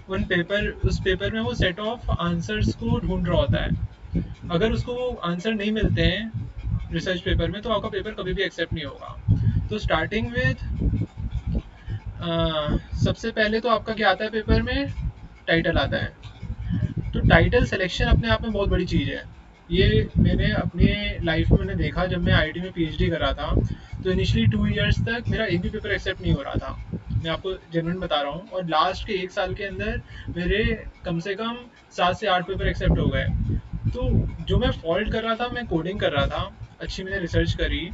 उस पेपर में वो सेट ऑफ आंसर्स को ढूंढ रहा होता है। अगर उसको वो आंसर नहीं मिलते हैं रिसर्च पेपर में, तो आपका पेपर कभी भी एक्सेप्ट नहीं होगा। तो स्टार्टिंग विद सबसे पहले तो आपका क्या आता है पेपर में, टाइटल आता है। तो टाइटल सिलेक्शन अपने आप में बहुत बड़ी चीज़ है। ये मैंने अपने लाइफ में मैंने देखा, जब मैं आईआईटी में पीएचडी कर रहा था, तो इनिशियली 2 इयर्स तक मेरा एक भी पेपर एक्सेप्ट नहीं हो रहा था। मैं आपको जेन्युइन बता रहा हूँ, और लास्ट के 1 साल के अंदर मेरे कम से कम 7 से 8 पेपर एक्सेप्ट हो गए। तो जो मैं फॉल्ट कर रहा था, मैं कोडिंग कर रहा था, अच्छी मैंने रिसर्च करी,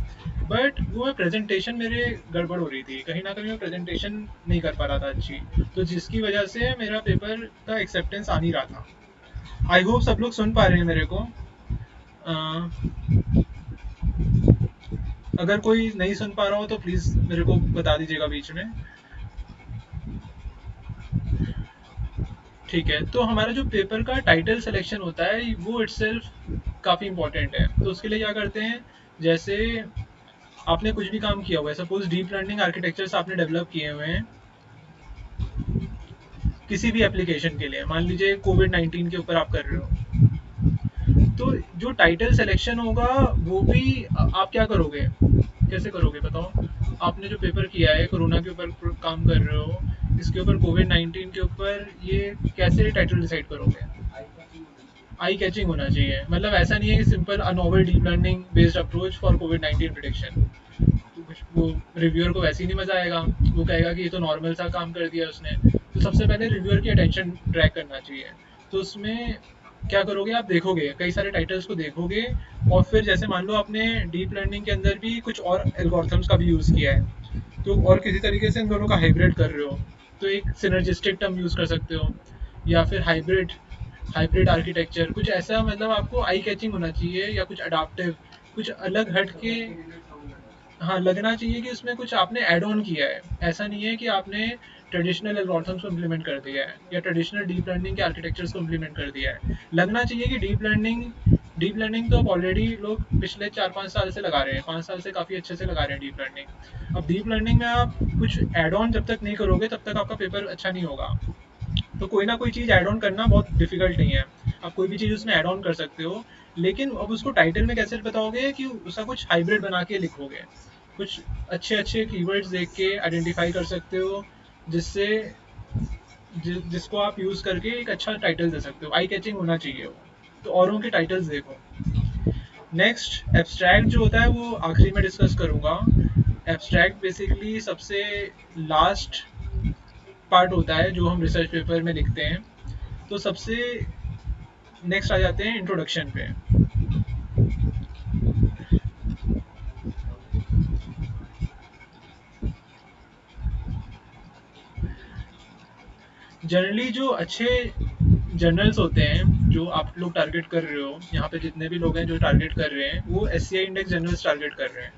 बट वो मैं प्रेजेंटेशन मेरे गड़बड़ हो रही थी, कहीं ना कहीं मैं प्रेजेंटेशन नहीं कर पा रहा था अच्छी। तो जिसकी वजह से मेरा पेपर का एक्सेप्टेंस आ नहीं रहा था। आई होप सब लोग सुन पा रहे हैं मेरे को। अ, अगर कोई नहीं सुन पा रहा हो तो प्लीज़ मेरे को बता दीजिएगा बीच में। ठीक है, तो हमारा जो पेपर का टाइटल सिलेक्शन होता है वो इट्सेल्फ काफ़ी इंपॉर्टेंट है। तो उसके लिए क्या करते हैं, जैसे आपने कुछ भी काम किया हुआ है, सपोज डीप लर्निंग आर्किटेक्चर्स आपने डेवलप किए हुए हैं किसी भी एप्लीकेशन के लिए, मान लीजिए कोविड 19 के ऊपर आप कर रहे हो, तो जो टाइटल सिलेक्शन होगा वो भी आप क्या करोगे, कैसे करोगे बताओ। आपने जो पेपर किया है कोरोना के ऊपर काम कर रहे हो, इसके ऊपर कोविड 19 के ऊपर, ये कैसे टाइटल डिसाइड करोगे। आई कैचिंग होना चाहिए, मतलब ऐसा नहीं है कि simple a novel deep learning based approach for Covid 19 prediction. वो रिव्यूअर को वैसे ही नहीं मजा आएगा, वो कहेगा कि ये तो नॉर्मल सा काम कर दिया उसने। तो सबसे पहले रिव्यूअर की अटेंशन ट्रैक करना चाहिए। तो उसमें क्या करोगे, आप देखोगे कई सारे टाइटल्स को देखोगे, और फिर जैसे मान लो आपने डीप लर्निंग के अंदर भी कुछ और एल्गोरिथम्स का भी यूज़ किया है, तो और किसी तरीके से इन दोनों का हाइब्रिड कर रहे हो, तो एक सिनर्जिस्टिक टर्म यूज़ कर सकते हो, या फिर हाइब्रिड हाइब्रिड आर्किटेक्चर, कुछ ऐसा, मतलब आपको आई कैचिंग होना चाहिए, या कुछ अडाप्टिव, कुछ अलग हट के। हाँ, लगना चाहिए कि उसमें कुछ आपने ऐड ऑन किया है, ऐसा नहीं है कि आपने ट्रेडिशनल एल्गोरिथम्स को इम्प्लीमेंट कर दिया है या ट्रेडिशनल डीप लर्निंग के आर्किटेक्चर्स को इम्प्लीमेंट कर दिया है। लगना चाहिए कि डीप लर्निंग तो अब ऑलरेडी लोग पिछले 4-5 साल से लगा रहे हैं, 5 साल से काफ़ी अच्छे से लगा रहे हैं डीप लर्निंग। अब डीप लर्निंग में आप कुछ एड ऑन जब तक नहीं करोगे तब तक आपका पेपर अच्छा नहीं होगा। तो कोई ना कोई चीज़ ऐड ऑन करना बहुत डिफिकल्ट नहीं है, आप कोई भी चीज़ उसमें ऐड ऑन कर सकते हो। लेकिन अब उसको टाइटल में कैसे बताओगे कि उसका कुछ हाइब्रिड बना के लिखोगे, कुछ अच्छे अच्छे कीवर्ड्स देख के आइडेंटिफाई कर सकते हो, जिससे जिसको आप यूज़ करके एक अच्छा टाइटल दे सकते हो, आई कैचिंग होना चाहिए वो। तो औरों के टाइटल्स देखो। नेक्स्ट एब्स्ट्रैक्ट जो होता है वो आखिरी में डिस्कस करूँगा। एब्स्ट्रैक्ट बेसिकली सबसे लास्ट पार्ट होता है जो हम रिसर्च पेपर में लिखते हैं। तो सबसे नेक्स्ट आ जाते हैं इंट्रोडक्शन पे। जनरली जो अच्छे जर्नल्स होते हैं जो आप लोग टारगेट कर रहे हो, यहाँ पे जितने भी लोग हैं जो टारगेट कर रहे हैं, वो S C I index journals target कर रहे हैं।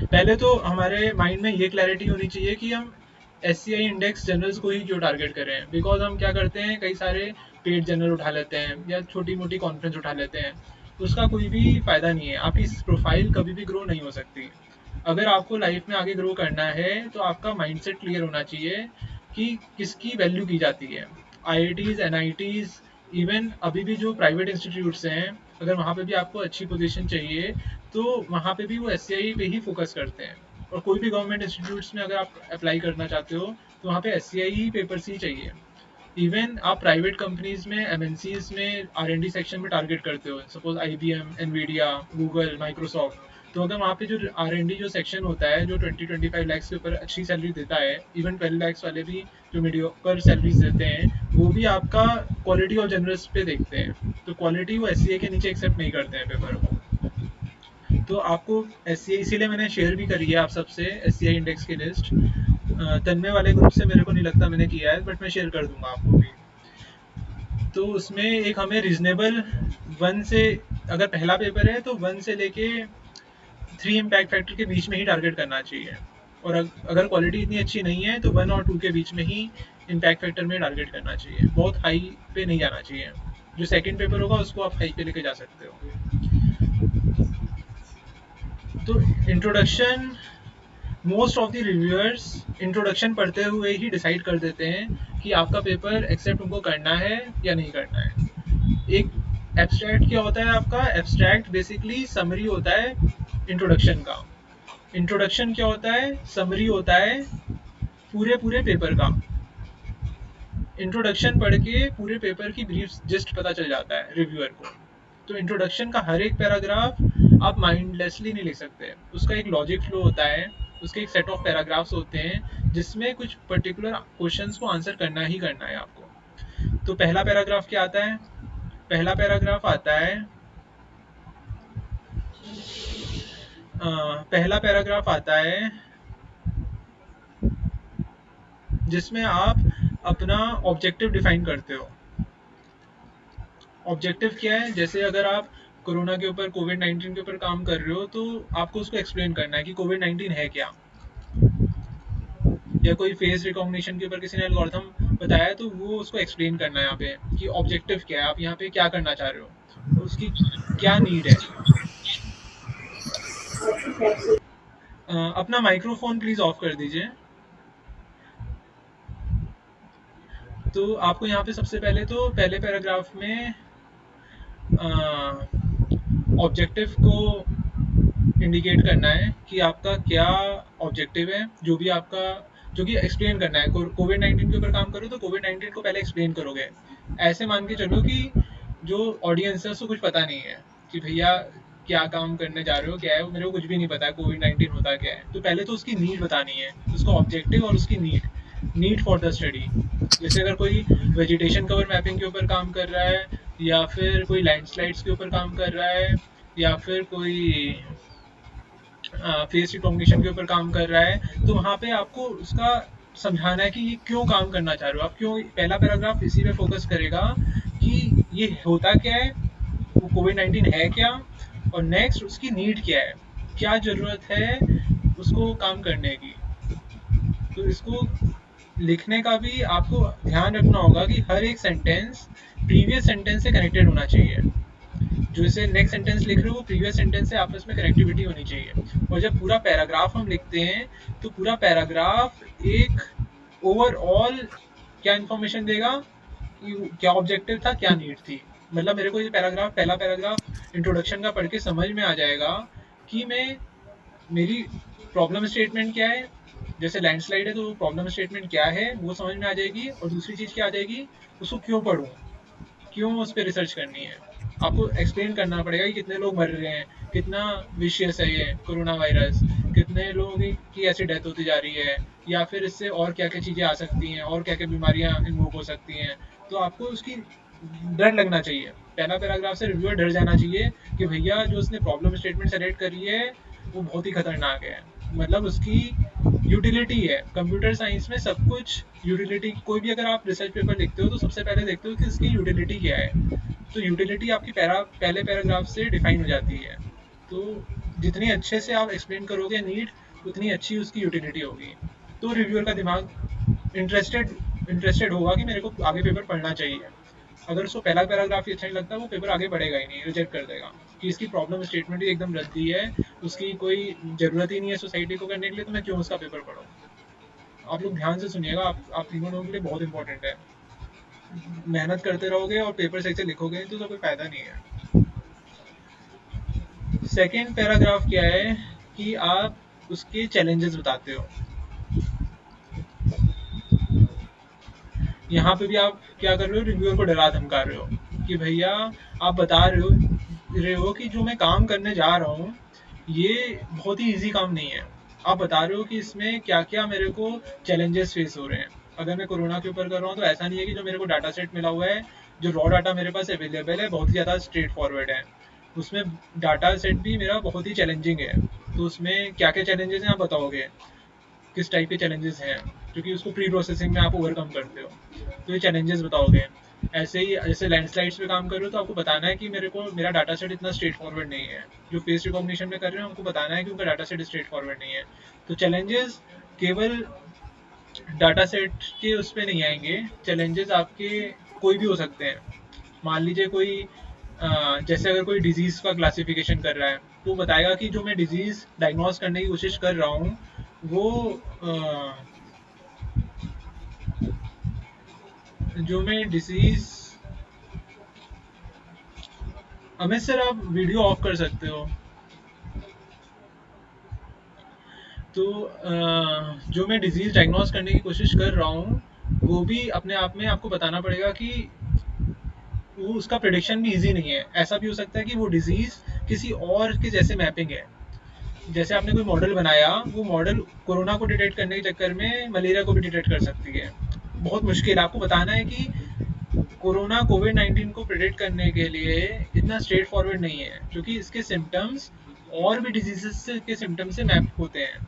पहले तो हमारे माइंड में ये क्लैरिटी होनी चाहिए कि हम S C I index journals को ही क्यों टारगेट कर रहे हैं, बिकॉज हम क्या करते हैं, कई सारे पेड जर्नल उठा लेते हैं या छोटी मोटी कॉन्फ्रेंस उठा लेते हैं। उसका कोई भी फ़ायदा नहीं है, आपकी प्रोफाइल कभी भी ग्रो नहीं हो सकती। अगर आपको लाइफ में आगे ग्रो करना है तो आपका माइंडसेट क्लियर होना चाहिए कि किसकी वैल्यू की जाती है। आईआईटीज़, एनआईटीज़, इवन अभी भी जो प्राइवेट इंस्टीट्यूट्स हैं, अगर वहाँ पे भी आपको अच्छी पोजीशन चाहिए, तो वहाँ पे भी वो एस पे ही फोकस करते हैं। और कोई भी गवर्नमेंट इंस्टीट्यूट्स में अगर आप अप्लाई करना चाहते हो, तो वहाँ पे एस ही पेपर्स ही चाहिए। इवन आप प्राइवेट कंपनीज में, एमएनसीज में आर एन डी सेक्शन में टारगेट करते हो, suppose IBM, Nvidia, Google, Microsoft, तो अगर वहाँ पे जो आर एन डी जो सेक्शन होता है जो 20-25 लाख के ऊपर अच्छी सैलरी देता है, इवन 12 लाख वाले भी जो मीडियोकर सैलरीज देते हैं, वो भी आपका क्वालिटी और जनरल्स पे देखते हैं। तो क्वालिटी वो एस के नीचे एक्सेप्ट नहीं करते हैं पेपर को। तो आपको एस इसीलिए मैंने शेयर भी करी है आप सबसे एस इंडेक्स की लिस्ट। तन्मय वाले ग्रुप से मेरे को नहीं लगता मैंने किया है, बट मैं शेयर कर दूंगा आपको भी। तो उसमें एक हमें रीजनेबल वन से, अगर पहला पेपर है तो 1 से लेके 3 इम्पैक्ट फैक्टर के बीच में ही टारगेट करना चाहिए। और अगर क्वालिटी इतनी अच्छी नहीं है तो 1 और 2 के बीच में ही इम्पैक्ट फैक्टर में टारगेट करना चाहिए, बहुत हाई पे नहीं जाना चाहिए। जो सेकंड पेपर होगा उसको आप हाई पे लेके जा सकते हो। तो introduction most of the reviewers introduction पढ़ते हुए ही डिसाइड कर देते हैं कि आपका पेपर एक्सेप्ट उनको करना है या नहीं करना है। एक एब्स्ट्रैक्ट क्या होता है आपका? एब्स्ट्रैक्ट बेसिकली समरी होता है इंट्रोडक्शन का। इंट्रोडक्शन क्या होता है? समरी होता है पूरे पूरे पेपर का। इंट्रोडक्शन पढ़ के पूरे पेपर की ब्रीफ जस्ट पता चल जाता है रिव्यूअर को। तो इंट्रोडक्शन का हर एक पैराग्राफ आप माइंडलेसली नहीं लिख सकते। उसका एक लॉजिक फ्लो होता है, उसके एक सेट ऑफ पैराग्राफ्स होते हैं जिसमें कुछ पर्टिकुलर क्वेश्चंस को आंसर करना ही करना है आपको। तो पहला पैराग्राफ क्या आता है? पहला पैराग्राफ आता है पहला पैराग्राफ आता है जिसमें आप अपना ऑब्जेक्टिव डिफाइन करते हो। ऑब्जेक्टिव क्या है? जैसे अगर आप कोरोना के ऊपर, कोविड-19 के ऊपर काम कर रहे हो तो आपको उसको एक्सप्लेन करना है कि कोविड-19 है क्या। या कोई फेस रिकॉग्निशन के ऊपर किसी ने एल्गोरिथम बताया तो वो उसको एक्सप्लेन करना है यहाँ पे कि ऑब्जेक्टिव क्या है, आप यहाँ पे क्या करना चाह रहे हो, उसकी क्या नीड है। अपना माइक्रोफोन प्लीज ऑफ कर दीजिए। तो आपको यहाँ पे सबसे पहले तो पहले पैराग्राफ में ऑब्जेक्टिव को इंडिकेट करना है कि आपका क्या ऑब्जेक्टिव है, जो भी आपका, जो कि एक्सप्लेन करना है। कोविड-19 के ऊपर काम करो तो कोविड-19 को पहले एक्सप्लेन करोगे। ऐसे मान के चलो कि जो ऑडियंस है उसको कुछ पता नहीं है कि भैया क्या काम करने जा रहे हो, क्या है, वो मेरे को कुछ भी नहीं पता है कोविड-19 होता क्या है। तो पहले तो उसकी नीड बतानी है, उसका ऑब्जेक्टिव और उसकी नीड फॉर द स्टडी। जैसे अगर कोई वेजिटेशन कवर मैपिंग के ऊपर काम कर रहा है, या फिर कोई लैंडस्लाइड्स के ऊपर काम कर रहा है, या फिर कोई फेस रिकॉग्निशन के ऊपर काम कर रहा है, तो वहाँ पे आपको उसका समझाना है कि ये क्यों काम करना चाह रहे हो आप, क्यों। पहला पैराग्राफ इसी पे फोकस करेगा कि ये होता क्या है, वो कोविड-19 है क्या, और नेक्स्ट उसकी नीड क्या है, क्या ज़रूरत है उसको काम करने की। तो इसको लिखने का भी आपको ध्यान रखना होगा कि हर एक सेंटेंस प्रीवियस सेंटेंस से कनेक्टेड होना चाहिए। जो इसे नेक्स्ट सेंटेंस लिख रहे हो वो प्रीवियस सेंटेंस से आपस में कनेक्टिविटी होनी चाहिए। और जब पूरा पैराग्राफ हम लिखते हैं तो पूरा पैराग्राफ एक ओवरऑल क्या इन्फॉर्मेशन देगा कि क्या ऑब्जेक्टिव था, क्या नीड थी। मतलब मेरे को ये पैराग्राफ, पहला पैराग्राफ इंट्रोडक्शन का पढ़ के समझ में आ जाएगा कि मैं, मेरी प्रॉब्लम स्टेटमेंट क्या है। जैसे लैंडस्लाइड है तो प्रॉब्लम स्टेटमेंट क्या है वो समझ में आ जाएगी, और दूसरी चीज़ क्या आ जाएगी, उसको क्यों पढ़ूँ, क्यों उस पर रिसर्च करनी है। आपको एक्सप्लेन करना पड़ेगा कि कितने लोग मर रहे हैं, कितना विशियस है ये कोरोना वायरस, कितने लोगों की ऐसी डेथ होती जा रही है, या फिर इससे और क्या क्या चीज़ें आ सकती हैं, और क्या क्या बीमारियां इन्वोक हो सकती हैं। तो आपको उसकी डर लगना चाहिए। पहला पैराग्राफ से रिव्यूअर डर जाना चाहिए कि भैया जो उसने प्रॉब्लम स्टेटमेंट सेलेक्ट करी है वो बहुत ही खतरनाक है। मतलब उसकी यूटिलिटी है। कंप्यूटर साइंस में सब कुछ यूटिलिटी, कोई भी अगर आप रिसर्च पेपर लिखते हो तो सबसे पहले देखते हो कि इसकी यूटिलिटी क्या है। तो यूटिलिटी आपकी पहले पैराग्राफ से डिफाइन हो जाती है। तो जितनी अच्छे से आप एक्सप्लेन करोगे नीड, उतनी अच्छी उसकी यूटिलिटी होगी। तो रिव्यूअर का दिमाग इंटरेस्टेड इंटरेस्टेड होगा कि मेरे को आगे पेपर पढ़ना चाहिए। अगर उसको पहला पैराग्राफ ही अच्छा नहीं लगता वो पेपर आगे बढ़ेगा ही नहीं, रिजेक्ट कर देगा कि इसकी प्रॉब्लम स्टेटमेंट ही एकदम रद्दी है, उसकी कोई ज़रूरत ही नहीं है सोसाइटी को करने के लिए, तो मैं क्यों उसका पेपर पढ़ूँ। आप लोग ध्यान से सुनिएगा, आप तीनों लोगों के लिए बहुत इंपॉर्टेंट है। मेहनत करते रहोगे और पेपर सही से लिखोगे तो कोई फायदा नहीं है। सेकेंड पैराग्राफ क्या है कि आप उसके चैलेंजेस बताते हो। यहाँ पे भी आप क्या कर रहे हो, रिव्यूअर को डरा धमका रहे हो कि भैया आप बता रहे हो कि जो मैं काम करने जा रहा हूँ ये बहुत ही इजी काम नहीं है। आप बता रहे हो कि इसमें क्या क्या मेरे को चैलेंजेस फेस हो रहे हैं। अगर मैं कोरोना के ऊपर कर रहा हूँ तो ऐसा नहीं है कि जो मेरे को डाटा सेट मिला हुआ है, जो रॉ डाटा मेरे पास अवेलेबल है, बहुत ही ज़्यादा स्ट्रेट फॉरवर्ड है। उसमें डाटा सेट भी मेरा बहुत ही चैलेंजिंग है। तो उसमें क्या क्या चैलेंजेस हैं आप बताओगे, किस टाइप के चैलेंजेस हैं, क्योंकि उसको प्री प्रोसेसिंग में आप ओवरकम करते हो। तो ये चैलेंजेस बताओगे। ऐसे ही जैसे लैंडस्लाइड्स पे काम कर रहे हो तो आपको बताना है कि मेरे को मेरा डाटा सेट इतना स्ट्रेट फॉरवर्ड नहीं है। जो फेस रिकॉग्निशन में कर रहे हो उनको बताना है कि उनका डाटा सेट स्ट्रेट फॉरवर्ड नहीं है। तो चैलेंजेस केवल डाटा सेट के उस पर नहीं आएंगे, चैलेंजेस आपके कोई भी हो सकते हैं। मान लीजिए कोई जैसे अगर कोई डिजीज़ का क्लासिफिकेशन कर रहा है तो बताएगा कि जो मैं डिजीज़ डायग्नोज करने की कोशिश कर रहा हूँ वो जो मैं डिसीज, अमित सर आप वीडियो ऑफ कर सकते हो। तो जो मैं डिजीज डायग्नोस करने की कोशिश कर रहा हूँ, वो भी अपने आप में आपको बताना पड़ेगा कि वो उसका प्रिडिक्शन भी इजी नहीं है। ऐसा भी हो सकता है कि वो डिजीज किसी और के जैसे मैपिंग है। जैसे आपने कोई मॉडल बनाया, वो मॉडल कोरोना को डिटेक्ट करने के चक्कर में मलेरिया को भी डिटेक्ट कर सकती है। बहुत मुश्किल, आपको बताना है कि कोरोना कोविड 19 को प्रिडिक्ट करने के लिए इतना स्ट्रेट फॉरवर्ड नहीं है, क्योंकि इसके सिम्टम्स और भी डिजीजेस के सिम्टम्स से मैप होते हैं।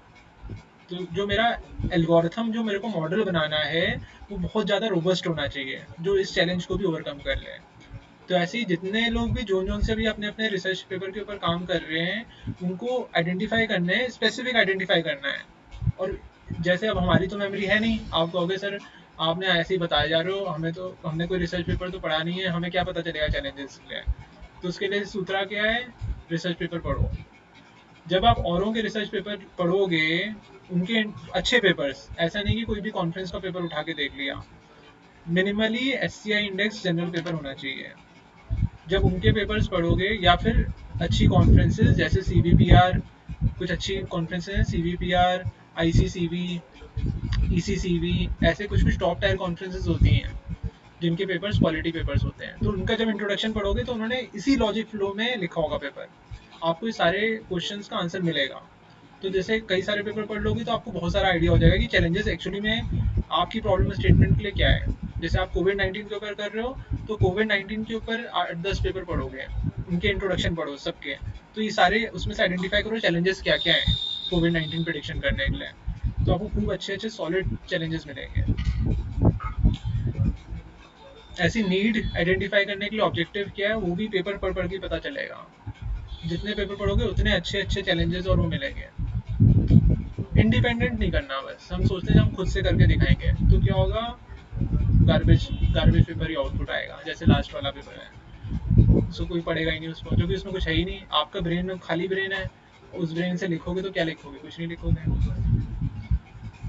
तो जो मेरा एल्गोरिथम, जो मेरे को मॉडल बनाना है, वो बहुत ज़्यादा रोबस्ट होना चाहिए, जो इस चैलेंज को भी ओवरकम कर ले। तो ऐसे ही जितने लोग भी जोन जोन से भी अपने अपने रिसर्च पेपर के ऊपर काम कर रहे हैं, उनको आइडेंटिफाई करना है, स्पेसिफिक आइडेंटिफाई करना है। और जैसे अब हमारी तो मेमोरी है नहीं, आप कहोगे सर आपने ऐसे ही बताया जा रहे हो, हमें तो, हमने कोई रिसर्च पेपर तो पढ़ा नहीं है, हमें क्या पता चलेगा चैलेंजेस क्या है। तो उसके लिए सूत्रा क्या है, रिसर्च पेपर पढ़ो। जब आप औरों के रिसर्च पेपर पढ़ोगे, उनके अच्छे पेपर्स, ऐसा नहीं कि कोई भी कॉन्फ्रेंस का पेपर उठा के देख लिया, minimally SCI index general paper होना चाहिए। जब उनके पेपर्स पढ़ोगे, या फिर अच्छी कॉन्फ्रेंसेस जैसे CVPR, कुछ अच्छी कॉन्फ्रेंसेस हैं, CVPR, ICCV, ECCV, ऐसे कुछ कुछ टॉप टायर कॉन्फ्रेंसेस होती हैं जिनके पेपर्स क्वालिटी पेपर्स होते हैं। तो उनका जब इंट्रोडक्शन पढ़ोगे तो उन्होंने इसी लॉजिक फ्लो में लिखा होगा पेपर, आपको ये सारे क्वेश्चंस का आंसर मिलेगा। तो जैसे कई सारे पेपर पढ़ लोगे तो आपको बहुत सारा आइडिया हो जाएगा कि चैलेंजेस एक्चुअली में आपकी प्रॉब्लम स्टेटमेंट के लिए क्या है। जैसे आप कोविड 19 के ऊपर कर रहे हो, तो कोविड 19 के ऊपर 8-10 पेपर पढ़ोगे, उनके इंट्रोडक्शन पढ़ो सबके। तो ये सारे उसमें से आइडेंटिफाई करो चैलेंजेस क्या क्या हैं कोविड 19 प्रिडिक्शन करने के लिए। तो आपको खूब अच्छे अच्छे सॉलिड चैलेंजेस मिलेंगे। ऐसी नीड आइडेंटिफाई करने के लिए ऑब्जेक्टिव क्या है, वो भी पेपर पढ़ पढ़ के पता चलेगा। जितने पेपर पढ़ोगे उतने अच्छे अच्छे चैलेंजेस और वो मिलेंगे। इंडिपेंडेंट नहीं करना, बस हम सोचते हैं हम खुद से करके दिखाएंगे तो क्या होगा, गार्बेज गार्बेज पेपर ही आउटपुट आएगा, जैसे लास्ट वाला पेपर है। उसको कोई पढ़ेगा ही नहीं उसको, क्योंकि उसमें कुछ है ही नहीं। आपका ब्रेन खाली ब्रेन है, उस ब्रेन से लिखोगे तो क्या लिखोगे, कुछ नहीं लिखोगे।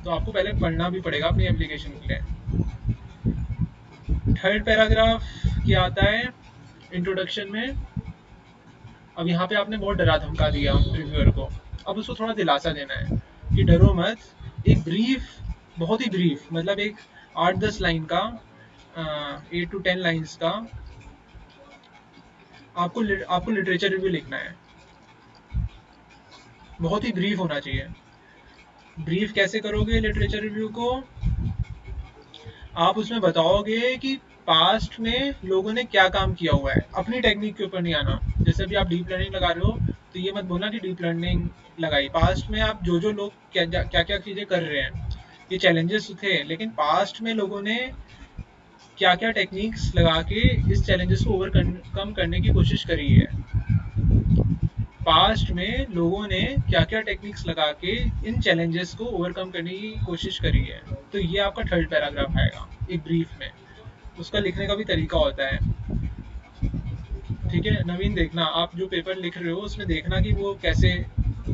तो आपको पहले पढ़ना भी पड़ेगा अपनी एप्लीकेशन के लिए। थर्ड पैराग्राफ क्या आता है इंट्रोडक्शन में। अब यहाँ पे आपने बहुत डरा धमका दिया रिव्यूअर को, अब उसको थोड़ा दिलासा देना है कि डरो मत। एक ब्रीफ, बहुत ही ब्रीफ, मतलब एक 8-10 लाइन का, 8 to 10 लाइन्स का आपको लिटरेचर रिव्यू लिखना है। बहुत ही ब्रीफ होना चाहिए। ब्रीफ कैसे करोगे लिटरेचर रिव्यू को, आप उसमें बताओगे कि पास्ट में लोगों ने क्या काम किया हुआ है, अपनी टेक्निक के ऊपर नहीं आना। जैसे अभी आप डीप लर्निंग लगा रहे हो, तो ये मत बोलना कि डीप लर्निंग लगाई, पास्ट में आप जो जो लोग क्या क्या क्या चीज़ें कर रहे हैं, ये चैलेंजेस थे, लेकिन पास्ट में लोगों ने क्या क्या टेक्निक्स लगा के इस चैलेंजेस को ओवरकम करने की कोशिश करी है। पास्ट में लोगों ने क्या क्या टेक्निक्स लगा के इन चैलेंजेस को ओवरकम करने की कोशिश करी है। तो ये आपका थर्ड पैराग्राफ आएगा एक ब्रीफ में। उसका लिखने का भी तरीका होता है, ठीक है नवीन, देखना आप जो पेपर लिख रहे हो उसमें देखना कि वो कैसे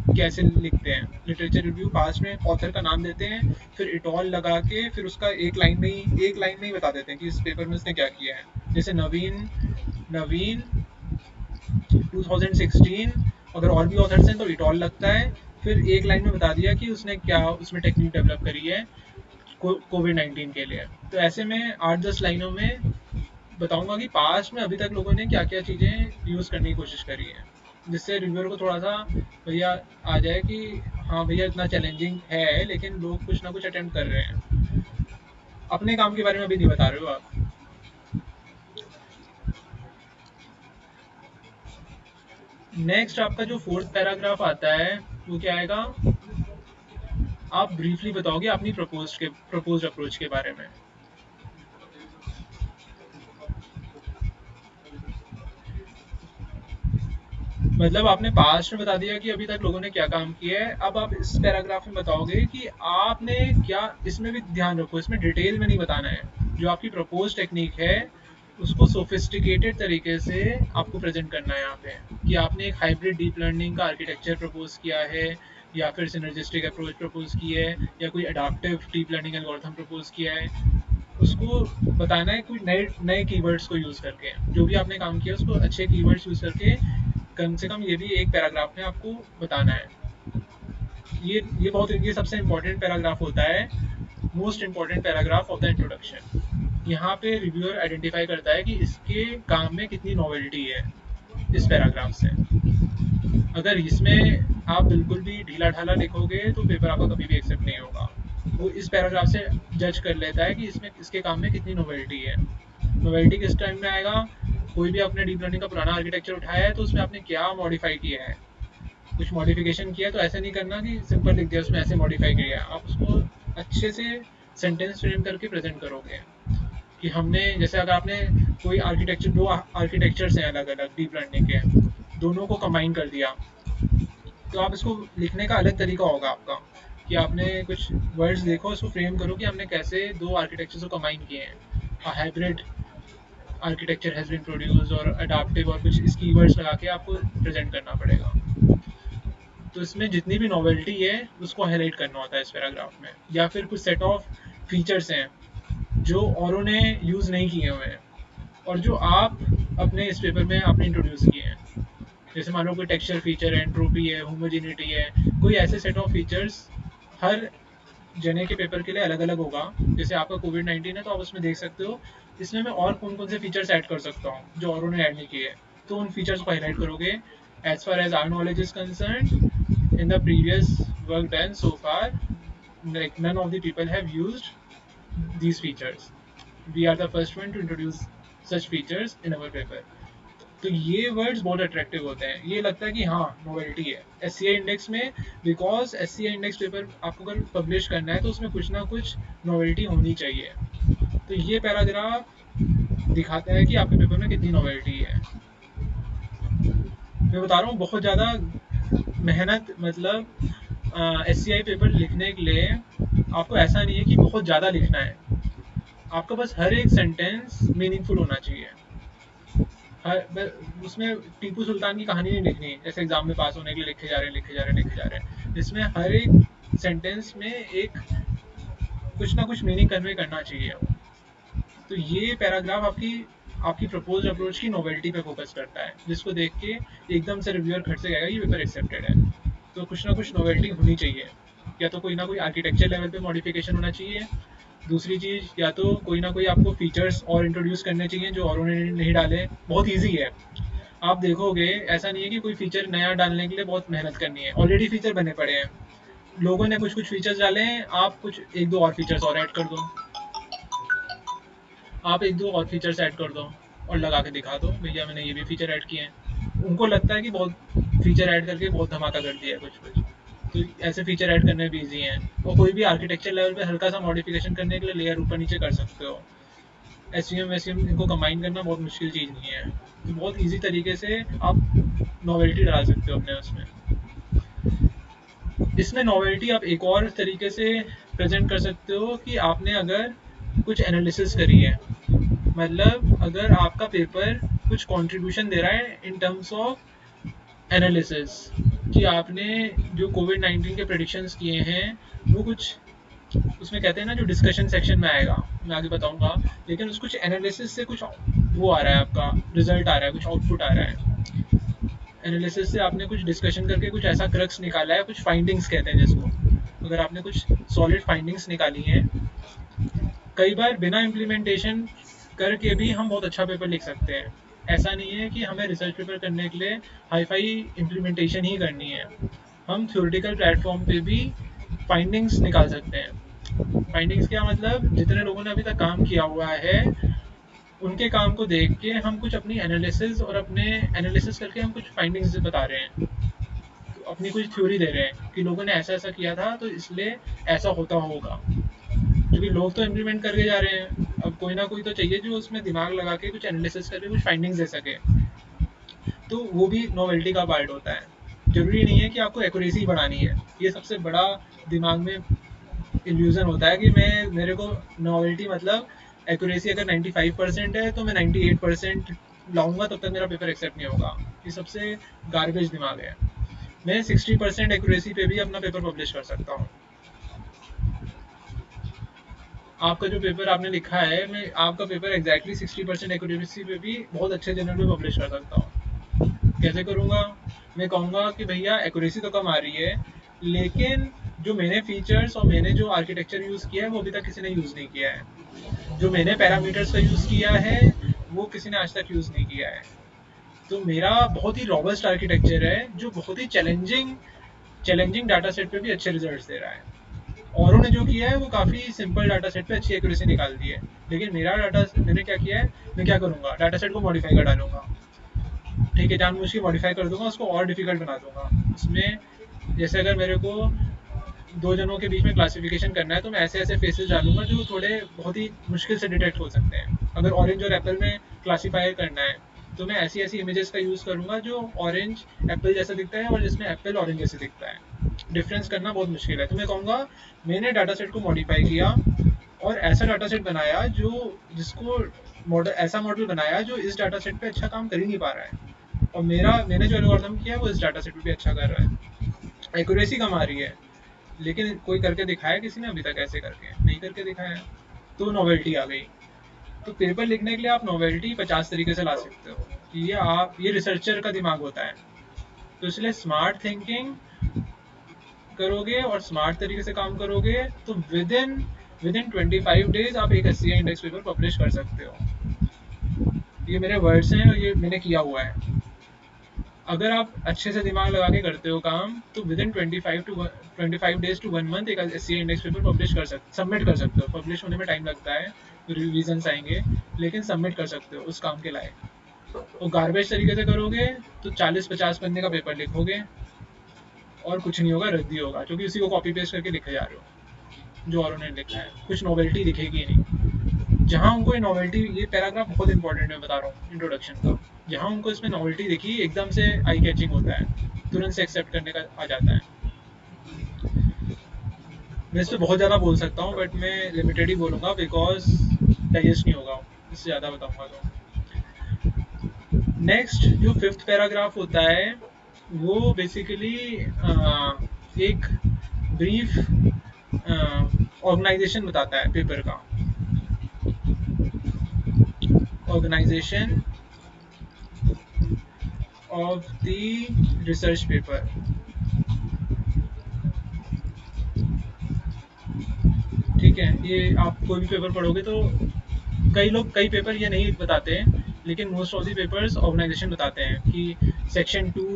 कैसे लिखते हैं। लिटरेचर रिव्यू पास में ऑथर का नाम देते हैं, फिर इटॉल लगा के, फिर उसका एक लाइन में ही बता देते हैं कि इस पेपर में उसने क्या किया है। जैसे नवीन नवीन 2016, अगर और भी ऑथर्स हैं तो इटॉल लगता है, फिर एक लाइन में बता दिया कि उसने क्या उसमें टेक्निक डेवलप करी है कोविड 19 के लिए। तो ऐसे में 8-10 लाइनों में बताऊंगा कि पास्ट में अभी तक लोगों ने क्या क्या चीज़ें यूज़ करने की कोशिश करी है, जिससे रिव्यूअर को थोड़ा सा भैया आ जाए कि हाँ भैया इतना चैलेंजिंग है, लेकिन लोग कुछ ना कुछ अटेम्प्ट कर रहे हैं। अपने काम के बारे में अभी नहीं बता रहे हो आप। नेक्स्ट आपका जो फोर्थ पैराग्राफ आता है वो क्या आएगा, आप ब्रीफली बताओगे अपनी प्रपोज अप्रोच के बारे में। मतलब आपने पास्ट में बता दिया कि अभी तक लोगों ने क्या काम किया है, अब आप इस पैराग्राफ में बताओगे कि आपने क्या, इसमें भी ध्यान रखो, इसमें डिटेल में नहीं बताना है। जो आपकी प्रपोज टेक्निक है उसको सोफिस्टिकेटेड तरीके से आपको प्रेजेंट करना है यहाँ पे, कि आपने एक हाइब्रिड डीप लर्निंग का आर्किटेक्चर प्रपोज किया है, या फिर सिनर्जिस्टिक अप्रोच प्रपोज की है, या कोई adaptive deep learning algorithm propose किया है, उसको बताना है कोई नए नए कीवर्ड्स को यूज़ करके। जो भी आपने काम किया उसको अच्छे कीवर्ड्स यूज़ करके कम से कम ये भी एक पैराग्राफ में आपको बताना है। ये सबसे इम्पोर्टेंट पैराग्राफ होता है, most important paragraph of the introduction. यहाँ पे रिव्यूअर आइडेंटिफाई करता है कि इसके काम में कितनी नॉवेल्टी है इस पैराग्राफ से। अगर इसमें आप बिल्कुल भी ढीला ढाला लिखोगे तो पेपर आपका कभी भी एक्सेप्ट नहीं होगा। वो इस पैराग्राफ से जज कर लेता है कि इसमें इसके काम में कितनी नोवेल्टी है। नोवेल्टी किस टाइम में आएगा, कोई भी आपने डीप लर्निंग का पुराना आर्किटेक्चर उठाया है तो उसमें आपने क्या मॉडिफाई किया है, कुछ मॉडिफिकेशन किया, तो ऐसे नहीं करना कि सिंपल लिख दिया उसमें ऐसे मॉडिफाई किया है। आप उसको अच्छे से सेंटेंस फ्रेम करके प्रेजेंट करोगे कि हमने, जैसे अगर आपने कोई आर्किटेक्चर, दो आर्किटेक्चर्स हैं अलग अलग डीप लर्निंग के, दोनों को कंबाइन कर दिया, तो आप इसको लिखने का अलग तरीका होगा आपका कि आपने कुछ वर्ड्स देखो, उसको फ्रेम करो कि हमने कैसे दो आर्किटेक्चर्स को कंबाइन किए हैं। Hybrid architecture has been produced और अडाप्टिव, और कुछ इस कीवर्ड्स लगा के आपको प्रेजेंट करना पड़ेगा। तो इसमें जितनी भी नॉवेल्टी है उसको हाईलाइट करना होता है इस पैराग्राफ में। या फिर कुछ सेट ऑफ फीचर्स हैं जो औरों ने यूज़ नहीं किए हुए हैं और जो आप अपने इस पेपर में आपने इंट्रोड्यूस किए हैं। जैसे मान लो कोई टेक्सचर फीचर है, एंट्रोपी है, होमोजेनिटी है, कोई ऐसे सेट ऑफ फीचर्स हर जने के पेपर के लिए अलग अलग होगा। जैसे आपका कोविड-19 है तो आप उसमें देख सकते हो इसमें मैं और कौन कौन से फीचर्स ऐड कर सकता हूँ जो औरों ने ऐड नहीं किए, तो उन फीचर्स को हाईलाइट करोगे। As far as our knowledge is concern, in the previous work done so far, like none of the people have used these features. We are the first one to introduce such features in our paper. तो ये words बहुत attractive होते हैं, ये लगता है कि हाँ नोवेल्टी है एस इंडेक्स में। बिकॉज एस इंडेक्स पेपर आपको अगर पब्लिश करना है तो उसमें कुछ ना कुछ नोवेल्टी होनी चाहिए। तो ये पैराग्राफ दिखाता है कि आपके पेपर में कितनी नोवेल्टी है। मैं बता रहा हूँ बहुत ज़्यादा मेहनत, मतलब एस पेपर लिखने के लिए आपको ऐसा नहीं है कि बहुत ज़्यादा लिखना है, आपका बस हर एक सेंटेंस मीनिंगफुल होना चाहिए। उसमें टीपू सुल्तान की कहानी नहीं लिखनी जैसे एग्जाम में पास होने के लिए लिखे जा रहे हैं। इसमें हर एक सेंटेंस में एक कुछ ना कुछ मीनिंग कन्वे करना चाहिए। तो ये पैराग्राफ आपकी आपकी प्रपोज अप्रोच की नोवेल्टी पे फोकस करता है, जिसको देख के एकदम से रिव्यूअर खट से कहेगा ये पेपर एक्सेप्टेड है। तो कुछ ना कुछ नोवेल्टी होनी चाहिए, या तो कोई ना कोई आर्किटेक्चर लेवल पे मॉडिफिकेशन होना चाहिए, दूसरी चीज़ या तो कोई ना कोई आपको फीचर्स और इंट्रोड्यूस करने चाहिए जो और उन्होंने नहीं डाले। बहुत ईजी है, आप देखोगे ऐसा नहीं है कि कोई फीचर नया डालने के लिए बहुत मेहनत करनी है, ऑलरेडी फीचर बने पड़े हैं, लोगों ने कुछ कुछ फीचर्स डाले हैं, आप कुछ एक दो और फीचर्स और ऐड कर दो, आप एक दो और फीचर्स ऐड कर दो और लगा के दिखा दो भैया मैंने ये भी फीचर ऐड किए हैं। उनको लगता है कि बहुत फीचर ऐड करके बहुत धमाका कर दिया है कुछ कुछ, तो ऐसे फीचर ऐड करने भी ईजी हैं। और कोई भी आर्किटेक्चर लेवल पे हल्का सा मॉडिफिकेशन करने के लिए लेयर ऊपर नीचे कर सकते हो। एसवीएम वेसवीएम इनको कंबाइन करना बहुत मुश्किल चीज़ नहीं है, तो बहुत ईजी तरीके से आप नॉवेल्टी डाल सकते हो अपने उसमें। इसमें नॉवेल्टी आप एक और तरीके से प्रेजेंट कर सकते हो कि आपने अगर कुछ एनालिसिस करी है, मतलब अगर आपका पेपर कुछ कंट्रीब्यूशन दे रहा है इन टर्म्स ऑफ एनालिसिस, कि आपने जो कोविड-19 के प्रेडिक्शंस किए हैं वो कुछ उसमें कहते हैं ना, जो डिस्कशन सेक्शन में आएगा मैं आगे बताऊंगा, लेकिन उस कुछ एनालिसिस से कुछ वो आ रहा है, आपका रिजल्ट आ रहा है, कुछ आउटपुट आ रहा है। एनालिसिस से आपने कुछ डिस्कशन करके कुछ ऐसा क्रक्स निकाला है, कुछ फाइंडिंग्स कहते हैं जिसको, अगर आपने कुछ सॉलिड फाइंडिंग्स निकाली हैं, कई बार बिना इम्प्लीमेंटेशन करके भी हम बहुत अच्छा पेपर लिख सकते हैं। ऐसा नहीं है कि हमें रिसर्च पेपर करने के लिए हाई फाई इम्प्लीमेंटेशन ही करनी है, हम थ्योरेटिकल प्लेटफॉर्म पे भी फाइंडिंग्स निकाल सकते हैं। फाइंडिंग्स क्या मतलब, जितने लोगों ने अभी तक काम किया हुआ है उनके काम को देख के हम कुछ अपनी एनालिसिस और अपने एनालिसिस करके हम कुछ फाइंडिंग्स बता रहे हैं, तो अपनी कुछ थ्योरी दे रहे हैं कि लोगों ने ऐसा ऐसा किया था तो इसलिए ऐसा होता होगा। क्योंकि लोग तो इम्प्लीमेंट करके जा रहे हैं, अब कोई ना कोई तो चाहिए जो उसमें दिमाग लगा के कुछ एनालिसिस करके कुछ फाइंडिंग्स दे सके, तो वो भी नोवेल्टी का पार्ट होता है। जरूरी नहीं है कि आपको एक्यूरेसी बढ़ानी है, ये सबसे बड़ा दिमाग में इल्यूजन होता है कि मेरे को नोवेल्टी मतलब एक्यूरेसी अगर 95% है तो मैं 98% लाऊंगा तब तक मेरा पेपर एक्सेप्ट नहीं होगा। ये सबसे गार्बेज दिमाग है। मैं 60% एक्यूरेसी पे भी अपना पेपर पब्लिश कर सकता हूँ। आपका जो पेपर आपने लिखा है, मैं आपका पेपर एग्जैक्टली 60% एक्यूरेसी पे भी बहुत अच्छे जर्नल में पब्लिश कर सकता हूँ। कैसे करूँगा? मैं कहूँगा कि भैया एक्यूरेसी तो कम आ रही है, लेकिन जो मैंने फीचर्स और मैंने जो आर्किटेक्चर यूज़ किया है वो अभी तक किसी ने यूज़ नहीं किया है। जो मैंने पैरामीटर्स का यूज़ किया है वो किसी ने आज तक यूज़ नहीं किया है। तो मेरा बहुत ही रॉबस्ट आर्किटेक्चर है जो बहुत ही चैलेंजिंग चैलेंजिंग डाटा सेट पे भी अच्छे रिजल्ट्स दे रहा है। औरों ने जो किया है वो काफ़ी सिंपल डाटा सेट पे अच्छी एक्यूरेसी निकाल दी है, लेकिन मेरा डाटा मैंने क्या किया है, मैं क्या करूँगा, डाटा सेट को मॉडिफाई कर डालूंगा। ठीक है, जानबूझ के मॉडिफाई कर दूंगा, उसको और डिफिकल्ट बना दूंगा उसमें। जैसे अगर मेरे को दो जनों के बीच में क्लासिफिकेशन करना है तो मैं ऐसे ऐसे फेसेस डालूंगा जो थोड़े बहुत ही मुश्किल से डिटेक्ट हो सकते हैं। अगर ऑरेंज और एप्पल में क्लासीफायर करना है तो मैं ऐसी ऐसी इमेजेस का यूज़ करूंगा जो ऑरेंज एप्पल जैसा दिखता है और जिसमें एप्पल ऑरेंज जैसे दिखता है। डिफरेंस करना बहुत मुश्किल है, तो मैं कहूँगा मैंने डाटा सेट को मॉडिफाई किया और ऐसा डाटा सेट बनाया जो जिसको मॉडल ऐसा मॉडल बनाया जो इस डाटा सेट पे अच्छा काम कर ही नहीं पा रहा है, और मैंने जो एल्गोरिथम किया है वो इस डाटा सेट पे भी अच्छा कर रहा है। एक्यूरेसी कम आ रही है, लेकिन कोई करके दिखाया किसी ने अभी तक? ऐसे करके नहीं करके दिखाया, तो नॉवेल्टी आ गई। तो पेपर लिखने के लिए आप नॉवेल्टी 50 तरीके से ला सकते हो। ये रिसर्चर का दिमाग होता है। तो इसलिए स्मार्ट थिंकिंग करोगे और स्मार्ट तरीके से काम करोगे तो विद इन 25 डेज आप एक एस इंडेक्स पेपर पब्लिश कर सकते हो। ये मेरे वर्ड्स हैं और ये मैंने किया हुआ है। अगर आप अच्छे से दिमाग लगा के करते हो काम तो within 25 days to 1 month एक एस इंडेक्स पेपर पब्लिश कर सकते सबमिट कर सकते हो। पब्लिश होने में टाइम लगता है, रिविजन्स आएंगे, लेकिन सबमिट कर सकते हो उस काम के लायक। और गार्बेज तरीके से करोगे तो 40-50 पन्ने का पेपर लिखोगे और कुछ नहीं होगा, रद्दी होगा, क्योंकि उसी को कॉपी पेस्ट करके लिखे जा रहे हो जो और उन्होंने लिखा है। कुछ नॉवेल्टी दिखेगी नहीं। जहाँ उनको ये नॉवेल्टी, ये पैराग्राफ बहुत इंपॉर्टेंट है, बता रहा हूँ इंट्रोडक्शन का। जहाँ उनको इसमें नॉवेल्टी दिखी एकदम से आई कैचिंग होता है, तुरंत से एक्सेप्ट करने का आ जाता है। मैं इस पर बहुत ज़्यादा बोल सकता हूँ बट मैं लिमिटेड ही बोलूँगा बिकॉज डाइजेस्ट नहीं होगा इससे ज़्यादा बताऊँगा तो। नेक्स्ट जो फिफ्थ पैराग्राफ होता है वो बेसिकली एक ब्रीफ ऑर्गेनाइजेशन बताता है पेपर का। Organization of the research paper. ठीक है, ये आप कोई भी पेपर पढ़ोगे तो कई पेपर ये नहीं बताते हैं, लेकिन most of the papers organization बताते हैं कि सेक्शन 2,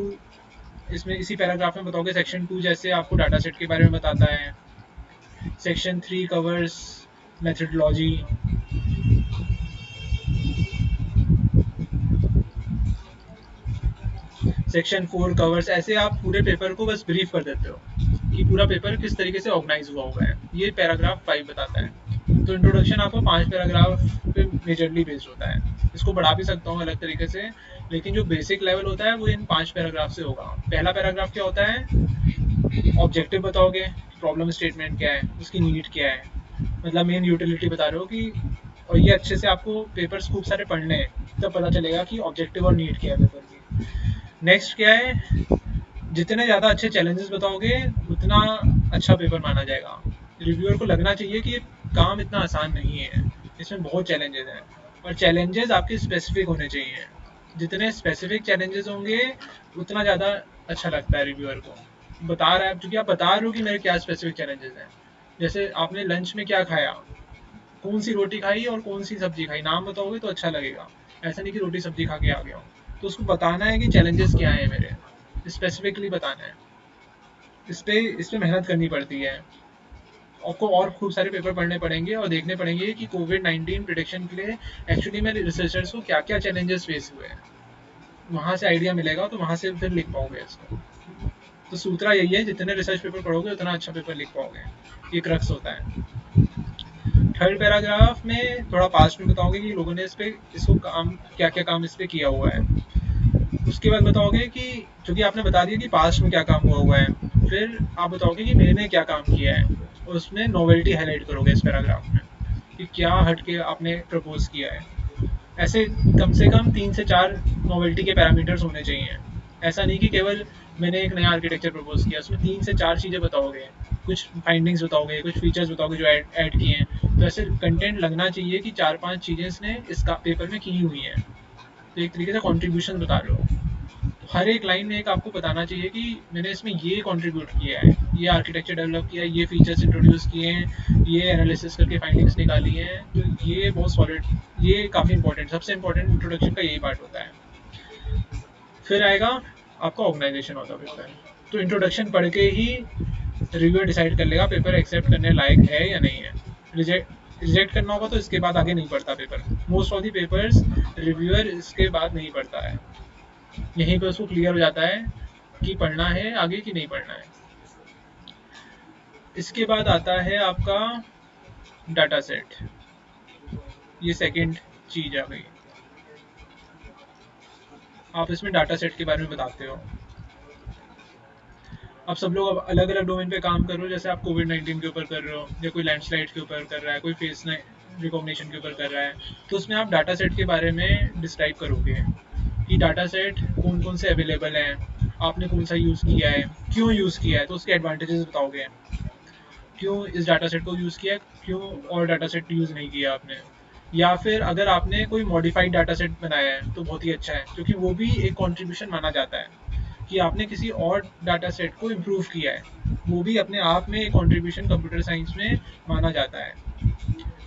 इसमें इसी पैराग्राफ में बताओगे सेक्शन 2 जैसे आपको डाटा सेट के बारे में बताता है। Section 3 covers methodology. Section 4 covers, ऐसे आप पूरे पेपर को बस ब्रीफ कर देते हो कि पूरा पेपर किस तरीके से ऑर्गेनाइज हुआ है। ये पैराग्राफ 5 बताता है। तो इंट्रोडक्शन आपको 5 पैराग्राफ पे मेजरली बेस्ड होता है। इसको बढ़ा भी सकता हूँ अलग तरीके से, लेकिन जो बेसिक लेवल होता है वो इन 5 पैराग्राफ से होगा। पहला पैराग्राफ क्या होता है? ऑब्जेक्टिव बताओगे, प्रॉब्लम स्टेटमेंट क्या है, उसकी नीड क्या है, मतलब मेन यूटिलिटी बता रहे हो कि। और ये अच्छे से आपको पेपर्स खूब सारे पढ़ने हैं तब पता चलेगा कि ऑब्जेक्टिव और नीड क्या है पेपर की। नेक्स्ट क्या है? जितने ज़्यादा अच्छे चैलेंजेस बताओगे उतना अच्छा पेपर माना जाएगा। रिव्यूअर को लगना चाहिए कि ये काम इतना आसान नहीं है, इसमें बहुत चैलेंजेस हैं, और चैलेंजेस आपके स्पेसिफिक होने चाहिए। जितने स्पेसिफिक चैलेंजेस होंगे उतना ज़्यादा अच्छा लगता है रिव्यूअर को। बता रहा है, क्योंकि आप बता रहे हो कि मेरे क्या स्पेसिफिक चैलेंजेस हैं। जैसे आपने लंच में क्या खाया, कौन सी रोटी खाई और कौन सी सब्जी खाई, नाम बताओगे तो अच्छा लगेगा। ऐसा नहीं कि रोटी सब्जी खा के आ गया हूँ। तो उसको बताना है कि चैलेंजेस क्या है मेरे, स्पेसिफिकली बताना है। इस पे मेहनत करनी पड़ती है। आपको और खूब सारे पेपर पढ़ने पड़ेंगे और देखने पड़ेंगे कि कोविड-19 प्रिडिक्शन के लिए एक्चुअली में रिसर्चर्स को क्या क्या चैलेंजेस फेस हुए हैं। वहाँ से आइडिया मिलेगा तो वहाँ से फिर लिख पाओगे इसको। तो सूत्रा यही है, जितने रिसर्च पेपर पढ़ोगे उतना अच्छा पेपर लिख पाओगे। ये क्रक्स होता है। थर्ड पैराग्राफ में थोड़ा पास्ट में बताओगे कि लोगों ने इसको काम क्या क्या काम इस पे किया हुआ है। उसके बाद बताओगे कि, चूंकि आपने बता दिया कि पास्ट में क्या काम हुआ है, फिर आप बताओगे कि मैंने क्या काम किया है, और उसमें नोवेल्टी हाईलाइट करोगे इस पैराग्राफ में कि क्या हटके आपने प्रपोज किया है। ऐसे कम से कम 3 से 4 नोवेल्टी के पैरामीटर्स होने चाहिए। ऐसा नहीं कि केवल मैंने एक नया आर्किटेक्चर प्रपोज किया, उसमें 3 से 4 चीज़ें बताओगे, कुछ फाइंडिंग्स बताओगे, कुछ फीचर्स बताओगे जो ऐड किए हैं। तो ऐसे कंटेंट लगना चाहिए कि 4-5 चीज़ें इसने इस पेपर में की हुई हैं, तो एक तरीके से कॉन्ट्रीब्यूशन बता रहे हो। हर एक लाइन में एक आपको बताना चाहिए कि मैंने इसमें ये कंट्रीब्यूट किया है, ये आर्किटेक्चर डेवलप किया है, ये फीचर्स इंट्रोड्यूस किए हैं, ये एनालिसिस करके फाइंडिंग्स निकाली हैं। तो ये बहुत सॉलिड, ये काफ़ी इंपॉर्टेंट, सबसे इंपॉर्टेंट इंट्रोडक्शन का यही पार्ट होता है। फिर आएगा आपका ऑर्गेनाइजेशन ऑफ द पेपर। तो इंट्रोडक्शन पढ़ के ही रिव्यूअर डिसाइड कर लेगा पेपर एक्सेप्ट करने लायक है या नहीं है। रिजेक्ट करना होगा तो इसके बाद आगे नहीं पढ़ता paper. Most of the papers reviewer इसके बाद नहीं पढ़ता है, यहीं पे उसको क्लियर हो जाता है कि पढ़ना है आगे कि नहीं पढ़ना है। इसके बाद आता है आपका डाटा सेट, ये सेकंड चीज आ गई। आप इसमें डाटा सेट के बारे में बताते हो। अब सब लोग अब अलग अलग डोमेन पे काम कर रहे हो, जैसे आप कोविड-19 के ऊपर कर रहे हो, या कोई लैंडस्लाइड के ऊपर कर रहा है, कोई फेस रिकॉग्निशन के ऊपर कर रहा है। तो उसमें आप डाटा सेट के बारे में डिस्क्राइब करोगे कि डाटा सेट कौन कौन से अवेलेबल हैं, आपने कौन सा यूज़ किया है, क्यों यूज़ किया है, तो उसके एडवांटेजेस बताओगे, क्यों इस डाटा सेट को यूज़ किया, क्यों और डाटा सेट यूज़ नहीं किया आपने। या फिर अगर आपने कोई मॉडिफाइड डाटा सेट बनाया है तो बहुत ही अच्छा है, क्योंकि वो भी एक कंट्रीब्यूशन माना जाता है कि आपने किसी और डाटा सेट को इम्प्रूव किया है। वो भी अपने आप में एक कंट्रीब्यूशन कंप्यूटर साइंस में माना जाता है।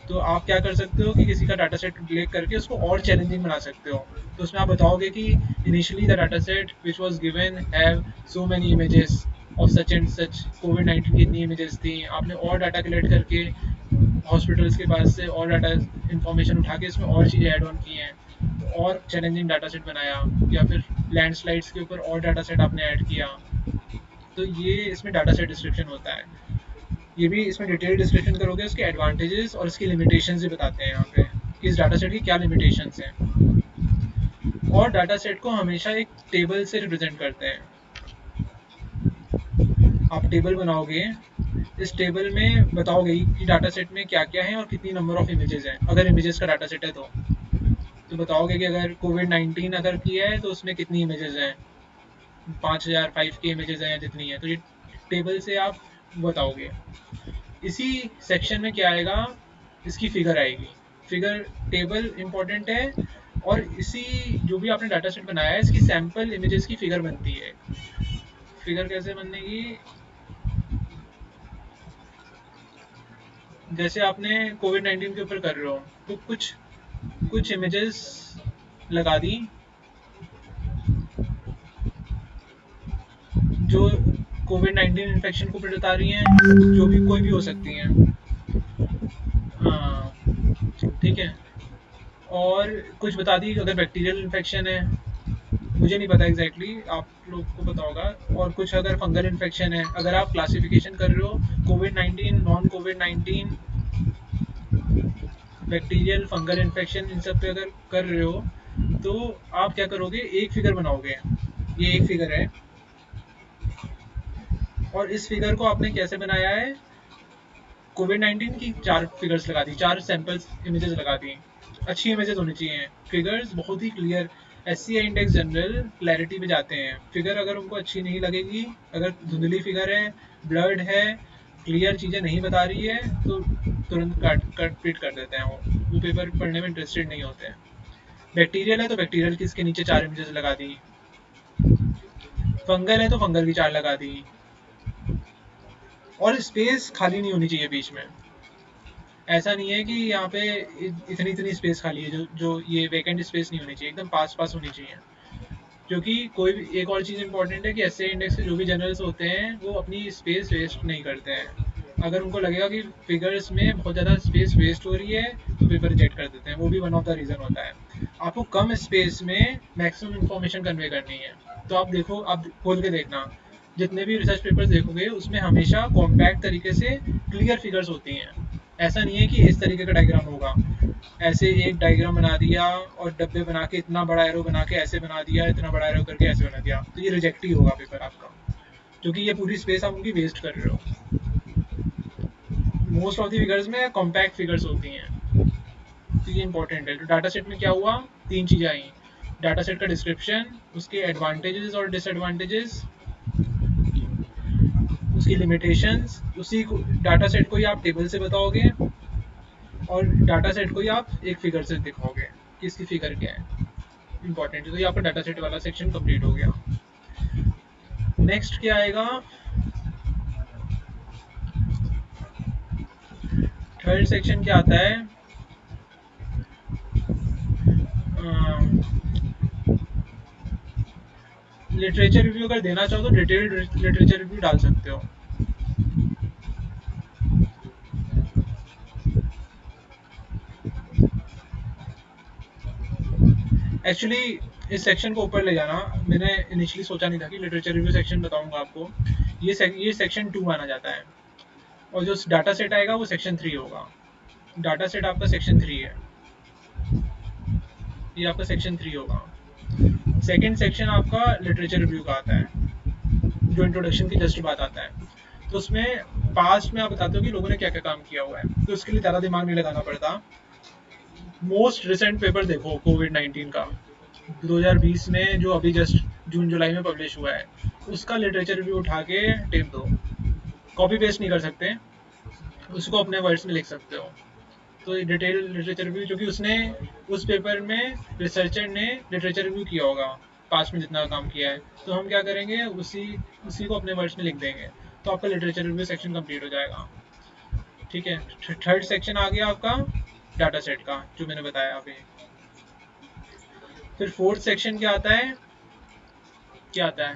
तो आप क्या कर सकते हो कि किसी का डाटा सेट लेक करके उसको और चैलेंजिंग बना सकते हो। तो उसमें आप बताओगे कि initially the data set which was given have so many images of such and such, कोविड-19 की इतनी इमेजेस थी, आपने और डाटा कलेक्ट करके हॉस्पिटल्स के पास से और डाटा इंफॉर्मेशन उठा के इसमें और चीज़ें ऐड ऑन की हैं, तो और चैलेंजिंग डाटा सेट बनाया। या फिर लैंडस्लाइड्स के ऊपर और डाटा सेट आपने ऐड किया। तो ये इसमें डाटा सेट डिस्क्रिप्शन होता है। ये भी इसमें डिटेल डिस्कशन करोगे, उसके एडवांटेजेस और इसकी लिमिटेशंस भी बताते हैं यहाँ पे कि इस डाटा सेट की क्या लिमिटेशंस हैं। और डाटा सेट को हमेशा एक टेबल से रिप्रेजेंट करते हैं। आप टेबल बनाओगे, इस टेबल में बताओगे कि डाटा सेट में क्या क्या है और कितनी नंबर ऑफ इमेजेस हैं। अगर इमेजेस का डाटा सेट है तो बताओगे कि अगर कोविड-19 अगर किया है तो उसमें कितनी इमेजेस हैं, 5005 की इमेजेस हैं या जितनी है। तो ये टेबल से आप बताओगे। इसी सेक्शन में क्या आएगा, इसकी फिगर आएगी। फिगर टेबल इम्पोर्टेंट है, और इसी जो भी आपने डाटा सेट बनाया है इसकी सैम्पल इमेजेस की फिगर बनती है। फिगर कैसे बनेगी, जैसे आपने कोविड-19 के ऊपर कर रहे हो तो कुछ कुछ इमेजेस लगा दी जो कोविड-19 इन्फेक्शन को बता रही हैं, जो भी कोई भी हो सकती हैं। हाँ, ठीक है। और कुछ बता दी अगर बैक्टीरियल इन्फेक्शन है, मुझे नहीं पता एग्जैक्टली आप लोग को पता होगा। और कुछ अगर फंगल इन्फेक्शन है, अगर आप क्लासिफिकेशन कर रहे हो कोविड-19, नॉन कोविड-19, बैक्टीरियल, फंगल इन्फेक्शन, इन सब पे अगर कर रहे हो तो आप क्या करोगे, एक फिगर बनाओगे। ये एक फिगर है, और इस फिगर को आपने कैसे बनाया है, कोविड-19 की 4 फिगर्स लगा दी, 4 सैंपल्स इमेजेस लगा दी। अच्छी इमेजेस होनी चाहिए, फिगर्स बहुत ही clear. SCI index general clarity पे जाते हैं। फिगर अगर उनको अच्छी नहीं लगेगी, अगर धुंधली फिगर है, ब्लर्ड है, क्लियर चीज़ें नहीं बता रही है, तो तुरंत कट पीट कर देते हैं। वो पेपर पढ़ने में इंटरेस्टेड नहीं होते हैं। बैक्टीरियल है तो बैक्टीरियल की इसके नीचे 4 इमेजेस लगा दी। फंगल है तो फंगल की 4 लगा दी। और स्पेस खाली नहीं होनी चाहिए बीच में। ऐसा नहीं है कि यहाँ पे इतनी इतनी स्पेस खाली है, जो जो ये वैकेंट स्पेस नहीं होनी चाहिए, एकदम पास पास होनी चाहिए। क्योंकि कोई भी एक और चीज़ इंपॉर्टेंट है कि एसए इंडेक्स के जो भी जर्नल्स होते हैं वो अपनी स्पेस वेस्ट नहीं करते हैं। अगर उनको लगेगा कि फिगर्स में बहुत ज़्यादा स्पेस वेस्ट हो रही है तो पेपर रिजेक्ट कर देते हैं। वो भी वन ऑफ द रीज़न होता है। आपको कम स्पेस में मैक्सिमम इंफॉर्मेशन कन्वे करनी है। तो आप देखो, आप खोल के देखना, जितने भी रिसर्च पेपर्स देखोगे उसमें हमेशा कॉम्पैक्ट तरीके से क्लियर फिगर्स होती हैं। ऐसा नहीं है कि इस तरीके का डायग्राम होगा, ऐसे एक डायग्राम बना दिया और डब्बे बना के इतना बड़ा एरो बना के ऐसे बना दिया, इतना बड़ा एरो करके ऐसे बना दिया, तो ये रिजेक्ट ही होगा पेपर आपका, क्योंकि ये पूरी स्पेस आप उनकी वेस्ट कर रहे हो। मोस्ट ऑफ द फिगर्स में कॉम्पैक्ट फिगर्स होती हैं, तो ये इंपॉर्टेंट है। तो डाटा सेट में क्या हुआ, 3 चीज़ें आई। डाटा सेट का डिस्क्रिप्शन, उसके एडवांटेजेस और डिसएडवांटेजेस, उसकी लिमिटेशंस, उसी को डाटा सेट को ही आप टेबल से बताओगे और डाटा सेट को ही आप एक फिगर से दिखाओगे कि इसकी फिगर क्या है, इंपॉर्टेंट है। तो ये आपका डाटा सेट वाला सेक्शन कंप्लीट हो गया। नेक्स्ट क्या आएगा, थर्ड सेक्शन क्या आता है, लिटरेचर रिव्यू अगर देना चाहो तो डिटेल्ड लिटरेचर रिव्यू डाल सकते हो। एक्चुअली इस सेक्शन को ऊपर ले जाना मैंने इनिशियली सोचा नहीं था कि लिटरेचर रिव्यू सेक्शन बताऊंगा आपको। ये सेक्शन 2 माना जाता है और जो डाटा सेट आएगा वो सेक्शन 3 होगा। डाटा सेट आपका सेक्शन 3 है, ये आपका सेक्शन 3 होगा। सेकंड सेक्शन आपका लिटरेचर रिव्यू का आता है, जो इंट्रोडक्शन की जस्ट बात आता है। तो उसमें पास्ट में आप बताते हो कि लोगों ने क्या क्या काम किया हुआ है, तो उसके लिए ज़्यादा दिमाग नहीं लगाना पड़ता। मोस्ट रिसेंट पेपर देखो कोविड-19 का 2020 में जो अभी जस्ट जून जुलाई में पब्लिश हुआ है, उसका लिटरेचर रिव्यू उठा के टेप दो। कॉपी पेस्ट नहीं कर सकते, उसको अपने वर्ड्स में लिख सकते हो। तो डिटेल लिटरेचर रिव्यू, क्योंकि उसने उस पेपर में रिसर्चर ने लिटरेचर रिव्यू किया होगा पास्ट में जितना काम किया है, तो हम क्या करेंगे उसी उसी को अपने वर्ड्स में लिख देंगे, तो आपका लिटरेचर रिव्यू सेक्शन कंप्लीट हो जाएगा। ठीक है, थर्ड सेक्शन आ गया आपका डाटा सेट का, जो मैंने बताया अभी। फिर फोर्थ सेक्शन क्या आता है, क्या आता है,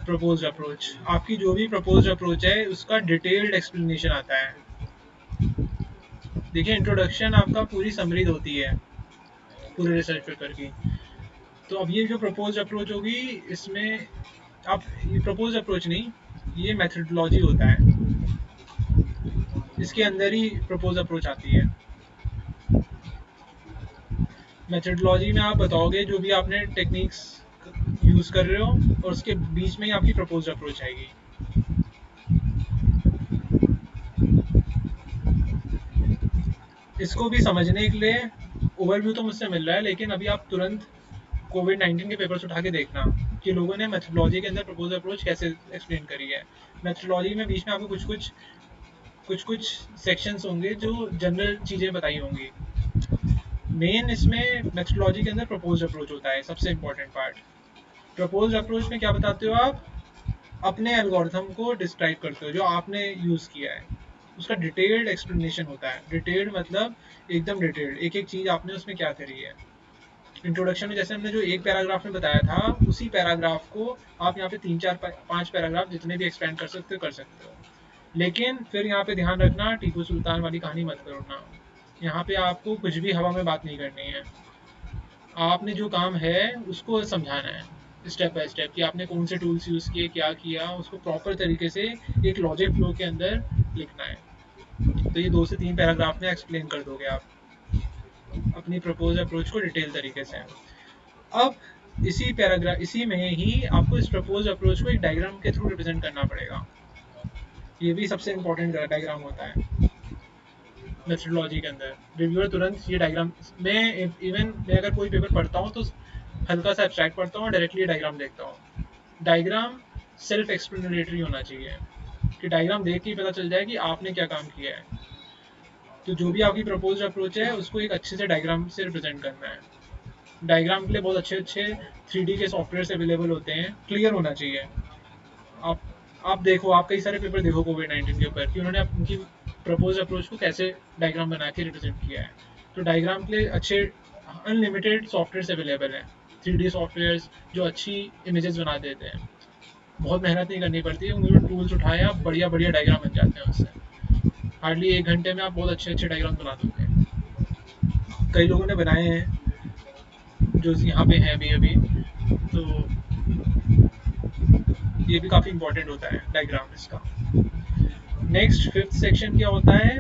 प्रपोज्ड अप्रोच। आपकी जो भी प्रपोज्ड अप्रोच है उसका डिटेल्ड एक्सप्लेनेशन आता है। देखिए, इंट्रोडक्शन आपका पूरी समरी होती है पूरे रिसर्च पेपर की। तो अब ये जो प्रपोज अप्रोच होगी, इसमें आप ये प्रपोज अप्रोच नहीं, ये मेथडोलॉजी होता है, इसके अंदर ही प्रपोज अप्रोच आती है। मेथडोलॉजी में आप बताओगे जो भी आपने टेक्निक्स यूज कर रहे हो, और उसके बीच में ही आपकी प्रपोज अप्रोच आएगी। इसको भी समझने के लिए ओवरव्यू तो मुझसे मिल रहा है, लेकिन अभी आप तुरंत कोविड-19 के पेपर्स उठा के देखना कि लोगों ने मेथडोलॉजी के अंदर प्रपोज अप्रोच कैसे एक्सप्लेन करी है। मेथडोलॉजी में बीच में आपको कुछ कुछ सेक्शंस होंगे जो जनरल चीज़ें बताई होंगी। मेन इसमें मेथडोलॉजी के अंदर प्रपोज अप्रोच होता है, सबसे इम्पोर्टेंट पार्ट। प्रपोज अप्रोच में क्या बताते हो आप, अपने एल्गोरिथम को डिस्क्राइब करते हो जो आपने यूज़ किया है, उसका डिटेल्ड एक्सप्लेनेशन होता है। डिटेल्ड मतलब एकदम डिटेल्ड, एक एक चीज़ आपने उसमें क्या करी है। इंट्रोडक्शन में जैसे हमने जो एक पैराग्राफ में बताया था, उसी पैराग्राफ को आप यहाँ पे 3 4 5 पैराग्राफ जितने भी एक्सपेंड कर सकते हो कर सकते हो। लेकिन फिर यहाँ पे ध्यान रखना, टीपू सुल्तान वाली कहानी मत करना। यहाँ पे आपको कुछ भी हवा में बात नहीं करनी है, आपने जो काम है उसको समझाना है स्टेप बाय स्टेप कि आपने कौन से टूल्स यूज़ किए, क्या किया, उसको प्रॉपर तरीके से एक लॉजिक फ्लो के अंदर लिखना है। तो ये 2 से 3 पैराग्राफ में एक्सप्लेन कर दोगे आप अपनी प्रपोज अप्रोच को डिटेल तरीके से। अब इसी में ही आपको इस प्रपोज अप्रोच को एक डायग्राम के थ्रू रिप्रेजेंट करना पड़ेगा। ये भी सबसे इम्पोर्टेंट डायग्राम होता है मेथडोलॉजी के अंदर। रिव्यूअर तुरंत ये डायग्राम में, इवन मैं अगर कोई पेपर पढ़ता हूँ तो हल्का सा एब्स्ट्रैक्ट पढ़ता हूँ और डायरेक्टली डायग्राम देखता हूँ। डायग्राम सेल्फ एक्सप्लेनेटरी होना चाहिए कि डायग्राम देख के ही पता चल जाए कि आपने क्या काम किया है। तो जो भी आपकी प्रपोज्ड अप्रोच है उसको एक अच्छे से डायग्राम से रिप्रेजेंट करना है। डायग्राम के लिए बहुत अच्छे अच्छे 3D के सॉफ्टवेयर अवेलेबल होते हैं, क्लियर होना चाहिए। आप आप देखो, आप कई सारे पेपर देखो कोविड-19 के ऊपर कि उन्होंने उनकी प्रपोज अप्रोच को कैसे डायग्राम बना के रिप्रेजेंट किया है। तो डायग्राम के लिए अच्छे अनलिमिटेड सॉफ्टवेयर अवेलेबल हैं, 3D सॉफ्टवेयर्स जो अच्छी इमेजेस बना देते हैं। बहुत मेहनत नहीं करनी पड़ती है, उनके टूल्स उठाए आप बढ़िया बढ़िया डायग्राम बन जाते हैं उससे। हार्डली 1 घंटे में आप बहुत अच्छे अच्छे डायग्राम बना दोगे। कई लोगों ने बनाए हैं जो यहाँ पे हैं अभी अभी। तो ये भी काफ़ी इंपॉर्टेंट होता है डायग्राम इसका। नेक्स्ट फिफ्थ सेक्शन क्या होता है,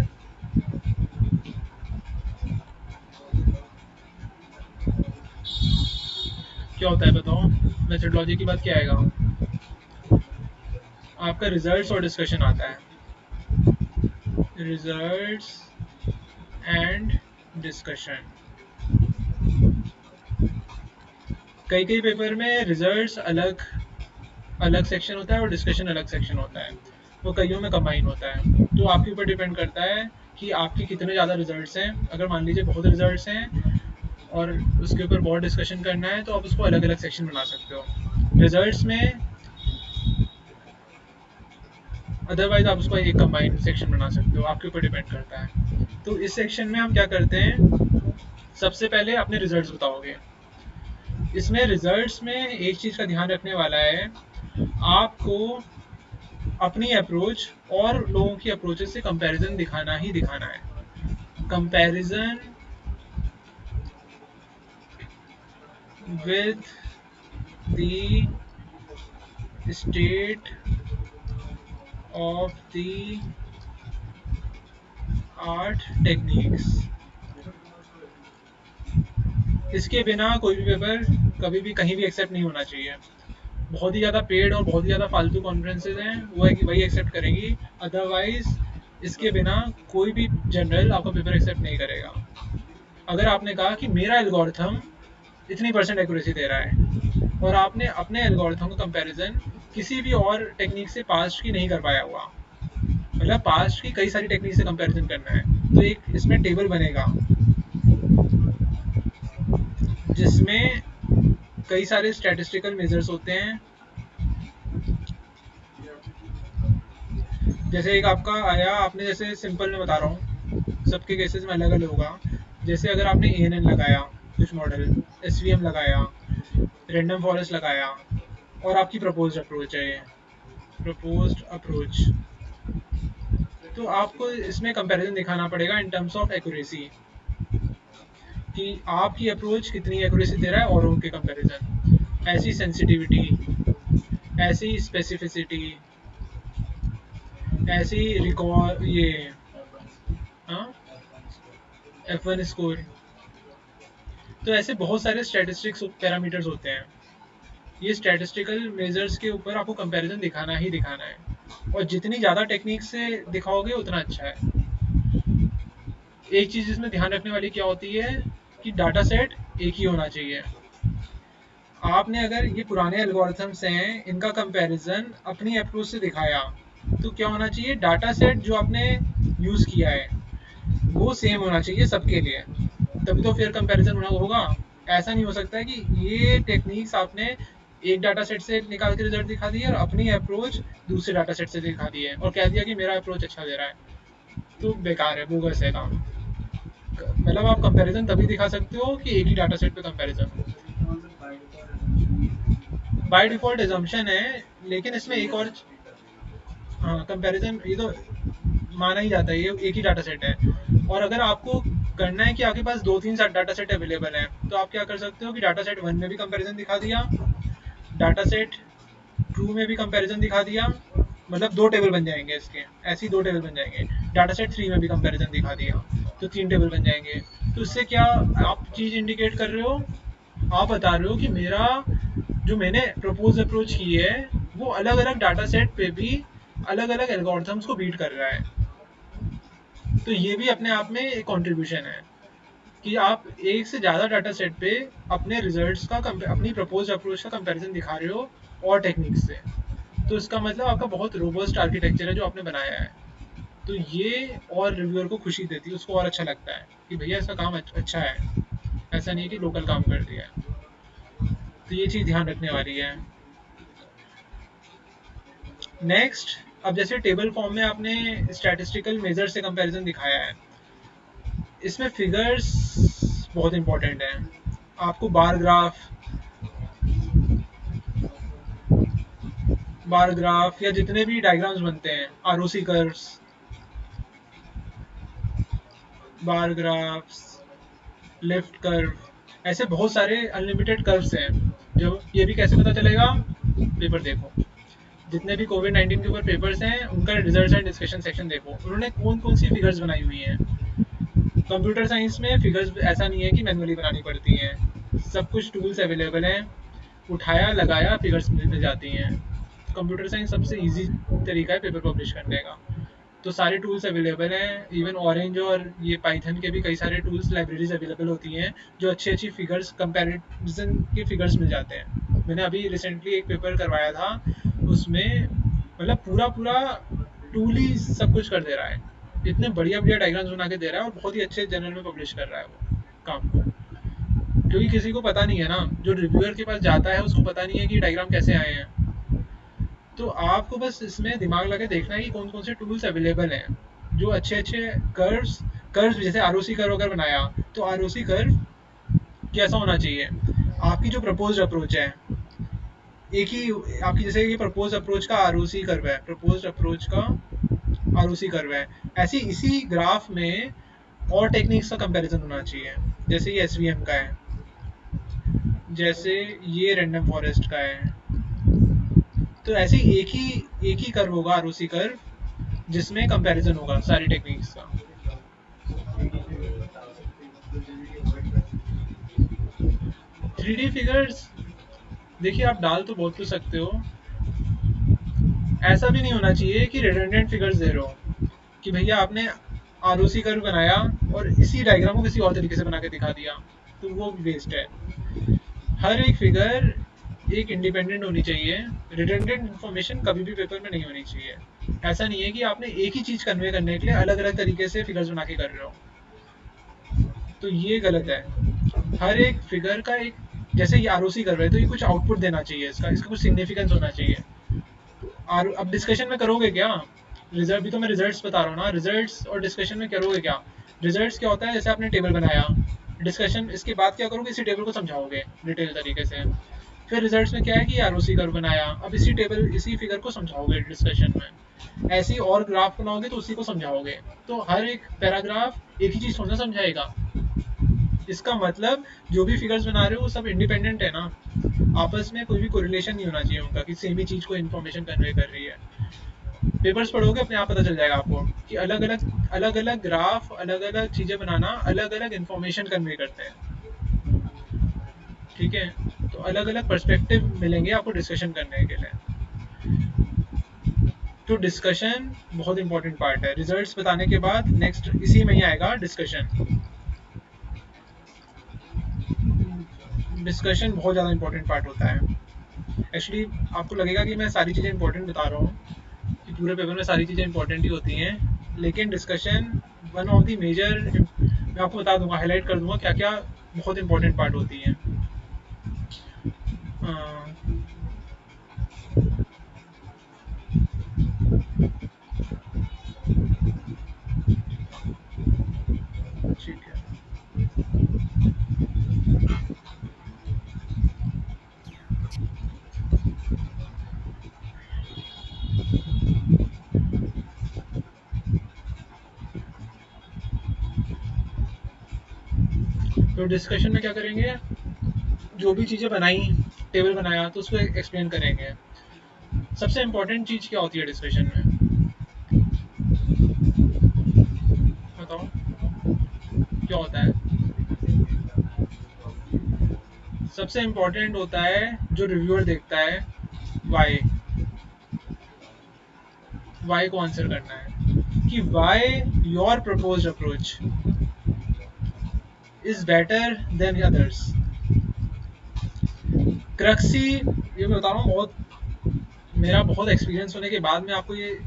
क्या होता है बताओ, मेथडोलॉजी की बात क्या आएगा, आपका रिजल्ट्स और डिस्कशन आता है। Results and discussion. कई कई पेपर में रिजल्ट्स अलग अलग सेक्शन होता है और डिस्कशन अलग सेक्शन होता है, वो कईयों में कंबाइन होता है। तो आपके ऊपर डिपेंड करता है कि आपके कितने ज़्यादा रिजल्ट्स हैं। अगर मान लीजिए बहुत रिजल्ट्स हैं और उसके ऊपर बहुत डिस्कशन करना है तो आप उसको अलग अलग सेक्शन बना सकते हो रिजल्ट्स में, अदरवाइज आप उसको एक कंबाइंड सेक्शन बना सकते हो, आपके ऊपर डिपेंड करता है। तो इस सेक्शन में हम क्या करते हैं, सबसे पहले अपने रिजल्ट्स बताओगे। इसमें रिजल्ट्स में एक चीज़ का ध्यान रखने वाला है, आपको अपनी अप्रोच और लोगों की अप्रोचेस से कंपैरिजन दिखाना ही दिखाना है। Comparison with the state of the art techniques, इसके बिना कोई भी पेपर कभी भी कहीं भी एक्सेप्ट नहीं होना चाहिए। बहुत ही ज़्यादा पेड और बहुत ही ज़्यादा फालतू कॉन्फ्रेंसेज हैं वो है कि वही एक्सेप्ट करेंगी, अदरवाइज इसके बिना कोई भी जनरल आपका पेपर एक्सेप्ट नहीं करेगा। अगर आपने कहा कि मेरा एल्गोरिथम इतनी परसेंट एक्यूरेसी दे रहा है और आपने अपने एल्गोरिथम का कंपैरिजन किसी भी और टेक्निक से पास्ट की नहीं कर पाया हुआ, मतलब पास्ट की कई सारी टेक्निक से कंपैरिजन करना है, तो एक इसमें टेबल बनेगा जिसमें कई सारे स्टैटिस्टिकल मेजर्स होते हैं। जैसे एक आपका आया, आपने जैसे सिंपल में बता रहा हूँ, सबके केसेस में अलग अलग होगा। जैसे अगर आपने ANN लगाया, कुछ मॉडल SVM लगाया, रैंडम फॉरेस्ट लगाया और आपकी प्रपोज्ड अप्रोच है ये प्रपोज्ड अप्रोच, तो आपको इसमें कंपैरिजन दिखाना पड़ेगा इन टर्म्स ऑफ एक्यूरेसी, कि आपकी अप्रोच कितनी एक्यूरेसी दे रहा है औरों के कंपैरिजन, ऐसी सेंसिटिविटी, ऐसी स्पेसिफिसिटी, ऐसी रिकॉर्ड ये हाँ F1 स्कोर। तो ऐसे बहुत सारे स्टैटिस्टिक्स पैरामीटर्स होते हैं, ये स्टैटिस्टिकल मेजर्स के ऊपर आपको कंपैरिजन दिखाना ही दिखाना है, और जितनी ज़्यादा टेक्निक से दिखाओगे उतना अच्छा है। एक चीज़ इसमें ध्यान रखने वाली क्या होती है कि डाटा सेट एक ही होना चाहिए। आपने अगर ये पुराने एल्गोरिथम्स हैं इनका कंपैरिजन अपनी अप्रोच से दिखाया, तो क्या होना चाहिए, डाटा सेट जो आपने यूज़ किया है वो सेम होना चाहिए सबके लिए, तभी तो फिर कंपैरिजन होगा। ऐसा नहीं हो सकता है कि ये टेक्निक्स आपने एक डाटा सेट से निकाल के रिजल्ट दिखा दिए और अपनी अप्रोच दूसरे डाटा सेट से दिखा दी है और कह दिया कि मेरा अप्रोच अच्छा दे रहा है, तो बेकार है, बोगस है काम। मतलब आप कंपैरिजन तभी दिखा सकते हो कि एक ही डाटा सेट पे कंपैरिजन हो। बाय डिफॉल्ट एजम्पशन है, लेकिन इसमें एक और, हाँ कंपैरिजन ये तो माना ही जाता है, ये एक ही डाटा सेट है। और अगर आपको करना है कि आपके पास दो तीन डाटा सेट अवेलेबल हैं, तो आप क्या कर सकते हो कि डाटा सेट 1 में भी कंपैरिजन दिखा दिया, डाटा सेट 2 में भी कंपैरिजन दिखा दिया, मतलब दो टेबल बन जाएंगे इसके, ऐसे ही दो टेबल बन जाएंगे। डाटा सेट 3 में भी कंपैरिजन दिखा दिया तो 3 टेबल बन जाएंगे। तो इससे क्या आप चीज़ इंडिकेट कर रहे हो, आप बता रहे हो कि मेरा जो मैंने प्रपोज अप्रोच की है वो अलग अलग डाटा सेट पे भी अलग अलग एल्गोरिथम्स को बीट कर रहा है। तो ये भी अपने आप में एक कंट्रीब्यूशन है कि आप एक से ज़्यादा डाटा सेट पे अपने रिजल्ट्स का अपनी प्रपोज अप्रोच का कंपैरिजन दिखा रहे हो और टेक्निक्स से। तो इसका मतलब आपका बहुत रोबस्ट आर्किटेक्चर है जो आपने बनाया है। तो ये और रिव्यूअर को खुशी देती है, उसको और अच्छा लगता है कि भैया इसका काम अच्छा है, ऐसा नहीं है कि लोकल काम कर दिया है। तो ये चीज़ ध्यान रखने वाली है। नेक्स्ट, अब जैसे टेबल फॉर्म में आपने स्टैटिस्टिकल मेजर से कंपैरिजन दिखाया है, इसमें फिगर्स बहुत इंपॉर्टेंट हैं। आपको बार ग्राफ या जितने भी डायग्राम्स बनते हैं, ROC कर्व्स, बार ग्राफ्स, लेफ्ट कर्व, ऐसे बहुत सारे अनलिमिटेड कर्व्स हैं। जो ये भी कैसे पता चलेगा, पेपर देखो, जितने भी कोविड-19 के ऊपर पेपर्स हैं उनका रिजल्ट एंड डिस्कशन सेक्शन देखो, उन्होंने कौन कौन सी फिगर्स बनाई हुई हैं। कंप्यूटर साइंस में फिगर्स ऐसा नहीं है कि मैनुअली बनानी पड़ती हैं, सब कुछ टूल्स अवेलेबल हैं, उठाया लगाया फिगर्स मिल जाती हैं। कंप्यूटर साइंस सबसे इजी तरीका है पेपर पब्लिश करने का। तो सारे टूल्स अवेलेबल हैं, इवन ऑरेंज और ये पाइथन के भी कई सारे टूल्स लाइब्रेरीज अवेलेबल होती हैं जो अच्छी अच्छी फिगर्स कंपैरिजन के फिगर्स मिल जाते हैं। मैंने अभी रिसेंटली एक पेपर करवाया था उसमें मतलब पूरा पूरा टूल ही सब कुछ कर दे रहा है, इतने बढ़िया बढ़िया डायग्राम्स बना के दे रहा है और बहुत ही अच्छे जर्नल में पब्लिश कर रहा है वो काम को। क्योंकि किसी को पता नहीं है ना, जो रिव्यूअर के पास जाता है उसको पता नहीं है कि डायग्राम कैसे आए हैं। तो आपको बस इसमें दिमाग लगा देखना है कि कौन कौन से टूल्स अवेलेबल हैं जो अच्छे अच्छे कर्व्स कर्व्स जैसे आरओसी कर्व अगर बनाया तो आरओसी कर्व कैसा होना चाहिए। आपकी जो प्रपोज्ड अप्रोच है, एक ही आपकी जैसे ये प्रपोज अप्रोच का आरओसी कर्व है, प्रपोज्ड अप्रोच का आरओसी कर्व है, ऐसी इसी ग्राफ में और टेक्निक्स का कंपैरिजन होना चाहिए। जैसे ये एसवीएम का है, जैसे ये रैंडम फॉरेस्ट का है, तो ऐसे ही एक ही कर्व होगा आरओसी कर्व जिसमें कंपैरिजन होगा सारी टेक्निक्स का। 3D फिगर्स देखिए आप डाल तो बहुत कुछ सकते हो, ऐसा भी नहीं होना चाहिए कि रिडंडेंट फिगर्स दे रहे हो कि भैया आपने आरओसी कर्व बनाया और इसी डायग्राम को किसी और तरीके से बना के दिखा दिया, तो वो वेस्ट है। हर एक फिगर एक इंडिपेंडेंट होनी चाहिए, रिडंडेंट इन्फॉर्मेशन कभी भी पेपर में नहीं होनी चाहिए। ऐसा नहीं है कि आपने एक ही चीज कन्वे करने के लिए अलग अलग तरीके से फिगर्स बना के कर रहे हो, तो ये गलत है। हर एक फिगर का एक, जैसे ये आरओसी कर रहे हैं तो ये कुछ आउटपुट देना चाहिए, इसका कुछ सिग्निफिकेंस होना चाहिए। अब डिस्कशन में करोगे क्या, रिजल्ट भी तो मैं रिजल्ट्स बता रहा हूँ ना, रिजल्ट्स और डिस्कशन में करोगे क्या। रिजल्ट्स क्या होता है, जैसे आपने टेबल बनाया, डिस्कशन इसके बाद क्या करोगे, इसी टेबल को समझाओगे डिटेल तरीके से। फिर रिजल्ट्स में क्या है कि आरओसी कर्व बनाया, अब इसी टेबल इसी फिगर को समझाओगे डिस्कशन में। ऐसे ही और ग्राफ बनाओगे तो उसी को समझाओगे। तो हर एक पैराग्राफ एक ही चीज थोड़ा समझाएगा। इसका मतलब जो भी फिगर्स बना रहे हो वो सब इंडिपेंडेंट है ना, आपस में कोई भी कोरिलेशन नहीं होना चाहिए उनका कि सेम ही चीज को इन्फॉर्मेशन कन्वे कर रही है। पेपर्स पढ़ोगे अपने आप पता चल जाएगा आपको कि अलग अलग ग्राफ अलग अलग चीजें बनाना अलग अलग इन्फॉर्मेशन कन्वे करते हैं। ठीक है, तो अलग अलग पर्सपेक्टिव मिलेंगे आपको डिस्कशन करने के लिए। तो डिस्कशन बहुत इंपॉर्टेंट पार्ट है, रिजल्ट्स बताने के बाद नेक्स्ट इसी में ही आएगा डिस्कशन। डिस्कशन बहुत ज़्यादा इंपॉर्टेंट पार्ट होता है। एक्चुअली आपको लगेगा कि मैं सारी चीज़ें इंपॉर्टेंट बता रहा हूँ, कि पूरे पेपर में सारी चीज़ें इंपॉर्टेंट ही होती हैं, लेकिन discussion one of the major, मैं आपको बता दूंगा, हाईलाइट कर दूंगा क्या क्या बहुत इंपॉर्टेंट पार्ट होती हैं। ठीक है, तो डिस्कशन में क्या करेंगे, जो भी चीज़ें बनाई, टेबल बनाया तो उसको एक्सप्लेन करेंगे। सबसे इम्पोर्टेंट चीज़ क्या होती है डिस्कशन में, बताओ क्या होता है। सबसे इम्पोर्टेंट होता है जो रिव्यूअर देखता है, वाई। वाई को आंसर करना है कि why your proposed approach is better than others. क्रक्सी, ये मैं बता रहा हूँ, बहुत मेरा बहुत एक्सपीरियंस होने के बाद मैं आपको ये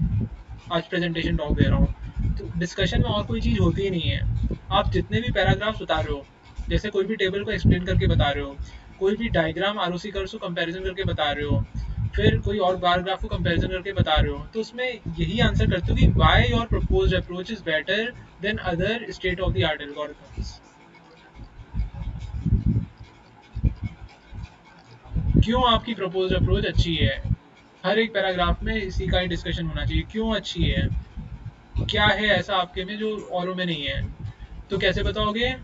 आज प्रेजेंटेशन टॉक दे रहा हूँ। तो डिस्कशन में और कोई चीज़ होती ही नहीं है। आप जितने भी पैराग्राफ्स बता रहे हो, जैसे कोई भी टेबल को एक्सप्लेन करके बता रहे हो, कोई भी डायग्राम आरओसी कर्व को कंपैरिजन करके बता रहे हो, फिर कोई और बार ग्राफ को कंपैरिजन करके बता रहे हो, तो उसमें यही आंसर करते हो कि why your proposed approach is better then other state of the art algorithms. क्यों आपकी प्रपोज्ड अप्रोच अच्छी है, हर एक पैराग्राफ में इसी का ही डिस्कशन होना चाहिए, क्यों अच्छी है, क्या है ऐसा आपके में जो औरों में नहीं है। तो कैसे बताओगे,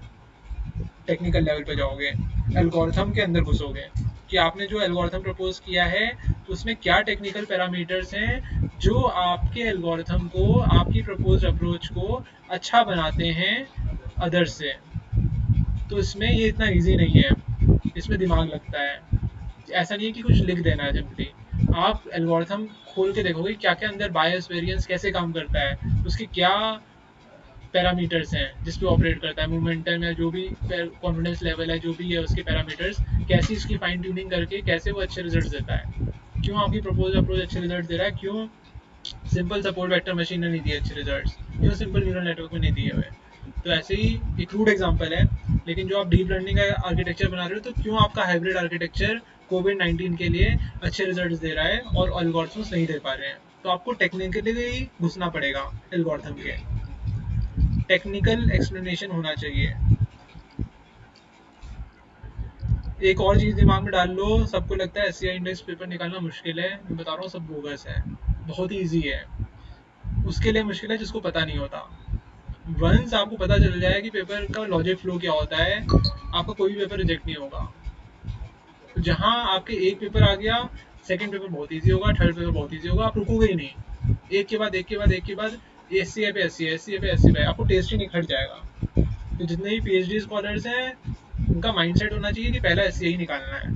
टेक्निकल लेवल पे जाओगे, एल्गोरिथम के अंदर घुसोगे कि आपने जो एल्गोरिथम प्रपोज किया है तो उसमें क्या टेक्निकल पैरामीटर्स हैं जो आपके एल्गोरिथम को, आपकी प्रपोज अप्रोच को अच्छा बनाते हैं अदर्स से। तो इसमें ये इतना इजी नहीं है, इसमें दिमाग लगता है। ऐसा नहीं है कि कुछ लिख देना है सिंपली, आप एल्गोरिथम खोल के देखोगे क्या क्या अंदर बायस वेरिएंस कैसे काम करता है, उसके क्या पैरामीटर्स हैं जिस पे ऑपरेट करता है, मोमेंटम है, जो भी कॉन्फिडेंस लेवल है, जो भी है उसके पैरामीटर्स, कैसी उसकी फाइन ट्यूनिंग करके कैसे वो अच्छे रिजल्ट्स देता है। क्यों आपकी प्रपोज अप्रोच अच्छे रिजल्ट दे रहा है, क्यों सिंपल सपोर्ट वेक्टर मशीन ने नहीं दिए अच्छे रिजल्ट्स, क्यों सिंपल न्यूरल नेटवर्क में नहीं दिए हुए। तो ऐसे ही एक क्रूड एग्जांपल है, लेकिन जो आप डीप लर्निंग का आर्किटेक्चर बना रहे हो, तो क्यों आपका हाइब्रिड आर्किटेक्चर कोविड 19 के लिए अच्छे रिजल्ट्स दे रहा है और एल्गोरिथम्स नहीं दे पा रहे हैं। तो आपको टेक्निकली घुसना पड़ेगा एल्गोरिथम के, टेक्निकल एक्सप्लेनेशन होना चाहिए। एक और चीज दिमाग में डाल लो, सबको लगता है एससीआई इंडेक्स पेपर निकालना मुश्किल है, मैं बता रहा हूँ सब बोगस है, बहुत ही ईजी है। उसके लिए मुश्किल है जिसको पता नहीं होता। वंस आपको पता चल जाए कि पेपर का लॉजिक फ्लो क्या होता है, आपका कोई भी पेपर रिजेक्ट नहीं होगा। तो जहाँ आपके एक पेपर आ गया, सेकंड पेपर बहुत इजी होगा, थर्ड पेपर बहुत इजी होगा, आप रुकोगे ही नहीं, एक के बाद एक के बाद एक के बाद एस सी पे एस सी एस सी पे एस सी पे, आपको टेस्ट ही नहीं खट जाएगा। तो जितने भी पीएचडी स्कॉलर्स हैं, उनका माइंडसेट होना चाहिए कि पहला एस सी ही निकालना है,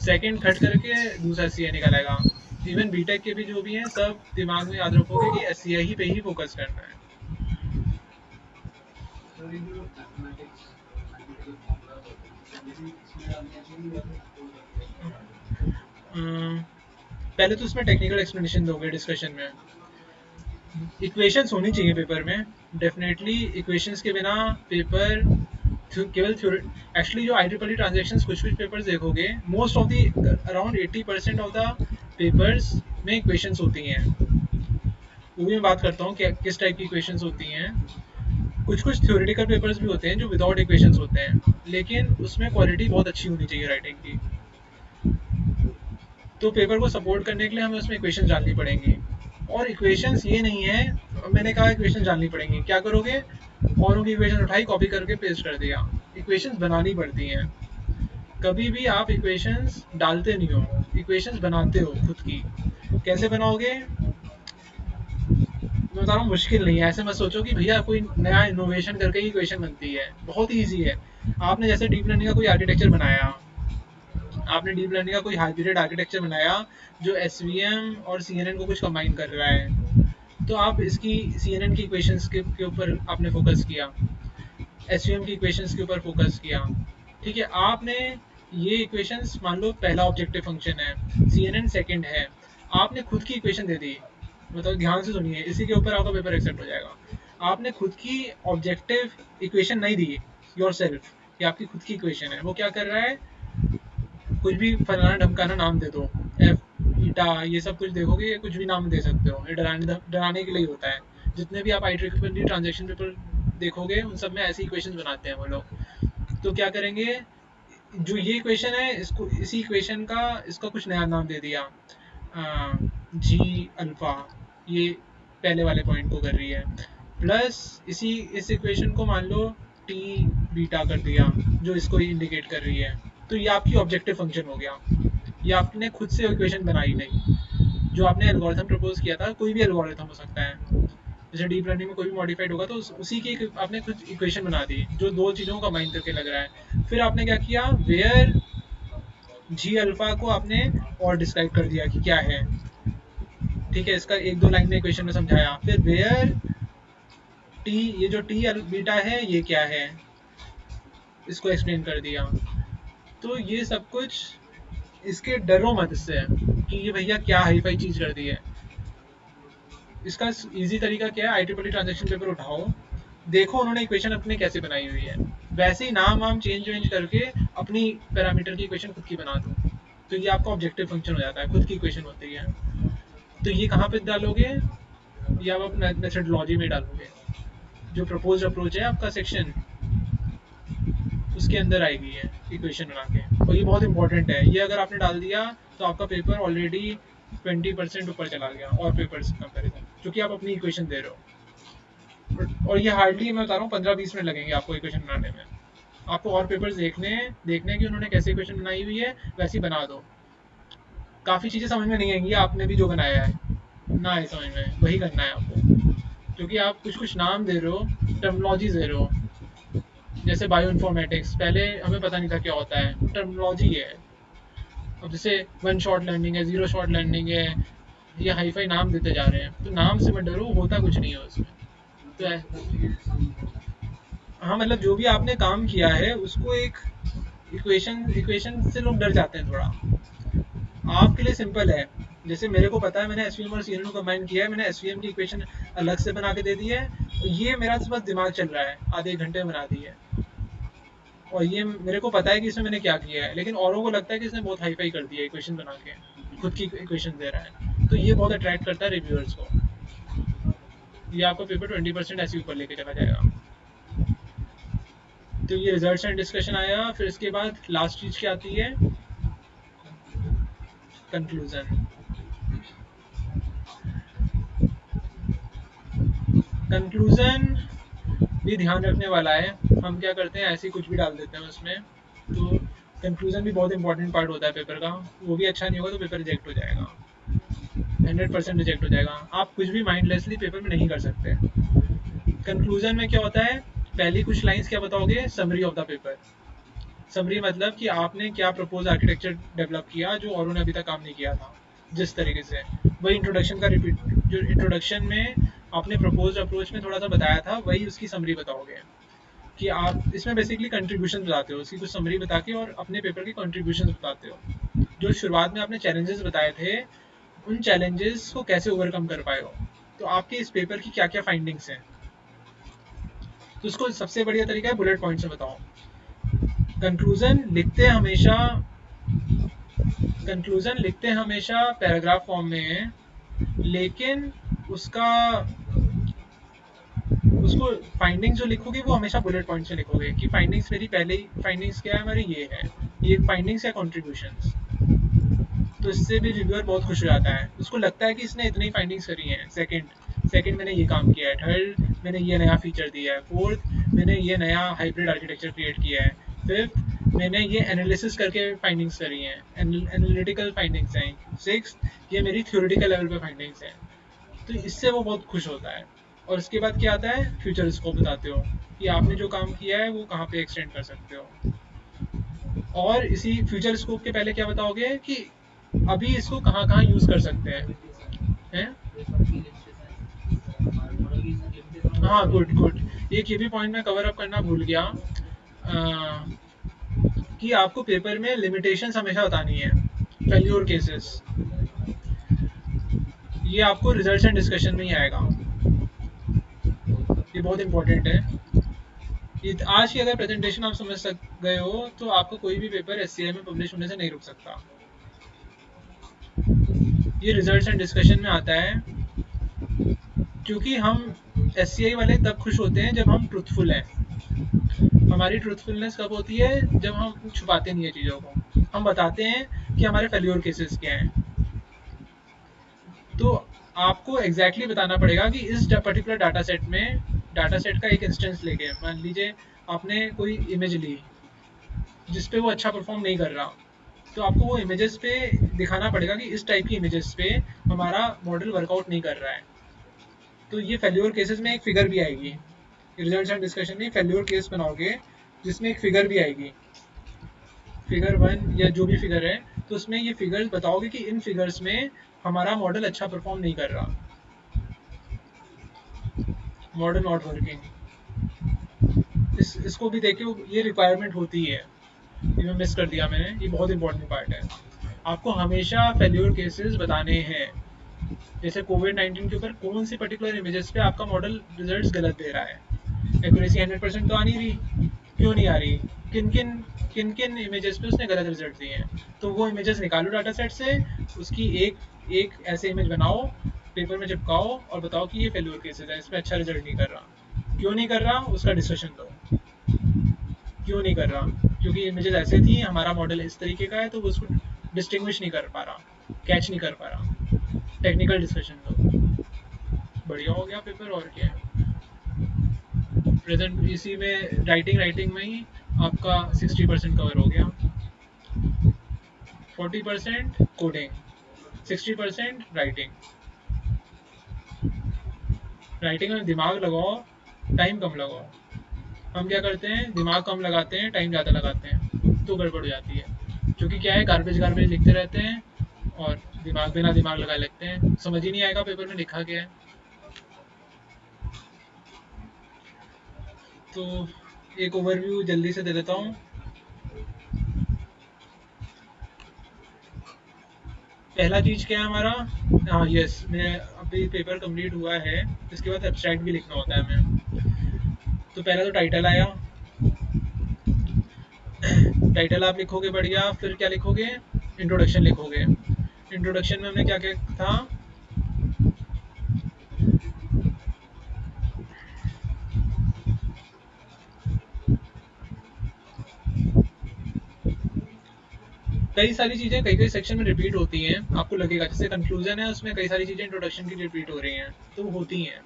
सेकंड खट करके दूसरा एस सी निकालेगा। इवन बीटेक के भी जो भी हैं, सब दिमाग में याद रखोगे कि एस सी पे ही फोकस करना है। पहले तो उसमें टेक्निकल एक्सप्लेनेशन दोगे डिस्कशन में, इक्वेशंस होनी चाहिए पेपर में, डेफिनेटली इक्वेशंस के बिना पेपर केवल एक्चुअली जो IEEE ट्रांजेक्शन्स कुछ कुछ पेपर्स देखोगे, most of the around 80% of the papers में इक्वेशंस होती हैं। वो भी मैं बात करता हूँ कि किस टाइप की इक्वेशंस होती हैं। कुछ कुछ थ्योरेटिकल पेपर्स भी होते हैं जो विदाउट इक्वेशंस होते हैं, लेकिन उसमें क्वालिटी बहुत अच्छी होनी चाहिए राइटिंग की। तो पेपर को सपोर्ट करने के लिए हमें उसमें इक्वेशन जाननी पड़ेंगी। और इक्वेशंस ये नहीं है, मैंने कहा इक्वेशन जाननी पड़ेंगी, क्या करोगे, औरों की इक्वेशन उठाई कॉपी करके पेस्ट कर दिया। इक्वेशंस बनानी पड़ती हैं। कभी भी आप इक्वेशंस डालते नहीं हो, इक्वेशंस बनाते हो खुद की। कैसे बनाओगे, मैं बता रहा हूँ, मुश्किल नहीं है। ऐसे मत सोचो कि भैया कोई नया इनोवेशन करके ही इक्वेशन बनती है, बहुत ही ईजी है। आपने जैसे डीप लर्निंग का कोई आर्किटेक्चर बनाया, आपने डीप लर्निंग का कोई हाइब्रिड आर्किटेक्चर बनाया जो एसवीएम और सीएनएन को कुछ कंबाइन कर रहा है, तो आप इसकी सीएनएन की इक्वेशंस के ऊपर आपने फोकस किया, एसवीएम की इक्वेशंस के ऊपर फोकस किया। ठीक है, आपने ये इक्वेशंस, मान लो पहला ऑब्जेक्टिव फंक्शन है, सीएनएन सेकंड है, आपने खुद की इक्वेशन दे दी। मतलब ध्यान से सुनिए, इसी के ऊपर आपका पेपर एक्सेप्ट हो जाएगा। आपने खुद की ऑब्जेक्टिव इक्वेशन नहीं दी योर सेल्फ, ये आपकी खुद की इक्वेशन है। वो क्या कर रहा है, कुछ भी फलाना ढमकाना नाम दे दो, एफ ईटा, ये सब कुछ देखोगे, ये कुछ भी नाम दे सकते हो, ये डराने के लिए होता है। जितने भी आप IEEE ट्रांजेक्शन पेपर देखोगे, उन सब में ऐसी इक्वेशन बनाते हैं वो लोग। तो क्या करेंगे, जो ये इक्वेशन है, इसको, इसी इक्वेशन का, इसका कुछ नया नाम दे दिया, जी अल्फा, ये पहले वाले पॉइंट को कर रही है, प्लस इस इक्वेशन को मान लो टी बीटा कर दिया, जो इसको इंडिकेट कर रही है। तो ये आपकी ऑब्जेक्टिव फंक्शन हो गया, ये आपने खुद से इक्वेशन बनाई नहीं। जो आपने एल्गोरिथम प्रपोज किया था, कोई भी एल्गोरिथम हो सकता है, जैसे डीप लर्निंग में कोई भी मॉडिफाइड होगा, तो उसी की आपने कुछ इक्वेशन बना दी जो दो चीज़ों को कंबाइन करके लग रहा है। फिर आपने क्या किया, वेयर जी अल्फा को आपने और डिस्क्राइब कर दिया कि क्या है। ठीक है, इसका एक दो लाइन में इक्वेशन में समझाया। फिर वेयर टी, ये जो टी बीटा है ये क्या है, इसको एक्सप्लेन कर दिया। तो ये सब कुछ, इसके डरो मत इससे कि ये भैया क्या हाई फाई चीज़ कर दी है। इसका इजी तरीका क्या है, IEEE ट्रांजेक्शन पेपर उठाओ, देखो उन्होंने इक्वेशन अपने कैसे बनाई हुई है, वैसे ही नाम वाम चेंज वेंज करके अपनी पैरामीटर की इक्वेशन खुद की बना दो। तो ये आपका ऑब्जेक्टिव फंक्शन हो जाता है, खुद की इक्वेशन होती है। तो ये कहाँ पे डालोगे, ये आप अपना मेथडोलॉजी में डालोगे, जो प्रपोज अप्रोच है आपका सेक्शन, उसके अंदर आएगी ये इक्वेशन बना के। और ये बहुत इंपॉर्टेंट है, ये अगर आपने डाल दिया तो आपका पेपर ऑलरेडी 20% ऊपर चला गया और पेपर्स कंपेरिजन, क्योंकि आप अपनी इक्वेशन दे रहे हो। और ये हार्डली, मैं बता रहा हूँ, 15-20 मिनट लगेंगे आपको इक्वेशन बनाने में। आपको और पेपर्स देखने कि उन्होंने कैसे इक्वेशन बनाई हुई है, वैसी बना दो। काफ़ी चीज़ें समझ में नहीं आएंगी आपने भी जो बनाया है, ना है समझ में, वही करना है आपको। क्योंकि आप कुछ कुछ नाम दे रहे हो, टर्मिनोलॉजी दे रहे हो, जैसे बायो इन्फॉर्मेटिक्स, पहले हमें पता नहीं था क्या होता है, टर्मिनोलॉजी है। अब जैसे 1 शॉट लर्निंग है, 0 शॉट लर्निंग है, ये हाई फाई नाम देते जा रहे हैं। तो नाम से मत डरो, होता कुछ नहीं है उसमें। तो हाँ, मतलब जो भी आपने काम किया है उसको एक इक्वेशन इक्वेशन से लोग डर जाते हैं थोड़ा। आपके लिए सिंपल है, जैसे मेरे को पता है मैंने एसवीएम और सीएनएन को कंबाइन किया है, मैंने एसवीएम की इक्वेशन अलग से बना के दे दी है, ये मेरा बस दिमाग चल रहा है, आधे एक घंटे में बना दी है, और ये मेरे को पता है कि इसमें मैंने क्या किया है, लेकिन औरों को लगता है कि इसने बहुत हाई फाई कर दिया है इक्वेशन बना के, खुद की इक्वेशन दे रहा है, तो ये बहुत अट्रैक्ट करता है रिव्यूअर्स को। ये आपको पेपर 20% ऐसे ऊपर लेके चला जाएगा। तो ये रिजल्ट्स एंड डिस्कशन आया, फिर इसके बाद लास्ट चीज क्या आती है, कंक्लूजन। कंक्लूजन भी ध्यान रखने वाला है, हम क्या करते हैं ऐसे ही कुछ भी डाल देते हैं उसमें, तो कंक्लूजन भी बहुत इंपॉर्टेंट पार्ट होता है पेपर का, वो भी अच्छा नहीं होगा तो पेपर रिजेक्ट हो जाएगा, 100% रिजेक्ट हो जाएगा, आप कुछ भी माइंडलेसली पेपर में नहीं कर सकते। कंक्लूजन में क्या होता है, पहली कुछ लाइंस क्या बताओगे, summary of the paper. Summary मतलब कि आपने क्या प्रपोज आर्किटेक्चर डेवलप किया जो औरों ने अभी तक काम नहीं किया था, जिस तरीके से वही इंट्रोडक्शन का रिपीट, जो इंट्रोडक्शन में आपने प्रपोज अप्रोच में थोड़ा सा बताया था वही उसकी समरी बताओगे, कि आप इसमें बेसिकली कंट्रीब्यूशन बताते हो, उसकी कुछ समरी बता के और अपने पेपर के कंट्रीब्यूशन बताते हो, जो शुरुआत में आपने चैलेंजेस बताए थे उन चैलेंजेस को कैसे ओवरकम कर पाए हो, तो आपके इस पेपर की क्या क्या फाइंडिंग्स हैं, तो उसको सबसे बढ़िया तरीका है बुलेट पॉइंट से बताओ। कंक्लूजन लिखते हमेशा कंक्लूजन लिखते हमेशा पैराग्राफ फॉर्म में है, लेकिन उसका उसको फाइंडिंग्स जो लिखोगे वो हमेशा बुलेट पॉइंट से लिखोगे, कि फाइंडिंग्स मेरी पहले ही फाइंडिंग्स क्या है हमारी, ये है, ये फाइंडिंग्स या कॉन्ट्रीब्यूशंस, तो इससे भी रिव्यूअर बहुत खुश हो जाता है, उसको लगता है कि इसने इतनी फाइंडिंग्स करी हैं, सेकंड सेकंड मैंने ये काम किया है, थर्ड मैंने ये नया फीचर दिया है, फोर्थ मैंने ये नया हाइब्रिड आर्किटेक्चर क्रिएट किया है, फिफ्थ मैंने ये एनालिसिस करके फाइंडिंग्स करी हैं, एनालिटिकल फाइंडिंग्स हैं, सिक्स ये मेरी थ्योरेटिकल लेवल पे फाइंडिंग्स हैं, तो इससे वो बहुत खुश होता है। और उसके बाद क्या आता है, फ्यूचर स्कोप बताते हो कि आपने जो काम किया है वो कहाँ पे एक्सटेंड कर सकते हो, और इसी फ्यूचर स्कोप के पहले क्या बताओगे कि अभी इसको कहाँ कहाँ यूज कर सकते हैं, हैं? हाँ, गुड गुड। एक ये भी पॉइंट मैं कवर अप करना भूल गया, कि आपको पेपर में लिमिटेशंस हमेशा बतानी है, फेल्योर केसेस, ये आपको रिजल्ट्स एंड डिस्कशन में ही आएगा, ये बहुत इंपॉर्टेंट है। आज की अगर प्रेजेंटेशन आप समझ सक गए हो तो आपको कोई भी पेपर एससीआई में पब्लिश होने से नहीं रुक सकता, ये रिजल्ट्स एंड डिस्कशन में आता है, क्योंकि हम एससीआई वाले तब खुश होते हैं जब हम ट्रूथफुल हैं, हमारी ट्रूथफुलनेस कब होती है, जब हम छुपाते नहीं है चीज़ों को, हम बताते हैं कि हमारे फेल्योर केसेस क्या हैं, तो आपको एग्जैक्टली exactly बताना पड़ेगा कि इस पर्टिकुलर डाटा सेट में, डाटा सेट का एक इंस्टेंस लेके मान लीजिए आपने कोई इमेज ली जिस पे वो अच्छा परफॉर्म नहीं कर रहा, तो आपको वो इमेजेस पे दिखाना पड़ेगा कि इस टाइप की इमेजेस पे हमारा मॉडल वर्कआउट नहीं कर रहा है, तो ये फेल्योर केसेस में एक फिगर भी आएगी, रिजल्ट्स एंड डिस्कशन में फेल्योर केस बनाओगे जिसमें एक फिगर भी आएगी, फिगर वन या जो भी फिगर है, तो उसमें ये फिगर्स बताओगे कि इन फिगर्स में हमारा मॉडल अच्छा परफॉर्म नहीं कर रहा, मॉडल नॉट वर्किंग, इसको भी देखिए, ये रिक्वायरमेंट होती है, ये मैं मिस कर दिया मैंने, ये बहुत इंपॉर्टेंट पार्ट है, आपको हमेशा फेल्योर केसेस बताने हैं, जैसे कोविड 19 के ऊपर कौन सी पर्टिकुलर इमेजेस पे आपका मॉडल रिजल्ट्स गलत दे रहा है, एक्यूरेसी 100% तो आ नहीं रही, क्यों नहीं आ रही, किन किन इमेजेस पे उसने गलत रिजल्ट दिए हैं, तो वो इमेजेस निकालो डाटा सेट से, उसकी एक एक ऐसे इमेज बनाओ, पेपर में चिपकाओ और बताओ कि ये फेल्योर केसेस है, इसमें अच्छा रिजल्ट नहीं कर रहा, क्यों नहीं कर रहा उसका डिस्कशन दो, क्यों नहीं कर रहा, क्योंकि इमेजेस ऐसे थी, हमारा मॉडल इस तरीके का है, तो वो उसको डिस्टिंग्विश नहीं कर पा रहा, कैच नहीं कर पा रहा, टेक्निकल डिस्कशन दो, बढ़िया हो गया पेपर, और क्या है, प्रेजेंट इसी में राइटिंग राइटिंग में ही आपका 60% कवर हो गया, 40% कोडिंग, 60% राइटिंग, राइटिंग में दिमाग लगाओ, टाइम कम लगाओ, हम क्या करते हैं दिमाग कम लगाते हैं टाइम ज़्यादा लगाते हैं, तो गड़बड़ हो जाती है, क्योंकि क्या है गार्बेज गार्बेज लिखते रहते हैं और दिमाग बिना दिमाग लगाए लिखते हैं, समझ ही नहीं आएगा पेपर में लिखा क्या है, तो एक ओवरव्यू जल्दी से दे देता हूँ। पहला चीज क्या है हमारा, हाँ यस, मैं अभी पेपर कंप्लीट हुआ है, इसके बाद एब्स्ट्रैक्ट भी लिखना होता है हमें। तो पहला तो टाइटल आया, टाइटल आप लिखोगे बढ़िया, फिर क्या लिखोगे, इंट्रोडक्शन लिखोगे। इंट्रोडक्शन में हमने क्या क्या था, कई सारी चीजें कई कई सेक्शन में रिपीट होती हैं, आपको लगेगा जैसे कंक्लूजन है उसमें कई सारी चीजें इंट्रोडक्शन की रिपीट हो रही हैं, तो वो होती हैं।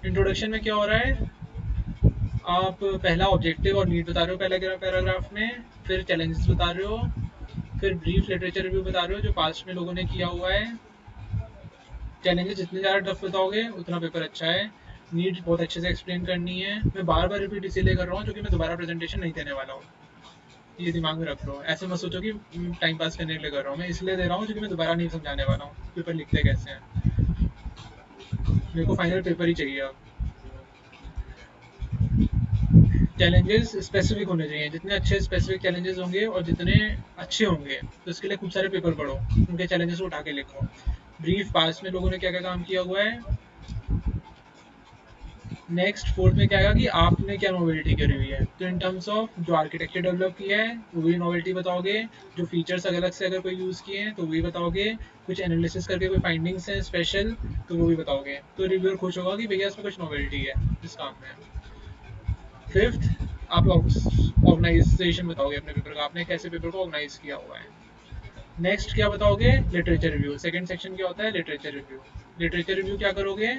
इंट्रोडक्शन में क्या हो रहा है, आप पहला ऑब्जेक्टिव और नीड बता रहे हो पहले पैराग्राफ में, फिर चैलेंजेस बता रहे हो, फिर ब्रीफ लिटरेचर रिव्यू बता रहे हो जो पास्ट में लोगों ने किया हुआ है। चैलेंजेस जितने ज़्यादा टफ बताओगे उतना पेपर अच्छा है। नीड बहुत अच्छे से एक्सप्लेन करनी है। मैं बार बार रिपीट इसीलिए कर रहा हूँ क्योंकि मैं दोबारा प्रेजेंटेशन नहीं देने वाला हूँ, ये दिमाग में रख लो। ऐसे मत सोचो कि टाइम पास करने के लिए कर रहा हूँ, मैं इसलिए दे रहा हूँ क्योंकि मैं दोबारा नहीं समझाने वाला हूँ पेपर लिखते कैसे हैं। मेरे को फाइनल पेपर ही चाहिए अब। चैलेंजेस स्पेसिफिक होने चाहिए, जितने अच्छे स्पेसिफिक चैलेंजेस होंगे और जितने अच्छे होंगे तो इसके लिए खूब सारे पेपर पढ़ो, उनके चैलेंजेस को उठा के लिखो। ब्रीफ पास में लोगों ने क्या क्या काम किया हुआ है। नेक्स्ट फोर्थ में क्या आएगा कि आपने क्या नोवेल्टी करी हुई है, तो इन टर्म्स ऑफ जो आर्किटेक्चर डेवलप किया है वो भी नोवेल्टी बताओगे, जो फीचर्स अलग से अगर कोई यूज़ किए हैं तो वही बताओगे, कुछ एनालिसिस करके कोई फाइंडिंग्स हैं स्पेशल तो वो भी बताओगे, तो रिव्यूअर खुश होगा कि भैया इसमें कुछ नोवेल्टी है इस काम में। फिफ्थ, आप ऑर्गेनाइजेशन बताओगे अपने पेपर का, आपने कैसे पेपर को ऑर्गेनाइज किया हुआ है। नेक्स्ट क्या बताओगे, लिटरेचर रिव्यू। सेकंड सेक्शन क्या होता है, लिटरेचर रिव्यू। लिटरेचर रिव्यू क्या करोगे,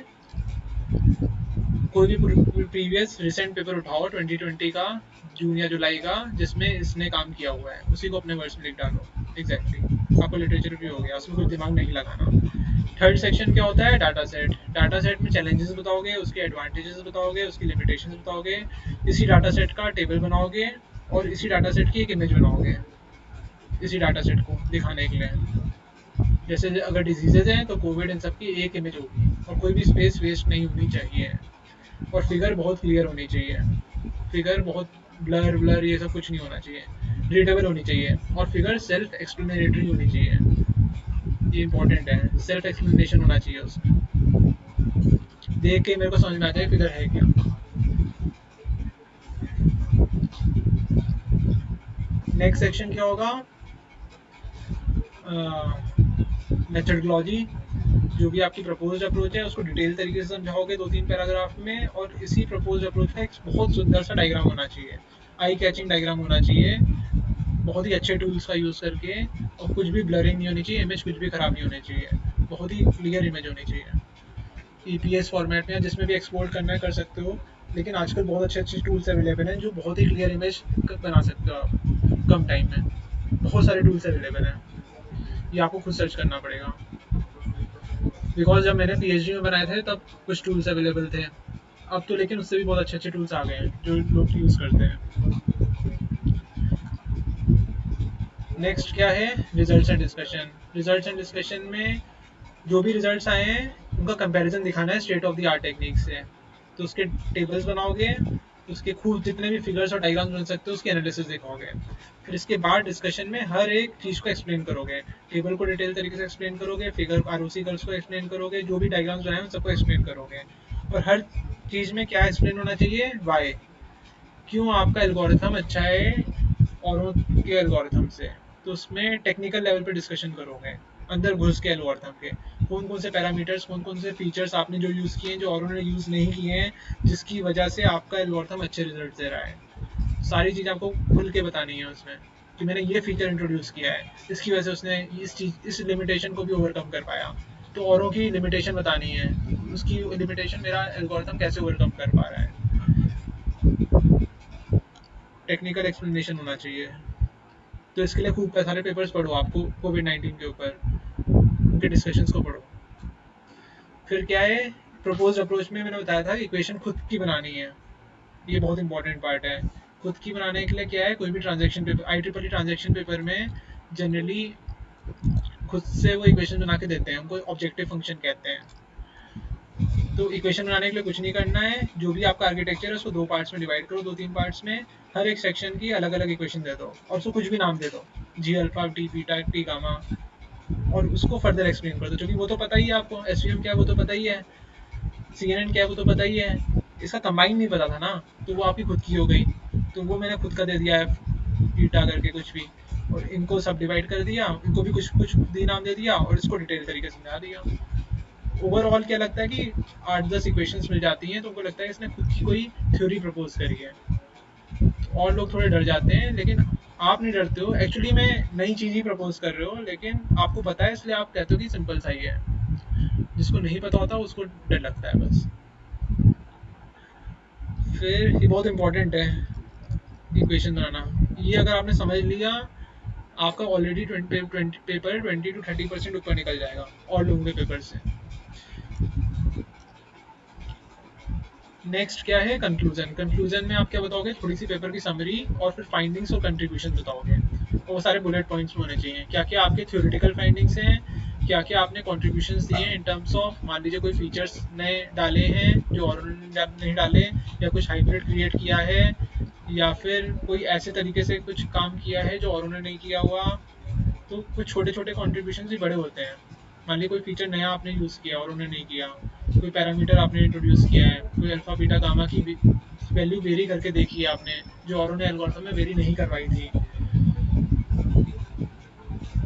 कोई भी प्रीवियस रिसेंट पेपर उठाओ 2020 का, जून या जुलाई का, जिसमें इसने काम किया हुआ है उसी को अपने वर्ड्स में लिख डालो। एग्जैक्टली आपको लिटरेचर रिव्यू हो गया, उसमें कुछ दिमाग नहीं लगाना। थर्ड सेक्शन क्या होता है, डाटा सेट। डाटा सेट में चैलेंजेस बताओगे, उसके एडवांटेजेस बताओगे, उसकी लिमिटेशंस बताओगे, इसी डाटा सेट का टेबल बनाओगे और इसी डाटा सेट की एक इमेज बनाओगे इसी डाटा सेट को दिखाने के लिए। जैसे अगर डिजीजेज हैं तो कोविड इन सब की एक इमेज होगी और कोई भी स्पेस वेस्ट नहीं होनी चाहिए, और फिगर बहुत क्लियर होनी चाहिए। फिगर बहुत ब्लर ब्लर ये सब कुछ नहीं होना चाहिए, रीडेबल होनी चाहिए, और फिगर सेल्फ एक्सप्लेनेटरी होनी चाहिए। ये इंपॉर्टेंट है, सेल्फ एक्सप्लेनेशन होना चाहिए उसमें, देख के मेरे को समझ में आ जाए फिगर है क्या। नेक्स्ट सेक्शन क्या होगा, मेथडोलॉजी। जो भी आपकी प्रपोज्ड अप्रोच है उसको डिटेल तरीके से समझाओगे 2-3 पैराग्राफ में, और इसी प्रपोज्ड अप्रोच का एक बहुत सुंदर सा डायग्राम होना चाहिए, आई कैचिंग डायग्राम होना चाहिए, बहुत ही अच्छे टूल्स का यूज़ करके, और कुछ भी ब्लरिंग नहीं होनी चाहिए, इमेज कुछ भी खराब नहीं होनी चाहिए, बहुत ही क्लियर इमेज होनी चाहिए। ईपीएस फॉर्मेट में जिसमें भी एक्सपोर्ट करना है कर सकते हो, लेकिन आजकल बहुत अच्छे अच्छे टूल्स अवेलेबल हैं जो बहुत ही क्लियर इमेज बना सकते हो आप कम टाइम में। बहुत सारे टूल्स अवेलेबल हैं, ये आपको खुद सर्च करना पड़ेगा। बिकॉज जब मैंने पीएचडी में बनाए थे तब कुछ टूल्स अवेलेबल थे, अब तो लेकिन उससे भी बहुत अच्छे अच्छे टूल्स आ गए हैं जो लोग यूज़ करते हैं। नेक्स्ट क्या है, results and discussion. Results and discussion में जो भी रिजल्ट्स आए हैं उनका कंपैरिजन दिखाना है state of the art technique से, तो उसके टेबल्स बनाओगे, उसके खूब जितने भी फिगर्स और डायग्राम्स बन सकते हो उसकी एनालिसिस दिखाओगे। फिर इसके बाद डिस्कशन में हर एक चीज़ को एक्सप्लेन करोगे, टेबल को डिटेल तरीके से एक्सप्लेन करोगे, फिगर आरओसी कर्व्स को एक्सप्लेन करोगे, जो भी डायग्राम्स बनाए उन सबको एक्सप्लेन करोगे, और हर चीज़ में क्या एक्सप्लेन होना चाहिए, वाई, क्यों आपका एल्गोरिथम अच्छा है औरों के एल्गोरिथम से। तो उसमें टेक्निकल लेवल पे डिस्कशन करोगे, अंदर घुस के एल्गोरिथम के, कौन कौन से पैरामीटर्स, कौन कौन से फीचर्स आपने जो यूज़ किए हैं जो औरों ने यूज़ नहीं किए हैं, जिसकी वजह से आपका एल्गोरिथम अच्छे रिजल्ट दे रहा है। सारी चीज़ आपको खुल के बतानी है उसमें, कि मैंने ये फीचर इंट्रोड्यूस किया है, इसकी वजह से उसने इस लिमिटेशन को भी ओवरकम कर पाया, तो औरों की लिमिटेशन बतानी है, उसकी लिमिटेशन मेरा एल्गोरिथम कैसे ओवरकम कर पा रहा है। टेक्निकल एक्सप्लेनेशन होना चाहिए। तो इसके लिए खूब सारे पेपर्स पढ़ो, आपको कोविड 19 के ऊपर उनके डिस्कशंस को पढ़ो। फिर क्या है, प्रपोज्ड अप्रोच में मैंने बताया था इक्वेशन खुद की बनानी है, ये बहुत इंपॉर्टेंट पार्ट है। खुद की बनाने के लिए क्या है, कोई भी transaction paper, IEEE transaction paper में जनरली खुद से वो इक्वेशन बना के देते हैं, उनको ऑब्जेक्टिव फंक्शन कहते हैं। तो इक्वेशन बनाने के लिए कुछ नहीं करना है, जो भी आपका आर्किटेक्चर है उसको दो पार्ट्स में डिवाइड करो, 2-3 पार्ट्स में, हर एक सेक्शन की अलग अलग इक्वेशन दे दो और उसको कुछ भी नाम दे दो, G alpha T beta T gamma, और उसको फर्दर एक्सप्लेन कर दो, क्योंकि वो तो पता ही है आपको, एसवीएम क्या है वो तो पता ही है, सीएनएन क्या है वो तो पता ही है, इसका कंबाइन नहीं पता था ना, तो वो आपकी खुद की हो गई, तो वो मैंने खुद का दे दिया है ईटा करके कुछ भी, और इनको सब डिवाइड कर दिया, इनको भी कुछ कुछ खुद ही नाम दे दिया और इसको डिटेल तरीके से समझा दिया। ओवरऑल क्या लगता है कि 8-10 इक्वेशंस मिल जाती हैं, तो उनको लगता है इसने खुद की कोई थ्योरी प्रपोज करी है, और लोग थोड़े डर जाते हैं, लेकिन आप नहीं डरते हो, एक्चुअली मैं नई चीज़ ही प्रपोज कर रहे हो, लेकिन आपको पता है इसलिए आप कहते हो कि सिंपल सा ही है, जिसको नहीं पता होता उसको डर लगता है बस। फिर ये बहुत इंपॉर्टेंट है इक्वेशन बनाना, ये अगर आपने समझ लिया आपका ऑलरेडी पेपर 20 to 30% ऊपर निकल जाएगा और लोगों के पेपर से। नेक्स्ट क्या है, कंक्लूजन। कंक्लूजन में आप क्या बताओगे, थोड़ी सी पेपर की समरी और फिर फाइंडिंग्स और कंट्रीब्यूशन बताओगे, और वो सारे बुलेट पॉइंट्स में होने चाहिए, क्या क्या आपके थ्योरेटिकल फाइंडिंग्स हैं, क्या क्या आपने कॉन्ट्रीब्यूशंस दिए हैं इन टर्म्स ऑफ, मान लीजिए कोई फीचर्स नए डाले हैं जो और नहीं डाले, या कुछ हाइब्रिड क्रिएट किया है, या फिर कोई ऐसे तरीके से कुछ काम किया है जो और उन्होंने नहीं किया हुआ। तो कुछ छोटे छोटे कॉन्ट्रीब्यूशन भी बड़े होते हैं, मान लीजिए कोई फीचर नया आपने यूज़ किया और उन्होंने नहीं किया, कोई पैरामीटर आपने इंट्रोड्यूस किया है, कोई अल्फा बीटा गामा की वैल्यू वेरी करके देखी है आपने, जो और उन्होंने एल्गोरिथम में वेरी नहीं करवाई थी।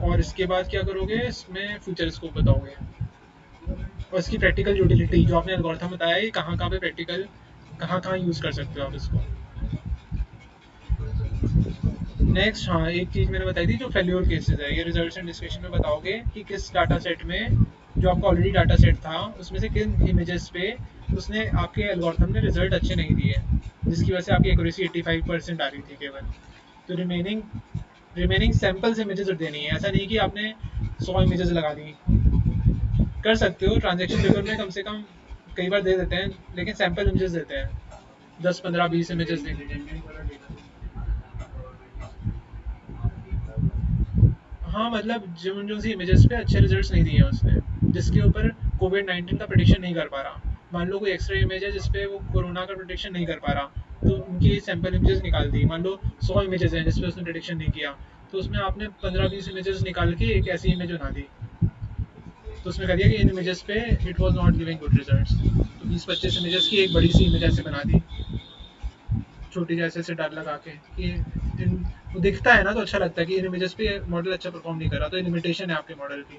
और इसके बाद क्या करोगे, इसमें फ्यूचर स्कोप बताओगे, और इसकी प्रैक्टिकल यूटिलिटी जो आपने एल्गोरिथम बताया है कहाँ कहाँ पे प्रैक्टिकल, कहाँ कहाँ यूज़ कर सकते हो आप इसको। नेक्स्ट, हाँ एक चीज़ मैंने बताई थी जो फेल्योर केसेस है, ये रिजल्ट्स एंड डिस्कशन में बताओगे कि किस डाटा सेट में, जो आपका ऑलरेडी डाटा सेट था उसमें से किन इमेजेस पे उसने आपके एल्गोरिथम ने रिजल्ट अच्छे नहीं दिए, जिसकी वजह से आपकी एक्यूरेसी 85% आ रही थी केवल। तो रिमेनिंग सैम्पल्स इमेजेस देनी है, ऐसा नहीं कि आपने 100 इमेजेस लगा दी। कर सकते हो ट्रांजेक्शन पेपर में, कम से कम कई बार दे देते हैं, लेकिन सैम्पल इमेजेस देते हैं, 10 15 20 इमेजेस देंगे। हाँ मतलब जो जो सी इमेजेस पे अच्छे रिजल्ट्स नहीं दिए उसने, जिसके ऊपर कोविड-19 का प्रेडिक्शन नहीं कर पा रहा, मान लो कोई एक्सरे इमेज है जिसपे वो कोरोना का प्रेडिक्शन नहीं कर पा रहा, तो उनकी सैंपल इमेजेस निकाल दी, मान लो 100 इमेजेस हैं जिसपे उसने प्रेडिक्शन नहीं किया, तो उसमें आपने 15-20 इमेजेस निकाल के एक ऐसी इमेज बना दी, तो उसमें कह दिया कि इन इमेजेस पे it was not giving good results, तो 20-25 इमेजेस की एक बड़ी सी इमेज ऐसे बना दी, छोटी जैसे से डर लगा के कि इन, वो दिखता है ना तो अच्छा लगता है कि इन इमेजेस पे मॉडल अच्छा परफॉर्म नहीं कर रहा, तो ये लिमिटेशन है आपके मॉडल की,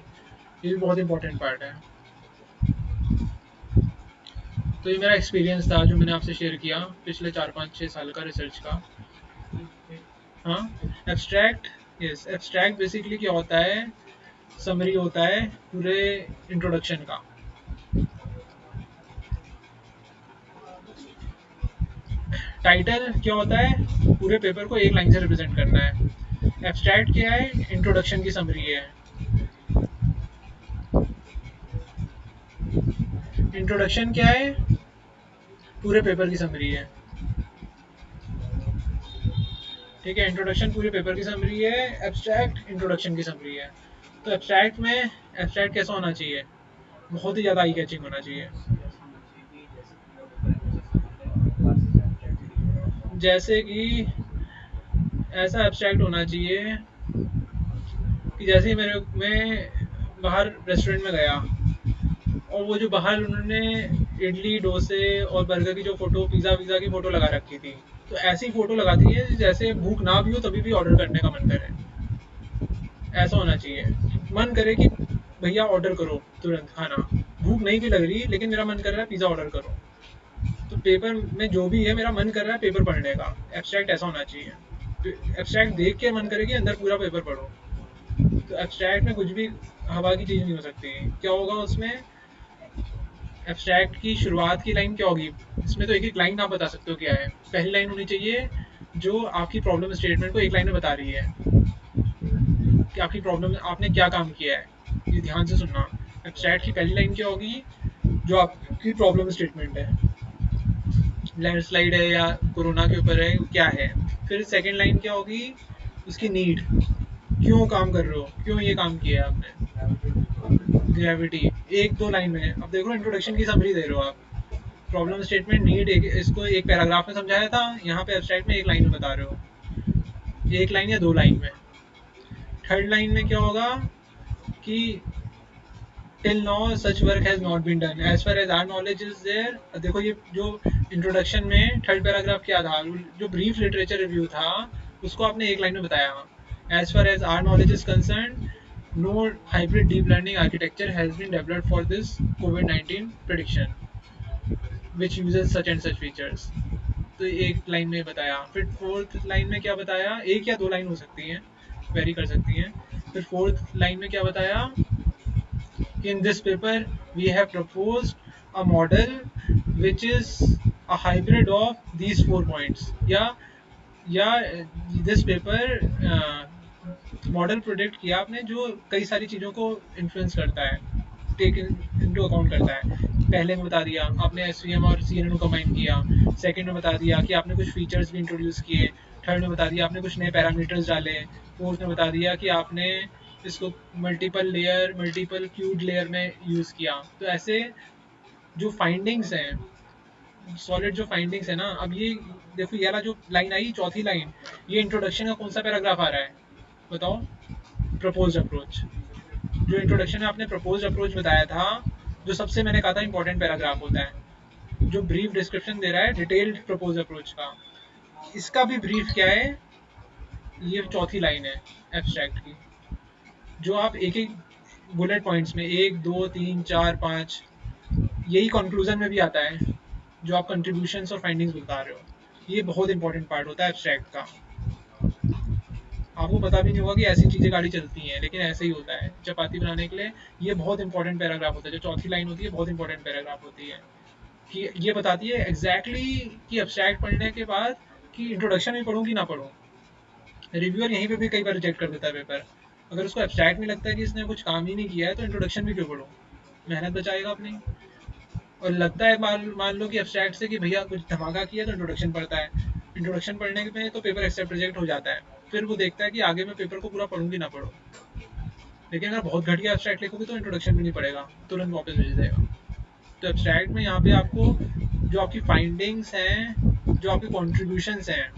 ये भी बहुत इंपॉर्टेंट पार्ट है। तो ये मेरा एक्सपीरियंस था जो मैंने आपसे शेयर किया पिछले 4-5-6 साल का रिसर्च का। हाँ, एब्स्ट्रैक्ट, यस एब्स्ट्रैक्ट बेसिकली क्या होता है, समरी होता है पूरे इंट्रोडक्शन का। टाइटल क्या होता है, पूरे पेपर को एक लाइन से रिप्रेजेंट करना है। एब्स्ट्रैक्ट क्या है, इंट्रोडक्शन की समरी है। इंट्रोडक्शन क्या है, पूरे पेपर की समरी है। ठीक है, इंट्रोडक्शन पूरे पेपर की समरी है, एब्स्ट्रैक्ट इंट्रोडक्शन की समरी है। तो एब्स्ट्रैक्ट में, एब्स्ट्रैक्ट कैसा होना चाहिए, बहुत ही ज़्यादा आई कैचिंग होना चाहिए। जैसे कि ऐसा एब्स्ट्रैक्ट होना चाहिए कि जैसे ही मैं बाहर रेस्टोरेंट में गया, और वो जो बाहर उन्होंने इडली डोसे और बर्गर की जो फोटो, पिज़्ज़ा विज़्ज़ा की फोटो लगा रखी थी, तो ऐसी फोटो लगाती है जैसे भूख ना भी हो तभी भी ऑर्डर करने का मन करे, ऐसा होना चाहिए। मन करे कि भैया ऑर्डर करो तुरंत खाना, भूख नहीं भी लग रही लेकिन मेरा मन कर रहा है पिज़्ज़ा ऑर्डर करो, तो पेपर में जो भी है मेरा मन कर रहा है पेपर पढ़ने का, एब्स्ट्रैक्ट ऐसा होना चाहिए। एब्स्ट्रैक्ट देख के मन करे कि अंदर पूरा पेपर पढ़ो। तो एब्स्ट्रैक्ट में कुछ भी हवा की चीज़ नहीं हो सकती। क्या होगा उसमें, एब्स्ट्रैक्ट की शुरुआत की लाइन क्या होगी, इसमें तो एक एक लाइन आप बता सकते हो क्या है। पहली लाइन होनी चाहिए जो आपकी प्रॉब्लम स्टेटमेंट को एक लाइन में बता रही है कि आपकी प्रॉब्लम आपने क्या काम किया है, ये ध्यान से सुनना। एब्स्ट्रैक्ट की पहली लाइन क्या होगी, जो आपकी प्रॉब्लम स्टेटमेंट है, लैंडस्लाइड है या कोरोना के ऊपर है, क्या है। फिर सेकंड लाइन क्या होगी, उसकी नीड, क्यों काम कर रहे हो, क्यों ये काम किया है आपने, ग्रेविटी। एक दो लाइन में, अब देखो इंट्रोडक्शन की समरी दे रहे हो आप, प्रॉब्लम स्टेटमेंट नीड इसको एक पैराग्राफ में समझाया था, यहाँ पे एब्स्ट्रैक्ट में एक लाइन में बता रहे हो, एक लाइन या दो लाइन में। थर्ड लाइन में क्या होगा, कि till now such work has not been done as far as our knowledge is there. देखो ये जो इंट्रोडक्शन में थर्ड पैराग्राफ क्या था, जो ब्रीफ लिटरेचर रिव्यू था उसको आपने एक लाइन में बताया। As far as our knowledge is concern no hybrid deep learning architecture has been developed for this कोविड-19 prediction which uses such and such features। तो एक लाइन में बताया, फिर फोर्थ लाइन में क्या बताया, एक या दो लाइन हो सकती हैं, वेरी कर सकती हैं। फिर फोर्थ लाइन में क्या बताया, in this paper we have proposed a model which is a hybrid of these 4 points, या दिस पेपर मॉडल प्रोडिक्ट किया आपने जो कई सारी चीज़ों को इन्फ्लुएंस करता है, टेक इनटू अकाउंट करता है। पहले में बता दिया आपने एसवीएम और सीएनएन को कंबाइन किया, सेकंड में बता दिया कि आपने कुछ फीचर्स भी इंट्रोड्यूस किए, थर्ड में बता दिया आपने कुछ नए पैरामीटर्स डाले, फोर्थ में बता दिया कि आपने इसको मल्टीपल क्यूब लेयर में यूज़ किया। तो ऐसे जो फाइंडिंग्स हैं, सॉलिड जो फाइंडिंग्स है ना, अब ये देखो ये वाला जो लाइन आई चौथी लाइन, ये इंट्रोडक्शन का कौन सा पैराग्राफ आ रहा है बताओ? Proposed approach. जो इंट्रोडक्शन में आपने प्रपोज्ड अप्रोच बताया था, जो सबसे मैंने कहा था इंपॉर्टेंट पैराग्राफ होता है, जो ब्रीफ डिस्क्रिप्शन दे रहा है डिटेल्ड प्रपोज अप्रोच का, इसका भी ब्रीफ क्या है, ये चौथी लाइन है एब्स्ट्रैक्ट की, जो आप एक एक बुलेट पॉइंट्स में 1 2 3 4 5, यही कंक्लूजन में भी आता है जो आप कंट्रीब्यूशंस और फाइंडिंग्स बता रहे हो। ये बहुत इंपॉर्टेंट पार्ट होता है एब्स्ट्रैक्ट का। आपको पता भी नहीं होगा कि ऐसी चीज़ें गाड़ी चलती हैं, लेकिन ऐसे ही होता है चपाती बनाने के लिए। ये बहुत इंपॉर्टेंट पैराग्राफ होता है, जो चौथी लाइन होती है बहुत इंपॉर्टेंट पैराग्राफ होती है, कि ये बताती है एग्जैक्टली कि एब्स्ट्रैक्ट पढ़ने के बाद कि इंट्रोडक्शन में पढ़ूँ कि ना पढ़ूँ। रिव्यूअर यहीं पे भी कई बार रिजेक्ट कर देता है पेपर, अगर उसको एब्स्ट्रैक्ट नहीं लगता है कि इसने कुछ काम ही नहीं किया है तो इंट्रोडक्शन भी क्यों पढ़ूँ, मेहनत बचाएगा अपनी। और लगता है मान लो कि एब्स्ट्रैक्ट से कि भैया कुछ धमाका किया तो इंट्रोडक्शन पढ़ता है, इंट्रोडक्शन पढ़ने में तो पेपर एक्सेप्ट रिजेक्ट हो जाता है, फिर वो देखता है कि आगे मैं पेपर को पूरा पढ़ूँ कि ना पढ़ूँ। लेकिन अगर बहुत घटिया एब्स्ट्रैक्ट लिखोगे तो इंट्रोडक्शन भी नहीं पढ़ेगा, तुरंत वापस भेज देगा। तो एब्स्ट्रैक्ट में यहाँ पे आपको जो आपकी फाइंडिंग्स हैं, जो आपके कॉन्ट्रीब्यूशंस हैं,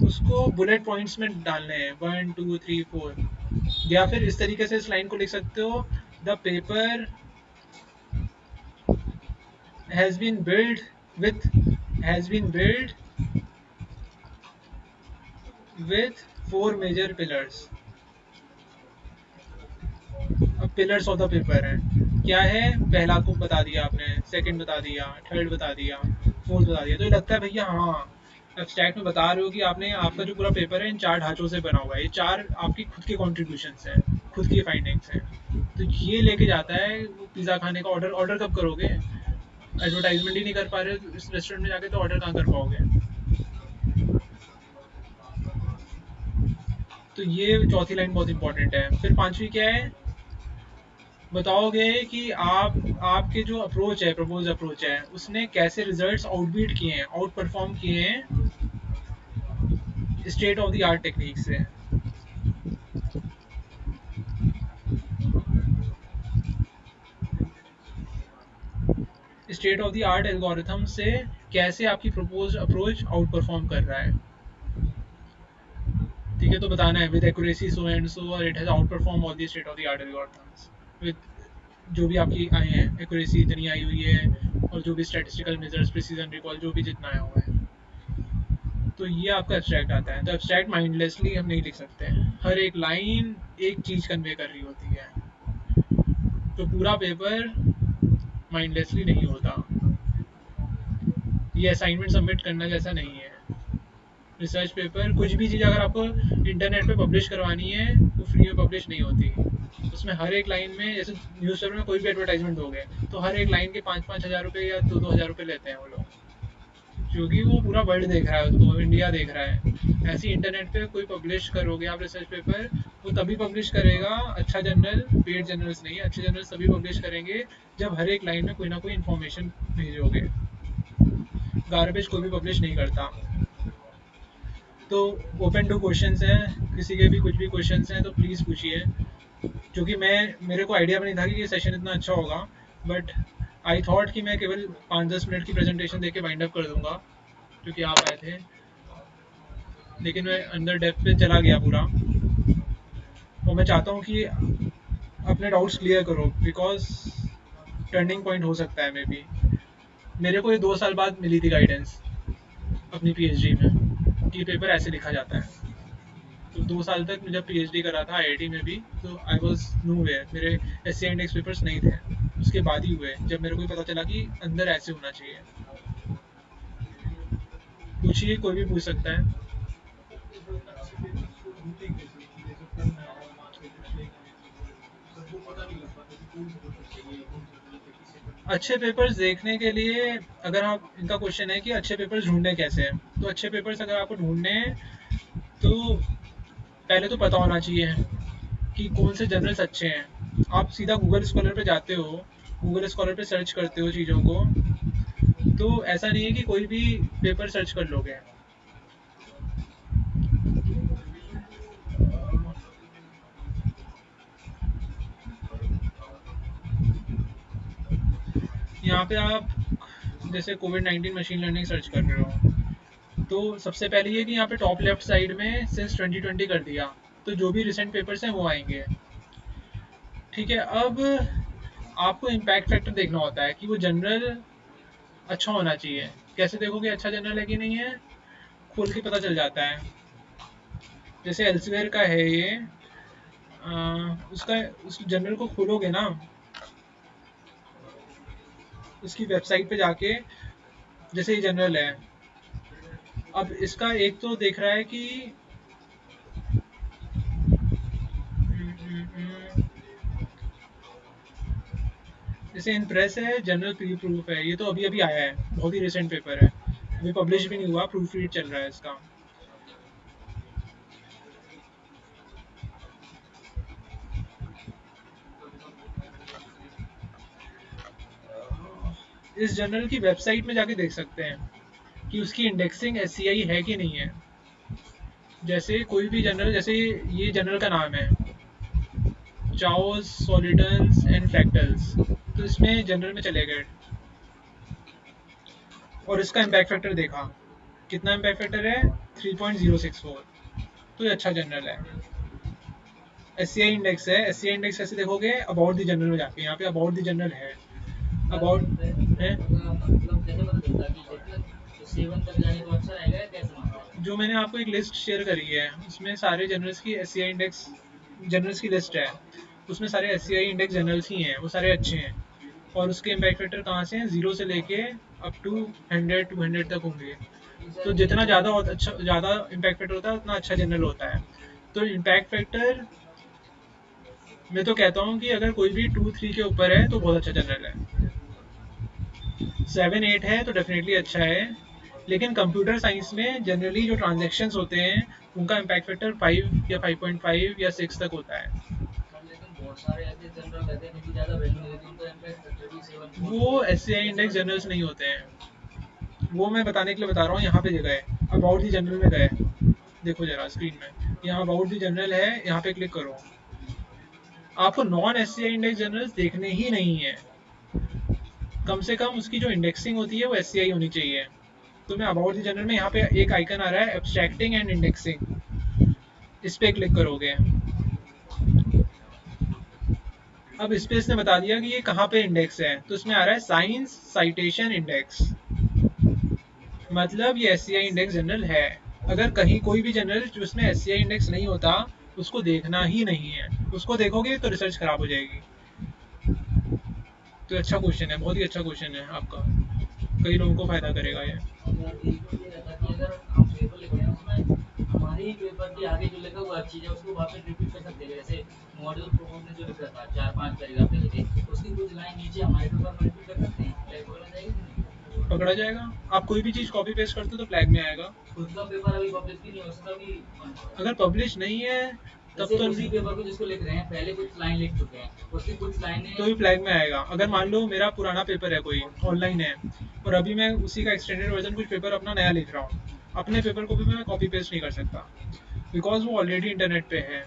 उसको बुलेट पॉइंट्स में डालने हैं 1 2 3 4। या फिर इस तरीके से इस लाइन को लिख सकते हो, the paper has been build with has been build with 4 major pillars. अब पिलर्स ऑफ द पेपर है क्या है, पहला को बता दिया आपने, सेकंड बता दिया, थर्ड बता दिया, फोर्थ बता दिया। तो ये लगता है भैया हाँ एब्स्ट्रैक्ट में बता रहे हो कि आपने आपका जो पूरा पेपर है इन 4 ढांचों से बना हुआ है, ये 4 आपकी खुद के कॉन्ट्रीब्यूशंस हैं, खुद की फाइंडिंग्स हैं। तो ये लेके जाता है वो पिज़्ज़ा खाने का ऑर्डर। ऑर्डर कब करोगे, एडवर्टाइजमेंट ही नहीं कर पा रहे हो इस रेस्टोरेंट में जाके, तो ऑर्डर कहाँ कर पाओगे। तो ये चौथी लाइन बहुत इंपॉर्टेंट है। फिर पांचवी क्या है, बताओगे कि आपके जो अप्रोच है, प्रपोज अप्रोच है, उसने कैसे रिजल्ट्स आउटबीट किए हैं, आउट परफॉर्म किए हैं state of the art technique से। State of the art algorithm से कैसे आपकी प्रपोज अप्रोच आउट परफॉर्म कर रहा है, ठीक है। तो बताना है with accuracy so and so और it has outperform all the state of the art algorithms with जो भी आपकी आए हैं, एक्यूरेसी इतनी आई हुई है और जो भी स्टैटिस्टिकल मेजर्स, प्रिसीजन रिकॉल, जो भी जितना आया हुआ है। तो ये आपका एब्स्ट्रैक्ट आता है। तो एब्स्ट्रैक्ट माइंडलेसली हम नहीं लिख सकते हैं, हर एक लाइन एक चीज़ कन्वे कर रही होती है, तो पूरा पेपर माइंडलेसली नहीं होता। ये असाइनमेंट सबमिट करना जैसा नहीं है। रिसर्च पेपर कुछ भी चीज़ अगर आपको इंटरनेट पे पब्लिश करवानी है तो फ्री में पब्लिश नहीं होती, उसमें हर एक लाइन में, जैसे न्यूज़पेपर में कोई भी एडवर्टाइजमेंट दोगे तो हर एक लाइन के 5-5 हज़ार रुपये या 2-2 हज़ार रुपये लेते हैं वो लोग, क्योंकि वो पूरा वर्ल्ड देख रहा है उसको, इंडिया देख रहा है। ऐसे इंटरनेट पे कोई पब्लिश करोगे आप रिसर्च पेपर, वो तभी पब्लिश करेगा, अच्छा जर्नल, पेड जर्नल्स नहीं, अच्छे जर्नल्स तभी पब्लिश करेंगे जब हर एक लाइन में कोई ना कोई इन्फॉर्मेशन भेजोगे। गार्बेज कोई भी पब्लिश नहीं करता। तो ओपन टू क्वेश्चंस हैं, किसी के भी कुछ भी क्वेश्चंस हैं तो प्लीज़ पूछिए, क्योंकि मेरे को आइडिया भी नहीं था कि ये सेशन इतना अच्छा होगा, बट आई थॉट कि मैं केवल 5-10 मिनट की प्रेजेंटेशन देके वाइंड अप कर दूंगा क्योंकि आप आए थे, लेकिन मैं अंदर डेप्थ पे चला गया पूरा। और मैं चाहता हूँ कि अपने डाउट्स क्लियर करो, बिकॉज टर्निंग पॉइंट हो सकता है मे बी। मेरे को ये 2 साल बाद मिली थी गाइडेंस अपनी पीएचडी में कि पेपर ऐसे लिखा जाता है। तो 2 साल तक मैं जब पीएचडी कर रहा था आईआईटी में भी, तो आई वॉज नो वेयर, मेरे एस सी इंडेक्स पेपर्स नहीं थे। उसके बाद ही हुए जब मेरे को पता चला कि अंदर ऐसे होना चाहिए। पूछिए, कोई भी पूछ सकता है। अच्छे पेपर्स देखने के लिए, अगर आप, इनका क्वेश्चन है कि अच्छे पेपर्स ढूंढने कैसे हैं, तो अच्छे पेपर्स अगर आपको ढूंढने हैं तो पहले तो पता होना चाहिए कि कौन से जर्नल्स अच्छे हैं। आप सीधा गूगल स्कॉलर पे जाते हो, गूगल स्कॉलर पे सर्च करते हो चीज़ों को, तो ऐसा नहीं है कि कोई भी पेपर सर्च कर लोगे। यहाँ पे आप जैसे कोविड 19 मशीन लर्निंग सर्च कर रहे हो, तो सबसे पहले ये कि यहाँ पे टॉप लेफ्ट साइड में सिंस 2020 कर दिया, तो जो भी रिसेंट पेपर्स हैं वो आएंगे। ठीक है, अब आपको इम्पैक्ट फैक्टर देखना होता है कि वो जनरल अच्छा होना चाहिए। कैसे देखोगे अच्छा जनरल है कि नहीं है? खोल के पता चल जाता है। जैसे एल्सवेयर का है ये, उसका, उस जनरल को खोलोगे ना, उसकी वेबसाइट पे जाके, जैसे ये जनरल है, अब इसका एक तो देख रहा है कि जैसे इन प्रेस है, जनरल प्री प्रूफ है, ये तो अभी अभी आया है, बहुत ही रिसेंट पेपर है, अभी पब्लिश भी नहीं हुआ, प्रूफ रीड चल रहा है इसका। इस जर्नल की वेबसाइट में जाके देख सकते हैं कि उसकी इंडेक्सिंग एससीआई है कि नहीं है। जैसे कोई भी जर्नल, जैसे ये जर्नल का नाम है चाओस सॉलिटन्स एंड फ्रैक्टल्स, तो इसमें जनरल में चले गए और इसका इम्पैक्ट फैक्टर देखा, कितना इम्पैक्ट फैक्टर है, 3.064, तो ये अच्छा जनरल है। एस सी आई इंडेक्स है, एस सी आई इंडेक्स कैसे देखोगे, अबाउट द जनरल में जाके, यहाँ पे अबाउट द जनरल है, अबाउट है। जो मैंने आपको एक लिस्ट शेयर करी है, उसमें सारे जर्नल्स की S C I index, journals की लिस्ट है, उसमें सारे S C I index journals ही हैं, वो सारे अच्छे हैं। और उसके इम्पैक्ट फैक्टर कहाँ से हैं, 0 से लेके अप टू 100 200 तक होंगे। तो जितना ज़्यादा अच्छा, ज़्यादा इम्पैक्ट फैक्टर होता है उतना अच्छा जनरल होता है। तो इम्पैक्ट फैक्टर, मैं तो कहता हूँ कि अगर कोई भी 2 3 के ऊपर है तो बहुत अच्छा जनरल है। 7 8 है तो डेफिनेटली अच्छा है। लेकिन कंप्यूटर साइंस में जनरली जो ट्रांजेक्शन्स होते हैं उनका इम्पैक्ट फैक्टर 5 या 5.5 या 6 तक होता है। वो S C I index journals नहीं होते हैं, वो मैं बताने के लिए बता रहा हूँ। यहाँ पे जगह है, अबाउट दी जनरल में गए, देखो जरा स्क्रीन में, यहाँ अबाउट दी जनरल है, यहाँ पे क्लिक करो। आपको non S C I index journals देखने ही नहीं है, कम से कम उसकी जो इंडेक्सिंग होती है वो एस सी आई होनी चाहिए। तो मैं अबाउट दी जनरल में, यहाँ पे एक आइकन आ रहा है एब्स्ट्रैक्टिंग एंड इंडेक्सिंग, इस पे क्लिक करोगे। अब इस पे इसने बता दिया कि ये कहाँ पे इंडेक्स है, तो इसमें आ रहा है साइंस साइटेशन इंडेक्स, मतलब ये S C I index journal है। अगर कहीं कोई भी जनरल जिसमें एस सी आई इंडेक्स नहीं होता, उसको देखना ही नहीं है, उसको देखोगे तो रिसर्च खराब हो जाएगी। तो अच्छा क्वेश्चन है, बहुत ही अच्छा क्वेश्चन है आपका, कई लोगों को फायदा करेगा ये। पकड़ा जाएगा, आप कोई भी चीज कॉपी पेस्ट करते हो तो फ्लैग में आएगा। अगर पब्लिश नहीं है तब तो उसी पेपर को जिसको लिख रहे हैं पहले कुछ लाइन लिख चुके हैं, उसकी कुछ लाइनें तो भी फ्लैग में आएगा। अगर मान लो मेरा पुराना पेपर है, कोई ऑनलाइन है, और अभी मैं उसी का एक्सटेंडेड वर्जन कुछ पेपर अपना नया लिख रहा हूँ, अपने पेपर को भी मैं कॉपी पेस्ट नहीं कर सकता, बिकॉज वो ऑलरेडी इंटरनेट पे है।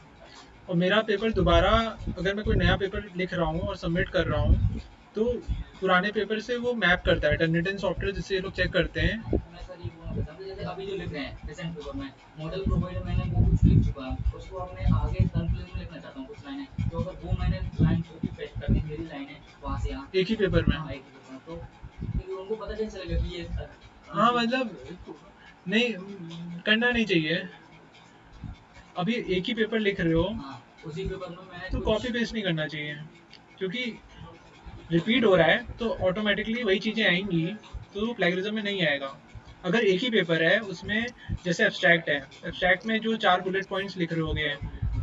और मेरा पेपर दोबारा, अगर मैं कोई नया पेपर लिख रहा हूँ और सबमिट कर रहा हूँ, तो पुराने पेपर से वो मैप करता है, टर्निटिन सॉफ्टवेयर जिससे ये लोग चेक करते हैं। अभी जो लिख रहे हैं रिसेंट पेपर में मॉडल प्रोवाइडर मैंने वो कुछ लिख चुका है, उसको अब मैं आगे कंक्लूजन में लिखना चाहता हूँ कुछ लाइनें, तो अगर वो मैंने लाइन कॉपी पेस्ट कर दी मेरी लाइनें वहाँ से यहाँ एक ही पेपर में? हाँ एक ही पेपर में, तो फिर उनको पता कैसे चलेगा कि ये हाँ मतलब नहीं, करना नहीं चाहिए। अभी एक ही पेपर लिख रहे हो हाँ उसी पेपर में मैंने तो कुछ कॉपी पेस्ट नहीं करना चाहिए, क्योंकि रिपीट हो रहा है तो ऑटोमेटिकली वही चीज़ें आएंगी, तो प्लेगरिज्म में नहीं आएगा। अगर एक ही पेपर है उसमें, जैसे एब्स्ट्रैक्ट है, एब्स्ट्रैक्ट में जो 4 बुलेट पॉइंट्स लिख रहे होंगे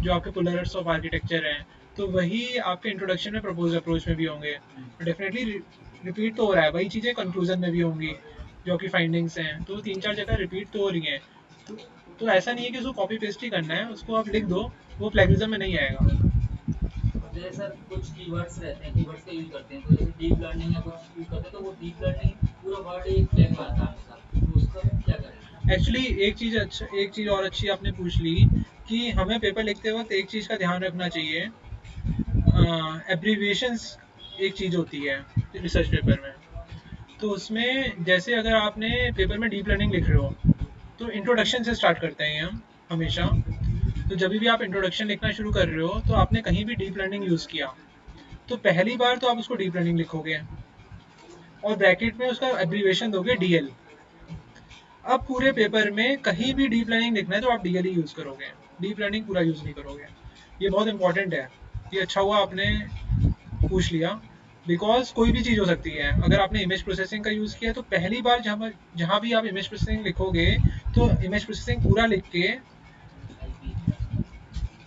जो आपके पिलर्स ऑफ आर्किटेक्चर हैं, तो वही आपके इंट्रोडक्शन में, प्रपोज अप्रोच में भी होंगे। डेफिनेटली रिपीट तो हो रहा है, वही चीज़ें कंक्लूजन में भी होंगी जो आपकी फाइंडिंग्स हैं, तो 3-4 जगह रिपीट तो हो रही हैं। तो, तो ऐसा नहीं है कि उसको कॉपी पेस्ट ही करना है, उसको आप लिख दो, वो प्लेगरिज्म में नहीं आएगा। जैसे सर कुछ कीवर्ड्स रहते हैं, कीवर्ड्स का यूज करते हैं, तो जैसे डीप लर्निंग या कुछ यूज करते हैं तो वो डीप लर्निंग पूरा वर्ड एक फ्लैग में आता है हमेशा, तो उसका क्या करें? एक्चुअली एक चीज़ और अच्छी आपने पूछ ली कि हमें पेपर लिखते वक्त एक चीज़ का ध्यान रखना चाहिए। एब्रीविएशंस एक चीज़ होती है रिसर्च पेपर में, तो उसमें जैसे अगर आपने पेपर में डीप लर्निंग लिख रहे हो तो इंट्रोडक्शन से स्टार्ट करते हैं हम हमेशा। तो जब भी आप इंट्रोडक्शन लिखना शुरू कर रहे हो तो आपने कहीं भी डीप लर्निंग यूज़ किया, तो पहली बार तो आप उसको डीप लर्निंग लिखोगे और ब्रैकेट में उसका एब्रीविएशन दोगे डीएल। अब पूरे पेपर में कहीं भी डीप लर्निंग लिखना है तो आप डीएल ही यूज़ करोगे, डीप लर्निंग पूरा यूज़ नहीं करोगे। ये बहुत इंपॉर्टेंट है, ये अच्छा हुआ आपने पूछ लिया, बिकॉज कोई भी चीज़ हो सकती है। अगर आपने इमेज प्रोसेसिंग का यूज़ किया तो पहली बार जहाँ जहाँ भी आप इमेज प्रोसेसिंग लिखोगे तो इमेज प्रोसेसिंग पूरा लिख के आईपी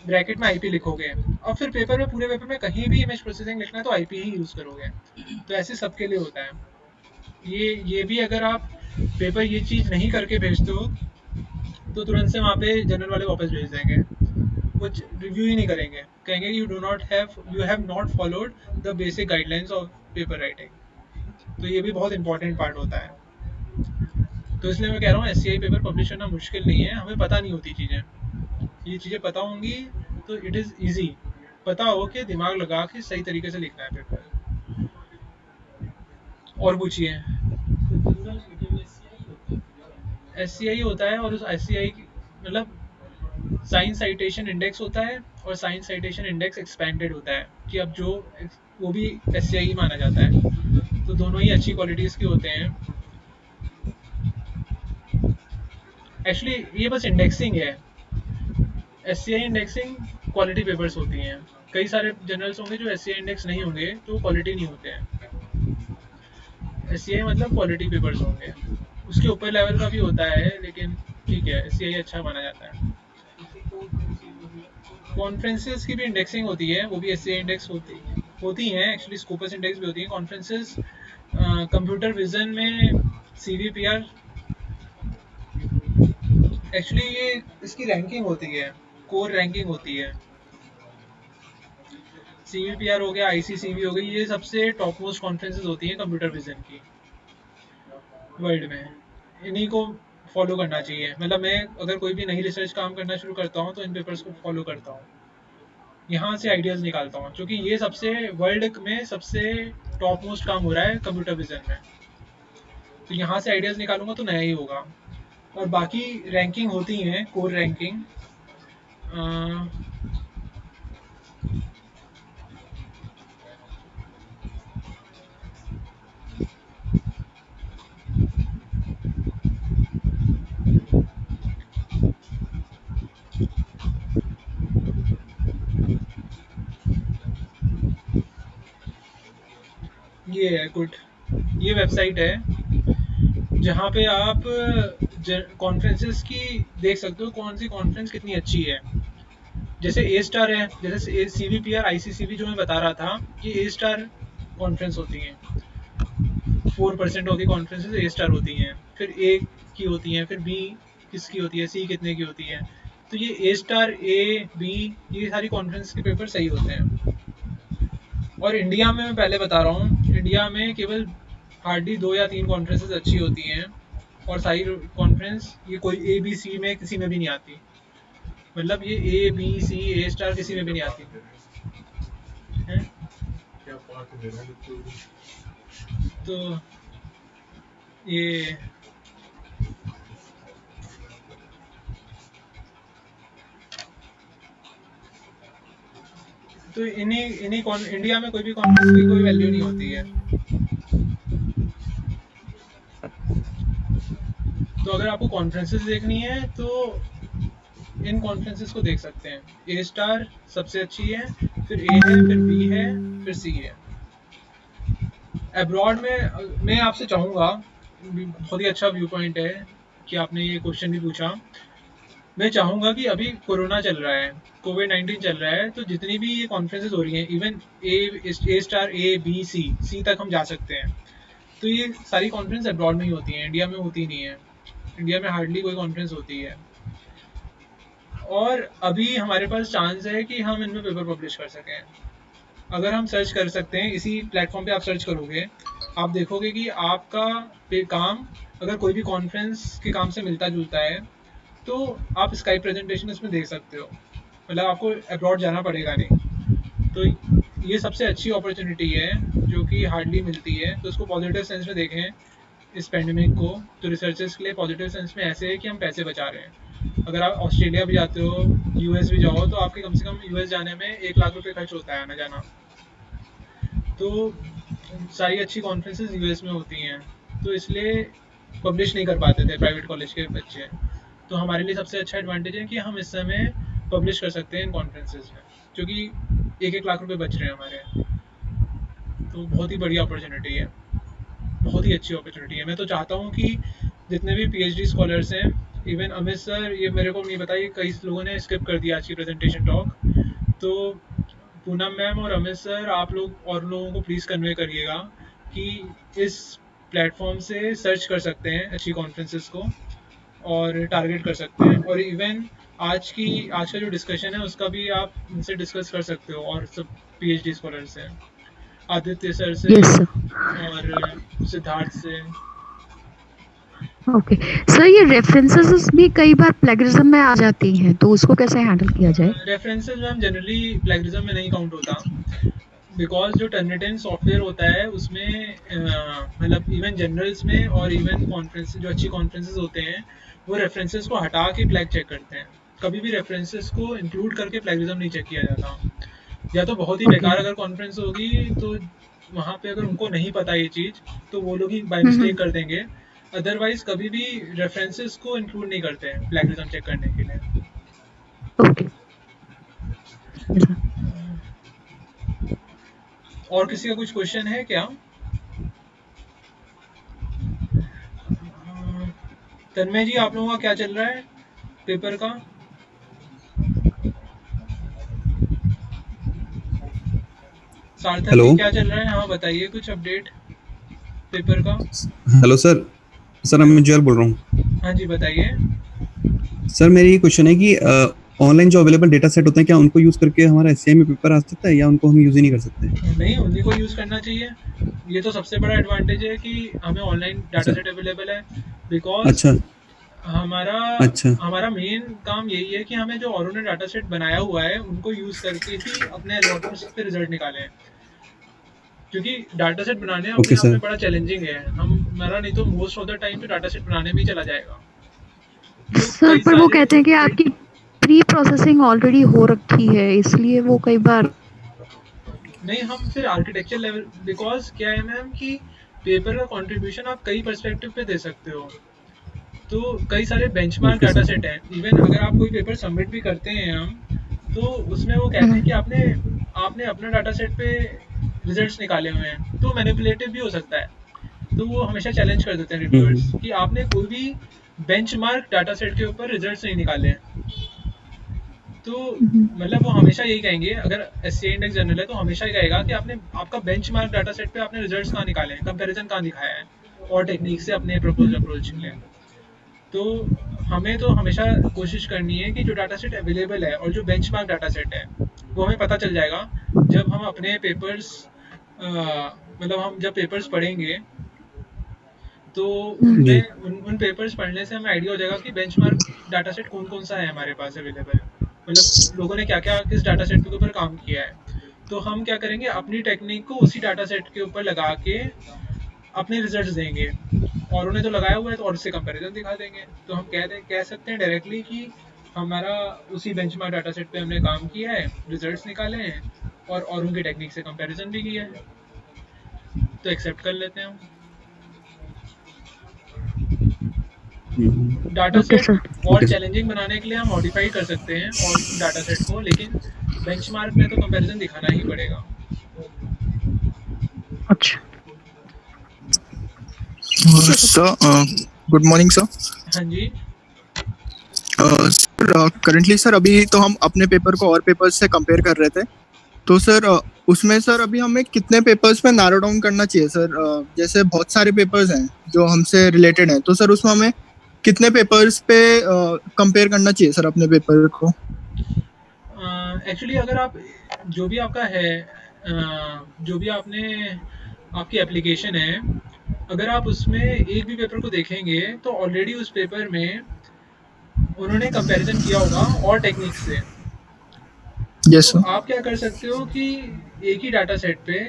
ब्रैकेट में आईपी लिखोगे। और फिर पेपर में, पूरे पेपर में कहीं भी इमेज प्रोसेसिंग लिखना है तो आईपी ही यूज़ करोगे। तो ऐसे सबके लिए होता है। ये भी अगर आप पेपर ये चीज़ नहीं करके भेजते हो तो तुरंत से वहाँ पे जनरल वाले वापस भेज देंगे, कुछ रिव्यू ही नहीं करेंगे, कहेंगे you have not followed the basic guidelines of paper writing. तो ये भी बहुत इंपॉर्टेंट पार्ट होता है। तो इसलिए मैं कह रहा हूँ एस पेपर पब्लिश करना मुश्किल नहीं है, हमें पता नहीं होती चीज़ें, ये चीज़ें पता होंगी तो इट इज़ ईजी। पता हो कि दिमाग लगा के सही तरीके से लिखना है पेपर। और पूछिए। एस होता है, और उस एस मतलब साइंस साइटेशन इंडेक्स होता है, और साइंस साइटेशन इंडेक्स एक्सपेंडेड होता है कि अब जो वो भी एस ही माना जाता है, तो दोनों ही अच्छी क्वालिटीज़ के होते हैं। एक्चुअली ये बस इंडेक्सिंग है, एस इंडेक्सिंग क्वालिटी पेपर्स होती हैं। कई सारे जर्नल्स होंगे जो एस इंडेक्स नहीं होंगे तो वो क्वालिटी नहीं होते हैं। एस मतलब क्वालिटी पेपर्स होंगे, उसके ऊपर लेवल का भी होता है, लेकिन ठीक है, एस अच्छा माना जाता है। कॉन्फ्रेंसेस की भी इंडेक्सिंग होती है, वो भी एस इंडेक्स होती हैं। एक्चुअली स्कोपस इंडेक्स भी होती है कॉन्फ्रेंसेस। कंप्यूटर विजन में सी वी पी आर, एक्चुअली ये इसकी रैंकिंग होती है, कोर रैंकिंग होती है। सी वी पी आर हो गया, आई सी सी वी हो गई, ये सबसे टॉप मोस्ट कॉन्फ्रेंसेज होती हैं कंप्यूटर विजन की वर्ल्ड में। इन्हीं को फॉलो करना चाहिए। मतलब मैं अगर कोई भी नई रिसर्च काम करना शुरू करता हूँ तो इन पेपर्स को फॉलो करता हूँ, यहाँ से आइडियाज़ निकालता हूँ, क्योंकि ये सबसे वर्ल्ड में सबसे टॉप मोस्ट काम हो रहा है कंप्यूटर विजन में। तो यहाँ से आइडियाज़ निकालूंगा तो नया ही होगा। और बाकी रैंकिंग होती हैं, कोर रैंकिंग। ये है गुड, ये वेबसाइट है जहाँ पे आप कॉन्फ्रेंसेस की देख सकते हो, कौन सी कॉन्फ्रेंस कितनी अच्छी है। जैसे ए स्टार है, जैसे C V P R I C C V जो मैं बता रहा था, ये ए स्टार कॉन्फ्रेंस होती हैं। 4% होगी कॉन्फ्रेंसेस ए स्टार होती हैं, फिर ए की होती हैं, फिर बी किसकी होती है, सी कितने की होती है। तो ये ए स्टार, ए, बी, ये सारी कॉन्फ्रेंस के पेपर सही होते हैं। और इंडिया में मैं पहले बता रहा हूँ, इंडिया में केवल हार्डली 2 या 3 कॉन्फ्रेंसेस अच्छी होती हैं, और सारी कॉन्फ्रेंस ये कोई ए बी सी में किसी में भी नहीं आती। मतलब ये ए बी सी ए स्टार किसी में भी नहीं आती है। तो ये तो इंडिया में कोई भी कॉन्फ्रेंस की कोई वैल्यू नहीं होती है। तो अगर आपको कॉन्फ्रेंसेस देखनी है तो इन कॉन्फ्रेंसेस को देख सकते हैं। ए स्टार सबसे अच्छी है, फिर ए है, फिर बी है, फिर सी है। अब्रॉड में मैं आपसे चाहूँगा, बहुत ही अच्छा व्यू पॉइंट है कि आपने ये क्वेश्चन भी पूछा। मैं चाहूँगा कि अभी कोरोना चल रहा है, कोविड 19 चल रहा है, तो जितनी भी ये कॉन्फ्रेंसेस हो रही हैं, even A star, A B C C तक हम जा सकते हैं। तो ये सारी कॉन्फ्रेंस अब्रॉड में ही होती हैं, इंडिया में होती नहीं है। इंडिया में हार्डली कोई कॉन्फ्रेंस होती है। और अभी हमारे पास चांस है कि हम इनमें पेपर पब्लिश कर सकें। अगर हम सर्च कर सकते हैं, इसी प्लेटफॉर्म पे आप सर्च करोगे, आप देखोगे कि आपका काम अगर कोई भी कॉन्फ्रेंस के काम से मिलता जुलता है, तो आप स्काइप प्रेजेंटेशन इसमें देख सकते हो। मतलब आपको अब्रॉड जाना पड़ेगा नहीं। तो ये सबसे अच्छी अपॉर्चुनिटी है जो कि हार्डली मिलती है, तो उसको पॉजिटिव सेंस में देखें इस पेंडेमिक को। तो रिसर्चर्स के लिए पॉजिटिव सेंस में ऐसे है कि हम पैसे बचा रहे हैं। अगर आप ऑस्ट्रेलिया भी जाते हो, यूएस भी जाओ, तो आपके कम से कम यूएस जाने में 1 लाख रुपए खर्च होता है आना जाना। तो सारी अच्छी कॉन्फ्रेंसेस यूएस में होती हैं, तो इसलिए पब्लिश नहीं कर पाते थे प्राइवेट कॉलेज के बच्चे। तो हमारे लिए सबसे अच्छा एडवांटेज है कि हम इस समय पब्लिश कर सकते हैं इन कॉन्फ्रेंसेस में, क्योंकि 1-1 लाख रुपए बच रहे हैं हमारे। तो बहुत ही बढ़िया अपॉर्चुनिटी है, बहुत ही अच्छी अपॉर्चुनिटी है। मैं तो चाहता हूँ कि जितने भी पीएचडी स्कॉलर्स हैं, इवन अमित सर, ये मेरे को नहीं बताइए, कई लोगों ने स्किप कर दिया आज की प्रेजेंटेशन टॉक। तो पूनम मैम और अमित सर, आप लोग और लोगों को प्लीज़ कन्वे करिएगा कि इस प्लेटफॉर्म से सर्च कर सकते हैं अच्छी कॉन्फ्रेंसेस को और टारगेट कर सकते हैं। और इवन आज का जो डिस्कशन है उसका भी आप उनसे डिस्कस कर सकते हो, और सब पीएचडी स्कॉलर से, आदित्य सर से यस सर। और सिद्धार्थ से। ओके सर, ये रेफरेंसेस भी कई बार प्लेगरिज्म में आ जाती हैं, तो उसको कैसे हैंडल किया जाए? रेफरेंसेस मैम जनरली प्लेगरिज्म में नहीं काउंट होता, बिकॉज जो टर्निटिन सॉफ्टवेयर होता है उसमें मतलब इवन जनरल्स में और इवन कॉन्फ्रेंस जो अच्छी कॉन्फ्रेंसेस होते हैं, वो रेफरेंसेस को हटा के प्लैग चेक करते हैं। कभी भी रेफरेंसेस को इंक्लूड करके प्लेगरिज्म नहीं चेक किया जाता। या तो बहुत ही ओके। बेकार अगर कॉन्फ्रेंस होगी, तो वहाँ पे अगर उनको नहीं पता ये चीज़, तो वो लोग ही बाय मिस्टेक कर देंगे। अदरवाइज कभी भी रेफरेंसेस को इंक्लूड नहीं करते हैं प्लेगरिज्म चेक करने के लिए। Okay sir. और किसी का कुछ क्वेश्चन है क्या? तन्मय जी, आप लोगों का क्या चल रहा है पेपर का? सार्थक हेलो जी, क्या चल रहा है? हाँ, बताइए कुछ अपडेट पेपर का। Hello sir. सर मैं ज्वेल बोल रहा हूँ। हाँ जी, बताइए। सर मेरी ये क्वेश्चन है कि ऑनलाइन जो अवेलेबल डेटा सेट होते हैं, क्या उनको यूज करके हमारा एससीआई में पेपर आ सकता है या उनको हम यूज ही नहीं कर सकते? नहीं, उन्हीं को यूज़ करना चाहिए। ये तो सबसे बड़ा एडवांटेज है कि हमें ऑनलाइन डाटा अच्छा सेट अवेलेबल है। बिकॉज अच्छा हमारा अच्छा। हमारा मेन काम यही है कि हमें जो औरों ने डाटा सेट बनाया हुआ है उनको यूज़ करके ही अपने अलॉटमेंट्स पे रिजल्ट निकालें। क्योंकि डाटा सेट बनाने अपने ओके आप में सर। बड़ा चैलेंजिंग है। हम हमारा नहीं तो मोस्ट ऑफ द टाइम तो डाटा सेट बनाने में ही चला जाएगा। तो सर कई पर वो सारे कहते हैं कि आपकी प्री प्रोसेसिंग ऑलरेडी हो रखी है, इसलिए वो कई बार। नहीं, हम फिर आर्किटेक्चर लेवल, बिकॉज क्या है मैम कि पेपर का कंट्रीब्यूशन आप कई पर्सपेक्टिव पे दे सकते हो। तो कई सारे benchmark okay data sir. Set हैं। इवन अगर आप कोई पेपर सबमिट भी करते हैं हम, तो उसमें वो कहते हैं कि आपने आपने अपने डाटा सेट पे रिजल्ट्स निकाले हुए हैं, तो मैनिपुलेटिव भी हो सकता है। तो वो हमेशा चैलेंज कर देते हैं रिव्यूअर्स हम्म। कि आपने कोई भी बेंचमार्क डाटा सेट के ऊपर रिजल्ट्स नहीं निकाले हैं। तो मतलब वो हमेशा यही कहेंगे, अगर एस सी इंडेक्स जनरल है तो हमेशा ही कहेगा कि आपने आपका बेंचमार्क डाटा सेट पे आपने रिजल्ट्स कहाँ निकाले हैं, कंपैरिजन कहाँ दिखाया है, और टेक्निक से अपने प्रपोज अप्रोच लें। तो हमें तो हमेशा कोशिश करनी है कि जो डाटा सेट अवेलेबल है और जो बेंचमार्क डाटा सेट है, वो हमें पता चल जाएगा जब हम अपने पेपर्स, मतलब हम जब पेपर्स पढ़ेंगे, तो जी। उनमें उन पेपर्स पढ़ने से हमें आइडिया हो जाएगा कि बेंचमार्क डाटा सेट कौन कौन सा है हमारे पास अवेलेबल। मतलब लोगों ने क्या क्या किस डाटा सेट के ऊपर काम किया है। तो हम क्या करेंगे, अपनी टेक्निक को उसी डाटा सेट के ऊपर लगा के अपने रिजल्ट्स देंगे। और उन्हें तो लगाया हुआ है, तो और उससे कंपैरिजन दिखा देंगे। तो हम कह सकते हैं डायरेक्टली कि हमारा उसी बेंचमार्क डाटा सेट पे हमने काम किया है, रिजल्ट्स निकाले हैं, और औरों की टेक्निक से कंपैरिजन भी किया है, तो एक्सेप्ट कर लेते हैं हम। Data okay set sir. और ओके सर। चैलेंजिंग बनाने के लिए हम मॉडिफाई कर सकते हैं और डाटा सेट को, लेकिन बेंचमार्क में तो कंपैरिजन दिखाना ही पड़ेगा। अच्छा। Sir, good morning, sir. हाँ जी। सर करंटली सर अभी तो हम अपने पेपर को और पेपर्स से कंपेयर कर रहे थे, तो सर उसमें सर अभी हमें कितने पेपर्स पे नैरो डाउन करना चाहिए सर? जैसे बहुत सारे पेपर्स हैं जो हमसे रिलेटेड हैं, तो सर उसमें हमें कितने पेपर्स पे कंपेयर करना चाहिए सर अपने पेपर को? एक्चुअली अगर आप जो भी आपका है, जो भी आपने आपकी एप्लीकेशन है, अगर आप उसमें एक भी पेपर को देखेंगे तो ऑलरेडी उस पेपर में उन्होंने कंपैरिजन किया होगा और टेक्निक से। यस तो सर। आप क्या कर सकते हो कि एक ही डाटा सेट पे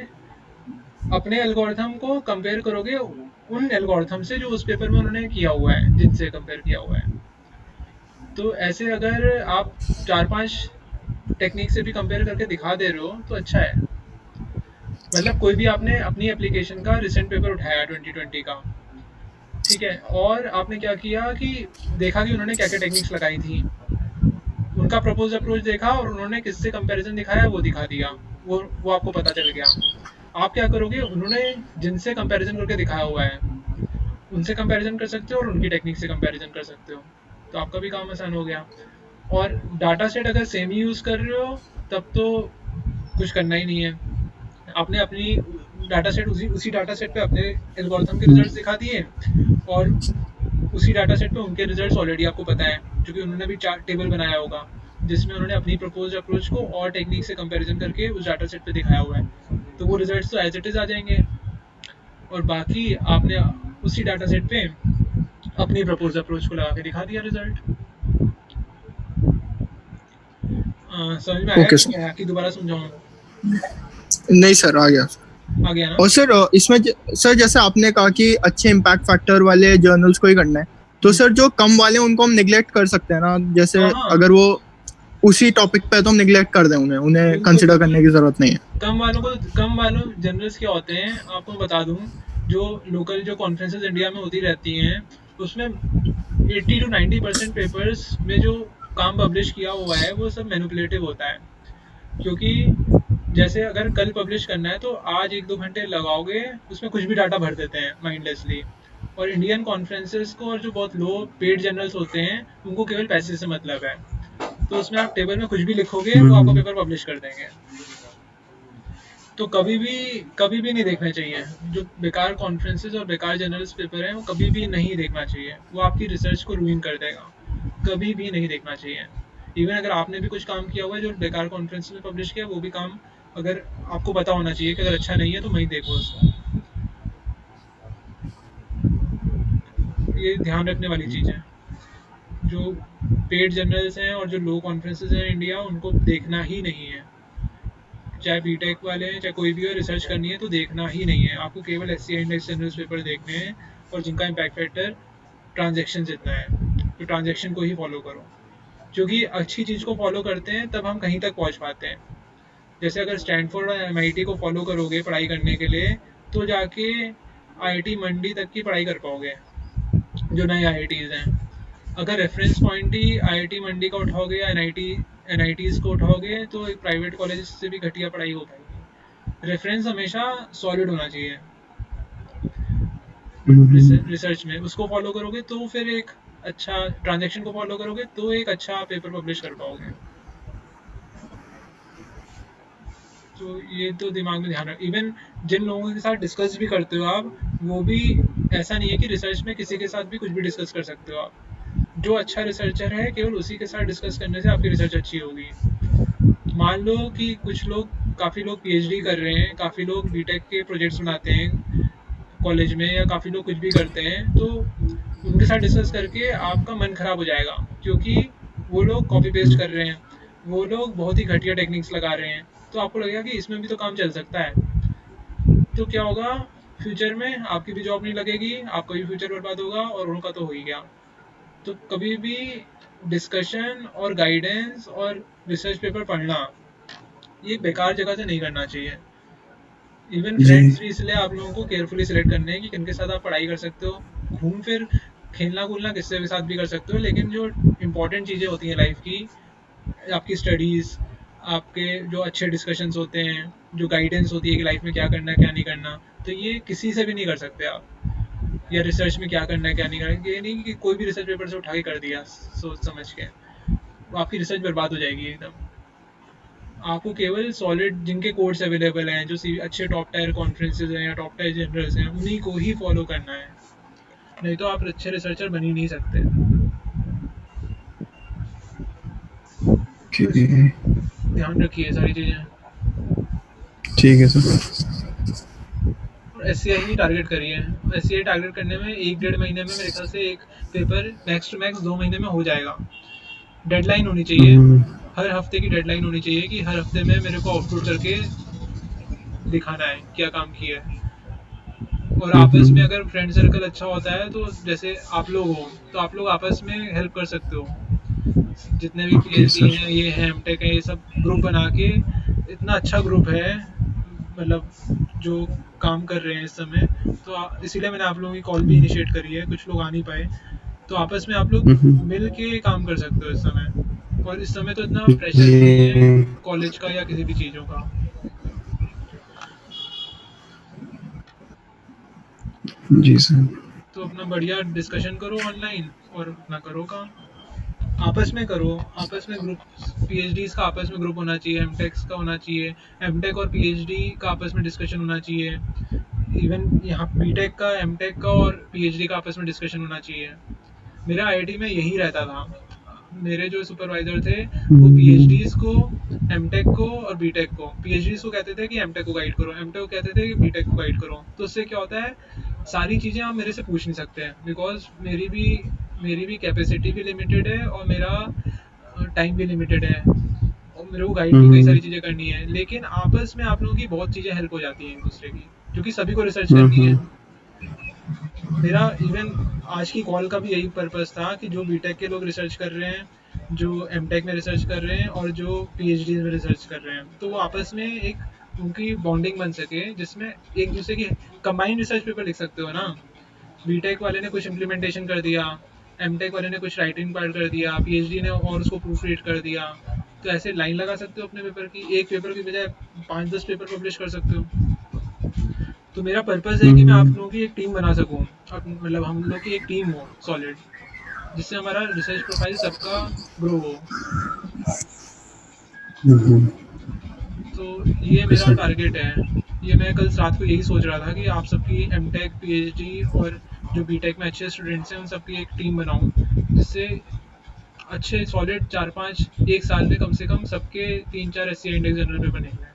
अपने एल्गोरिथम को कंपेयर करोगे उन एल्गोरिथम से जो उस पेपर में उन्होंने किया हुआ है, जिनसे कंपेयर किया हुआ है। तो ऐसे अगर आप 4-5 टेक्निक से भी कंपेयर करके दिखा दे रहे हो तो अच्छा है। मतलब कोई भी आपने अपनी एप्लीकेशन का रिसेंट पेपर उठाया 2020 का, ठीक है, और आपने क्या किया कि देखा कि उन्होंने क्या क्या टेक्निक्स लगाई थी, उनका प्रपोज अप्रोच देखा और उन्होंने किससे कंपैरिजन दिखाया वो दिखा दिया, वो आपको पता चल गया। आप क्या करोगे, उन्होंने जिनसे कंपैरिजन करके दिखाया हुआ है उनसे कंपैरिजन कर सकते हो और उनकी टेक्निक से कंपैरिजन कर सकते हो, तो आपका भी काम आसान हो गया। और डाटा सेट अगर सेम ही यूज़ कर रहे हो तब तो कुछ करना ही नहीं है। आपने अपनी डाटा सेट उसी डाटा सेट पे अपने एल्गोरिथम के रिजल्ट्स दिखा दिए, और उसी डाटा सेट पे उनके रिजल्ट्स ऑलरेडी आपको पता है, क्योंकि उन्होंने भी चार्ट टेबल बनाया होगा जिसमें उन्होंने अपनी प्रपोज अप्रोच को और टेक्निक से कंपैरिजन करके उस डाटा सेट पे दिखाया हुआ है। तो वो रिजल्ट्स तो एज इट इज़ आ जाएंगे, और बाकी आपने उसी डाटा सेट पे अपनी प्रपोज अप्रोच को लगा के दिखा दिया रिजल्ट। समझ में आया ओके सर। कि दोबारा समझाऊँ? नहीं सर, आ गया। आ गया ना? और सर इसमें सर जैसे आपने कहा कि अच्छे इम्पैक्ट फैक्टर वाले जर्नल्स को ही करना है, तो सर जो कम वाले हैं उनको हम निगलेक्ट कर सकते हैं ना? जैसे हाँ हाँ, अगर वो उसी टॉपिक पे है तो हम निगलेक्ट कर दें, उन्हें बिल्कुल कंसिडर करने की जरूरत नहीं है। कम वालों जनरल्स क्या होते हैं आपको बता दूं, जो लोकल जो कॉन्फ्रेंसेस इंडिया में होती रहती हैं उसमें 80 to 90% पेपर्स में जो काम पब्लिश किया हुआ है वो सब मैनिपुलेटिव होता है। क्योंकि जैसे अगर कल पब्लिश करना है तो आज 1-2 घंटे लगाओगे, उसमें कुछ भी डाटा भर देते हैं माइंडलेसली। और इंडियन कॉन्फ्रेंसेस को और जो बहुत लो पेड जर्नल्स होते हैं उनको केवल पैसे से मतलब है, तो उसमें आप टेबल में कुछ भी लिखोगे वो आपका पेपर पब्लिश कर देंगे। तो कभी भी नहीं देखना चाहिए जो बेकार कॉन्फ्रेंसेस और बेकार जर्नल्स पेपर हैं, वो कभी भी नहीं देखना चाहिए, वो आपकी रिसर्च को रूइन कर देगा। कभी भी नहीं देखना चाहिए। इवन अगर आपने भी कुछ काम किया हुआ है जो बेकार कॉन्फ्रेंस में पब्लिश किया, वो भी काम अगर आपको पता होना चाहिए कि अगर अच्छा नहीं है तो मत देखो उसको। ये ध्यान रखने वाली चीज़ है। जो पेड जर्नल्स हैं और जो लो कॉन्फ्रेंसेस हैं इंडिया, उनको देखना ही नहीं है। चाहे बीटेक वाले हैं चाहे कोई भी हो, रिसर्च करनी है तो देखना ही नहीं है। आपको केवल एससीआई इंडेक्स जर्नल्स पेपर देखने हैं और जिनका इम्पैक्ट फैक्टर ट्रांजैक्शन जितना है, तो ट्रांजैक्शन को ही फॉलो करो। क्योंकि अच्छी चीज़ को फॉलो करते हैं तब हम कहीं तक पहुंच पाते हैं। जैसे अगर स्टैनफोर्ड और एमआईटी को फॉलो करोगे पढ़ाई करने के लिए, तो जाके आईआईटी मंडी तक की पढ़ाई कर पाओगे, जो नए आईआईटीज़ हैं। अगर रेफरेंस पॉइंट ही आईआईटी मंडी का उठाओगे या एनआईटीज़ को उठाओगे तो एक प्राइवेट कॉलेज से भी घटिया पढ़ाई हो पाएगी। रेफरेंस हमेशा सॉलिड होना चाहिए रिसर्च में, उसको फॉलो करोगे तो फिर एक अच्छा ट्रांजैक्शन को फॉलो करोगे तो एक अच्छा पेपर पब्लिश कर पाओगे। तो ये तो दिमाग में ध्यान रख। इवन जिन लोगों के साथ डिस्कस भी करते हो आप, वो भी ऐसा नहीं है कि रिसर्च में किसी के साथ भी कुछ भी डिस्कस कर सकते हो आप। जो अच्छा रिसर्चर है केवल उसी के साथ डिस्कस करने से आपकी रिसर्च अच्छी होगी। मान लो कि कुछ लोग, काफ़ी लोग पीएचडी कर रहे हैं, काफ़ी लोग बीटेक के प्रोजेक्ट्स बनाते हैं कॉलेज में, या काफ़ी लोग कुछ भी करते हैं, तो उनके साथ डिस्कस करके आपका मन खराब हो जाएगा, क्योंकि वो लोग कॉपी पेस्ट कर रहे हैं, वो लोग बहुत ही घटिया टेक्निक्स लगा रहे हैं, तो आपको लगेगा कि इसमें भी तो काम चल सकता है। तो क्या होगा, फ्यूचर में आपकी भी जॉब नहीं लगेगी, आपका भी फ्यूचर बर्बाद होगा और उनका तो हो ही गया। तो कभी भी डिस्कशन और गाइडेंस और रिसर्च पेपर पढ़ना ये बेकार जगह से नहीं करना चाहिए। इवन जी। फ्रेंड्स भी इसलिए आप लोगों को केयरफुली सिलेक्ट करने हैं कि किनके साथ आप पढ़ाई कर सकते हो, घूम फिर खेलना कूदना किससे के साथ भी कर सकते हो, लेकिन जो इंपॉर्टेंट चीज़ें होती हैं लाइफ की, आपकी स्टडीज़, आपके जो अच्छे डिस्कशंस होते हैं, जो गाइडेंस होती है कि लाइफ में क्या करना है क्या नहीं करना, तो ये किसी से भी नहीं कर सकते आप। या रिसर्च में क्या करना है क्या नहीं करना है, ये नहीं कि कोई भी रिसर्च पेपर से उठा के कर दिया सोच समझ के, तो आपकी रिसर्च बर्बाद हो जाएगी एकदम। आपको केवल सॉलिड जिनके कोर्स अवेलेबल हैं, जो अच्छे टॉप टायर कॉन्फ्रेंसेज हैं या टॉप टायर जर्नल्स हैं, उन्हीं को ही फॉलो करना है, नहीं तो आप अच्छे रिसर्चर बन ही नहीं सकते। ठीक है, ध्यान रखिए सारी चीज़ें। ठीक है सर। SCI ही टारगेट करिए। SCI टारगेट करने में 1-1.5 महीने में मेरे ख्याल से एक पेपर मैक्स टू मैक्स 2 महीने में हो जाएगा। डेडलाइन होनी चाहिए, हर हफ्ते की डेडलाइन होनी चाहिए कि हर हफ्ते में मेरे को आउटपुट करके दिखाना है क्या काम किया है। और आपस में अगर फ्रेंड सर्कल अच्छा होता है तो जैसे आप लोग हो तो आप लोग आपस में हेल्प कर सकते हो। जितने भी ओके PhD सर। हैं, ये हैं, एमटेक हैं, ये सब ग्रुप बना के इतना अच्छा ग्रुप है, मतलब जो काम कर रहे हैं इस समय, तो इसीलिए मैंने आप लोगों की कॉल भी इनिशिएट करी है, कुछ लोग आ नहीं पाए, तो आपस में आप लोग मिल के काम कर सकते हो इस समय। और इस समय तो इतना प्रेशर भी नहीं है जी कॉलेज का या किसी भी चीज़ों का। जी सर। तो अपना बढ़िया डिस्कशन करो ऑनलाइन और अपना करो काम, आपस में करो, आपस में ग्रुप, PhDs का आपस में ग्रुप होना चाहिए, एमटेक्स का होना चाहिए, एमटेक और PhD का आपस में डिस्कशन होना चाहिए, इवन यहाँ बीटेक का, एमटेक का और PhD का आपस में डिस्कशन होना चाहिए। मेरा IIT में यही रहता था, मेरे जो सुपरवाइजर थे वो PhDs को, एमटेक को और बीटेक को, PhDs को कहते थे कि एमटेक को गाइड करो, एमटेक को कहते थे कि बीटेक को गाइड करो। तो उससे क्या होता है, सारी चीज़ें आप मेरे से पूछ नहीं सकते हैं, बिकॉज मेरी भी कैपेसिटी भी लिमिटेड है और मेरा टाइम भी लिमिटेड है, और मेरे को गाइड भी कई सारी चीज़ें करनी है। लेकिन आपस में आप लोगों की बहुत चीज़ें हेल्प हो जाती हैं एक दूसरे की, क्योंकि सभी को रिसर्च करनी है। मेरा इवन आज की कॉल का भी यही पर्पस था कि जो बीटेक के लोग रिसर्च कर रहे हैं, जो एमटेक में रिसर्च कर रहे हैं और जो PhD में रिसर्च कर रहे हैं, तो वो आपस में एक उनकी बॉन्डिंग बन सके, जिसमें एक दूसरे की कंबाइंड रिसर्च पेपर लिख सकते हो ना। बीटेक वाले ने कुछ इम्प्लीमेंटेशन कर दिया, एमटेक वाले ने कुछ राइटिंग पार्ट कर दिया, PhD ने और उसको प्रूफ रीड कर दिया, तो ऐसे लाइन लगा सकते हो अपने पेपर की, एक पेपर की बजाय 5-10 पेपर पब्लिश कर सकते हो। तो मेरा पर्पस है कि मैं आप लोगों की एक टीम बना सकूं, मतलब हम लोग की एक टीम हो सॉलिड, जिससे हमारा रिसर्च प्रोफाइल सबका ग्रो हो। तो ये मेरा टारगेट है। ये मैं कल रात को यही सोच रहा था कि आप सबकी एमटेक, PhD और जो बीटेक में अच्छे स्टूडेंट्स हैं उन सबकी एक टीम बनाऊं, जिससे अच्छे सॉलिड 4-5 एक साल में कम से कम सबके 3-4 SCI इंडेक्स जनरल पेपर निकले,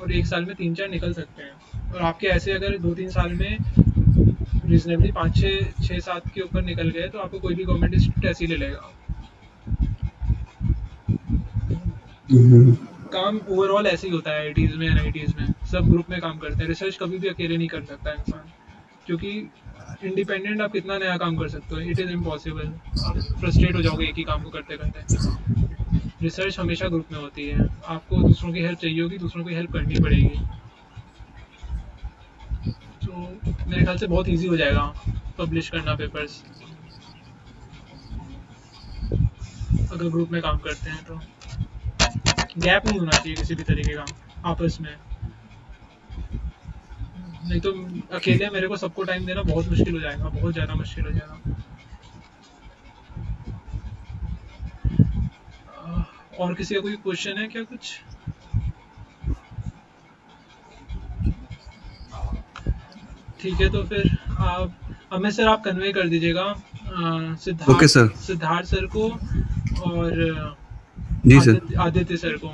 और एक साल में 3-4 निकल सकते हैं। और आपके ऐसे अगर 2-3 साल में रीजनेबली 5-6-7 के ऊपर निकल गए तो आपको कोई भी गवर्नमेंट इंस्टीट्यूट ऐसे ही ले लेगा। काम ओवरऑल ऐसे ही होता है IITs में, NITs में, सब ग्रुप में काम करते हैं। रिसर्च कभी भी अकेले नहीं कर सकता इंसान, क्योंकि इंडिपेंडेंट आप कितना नया काम कर सकते हो, इट इज़ इम्पॉसिबल। आप फ्रस्ट्रेट हो जाओगे एक ही काम को करते करते। रिसर्च हमेशा ग्रुप में होती है, आपको दूसरों की हेल्प चाहिए होगी, दूसरों की हेल्प करनी पड़ेगी। तो मेरे ख्याल से बहुत इजी हो जाएगा पब्लिश करना पेपर्स, अगर ग्रुप में काम करते हैं तो। गैप नहीं होना चाहिए किसी भी तरीके का आपस में, नहीं तो अकेले मेरे को सबको टाइम देना बहुत मुश्किल हो जाएगा, बहुत ज़्यादा मुश्किल हो जाएगा। और किसी का कोई क्वेश्चन है क्या कुछ? ठीक है, तो फिर आप अमित सर आप कन्वे कर दीजिएगा ओके सर। सिद्धार्थ सर को और जी सर। आदित्य सर को।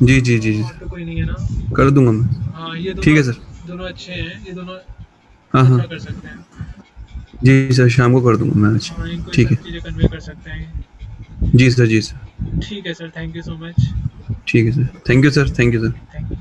जी जी जी जी और तो कोई नहीं है ना? कर दूंगा मैं। हाँ, ये ठीक है दोनों सर। दोनों अच्छे हैं, ये दोनों हाँ अच्छा हाँ कर सकते हैं। जी सर, शाम को कर दूंगा मैं आज। हाँ, इनको ठीक सब है। चीज़ें कन्वे कर सकते हैं। जी सर, जी सर। ठीक है sir, thank you so much. ठीक है sir, thank you sir, thank you sir. Thank you.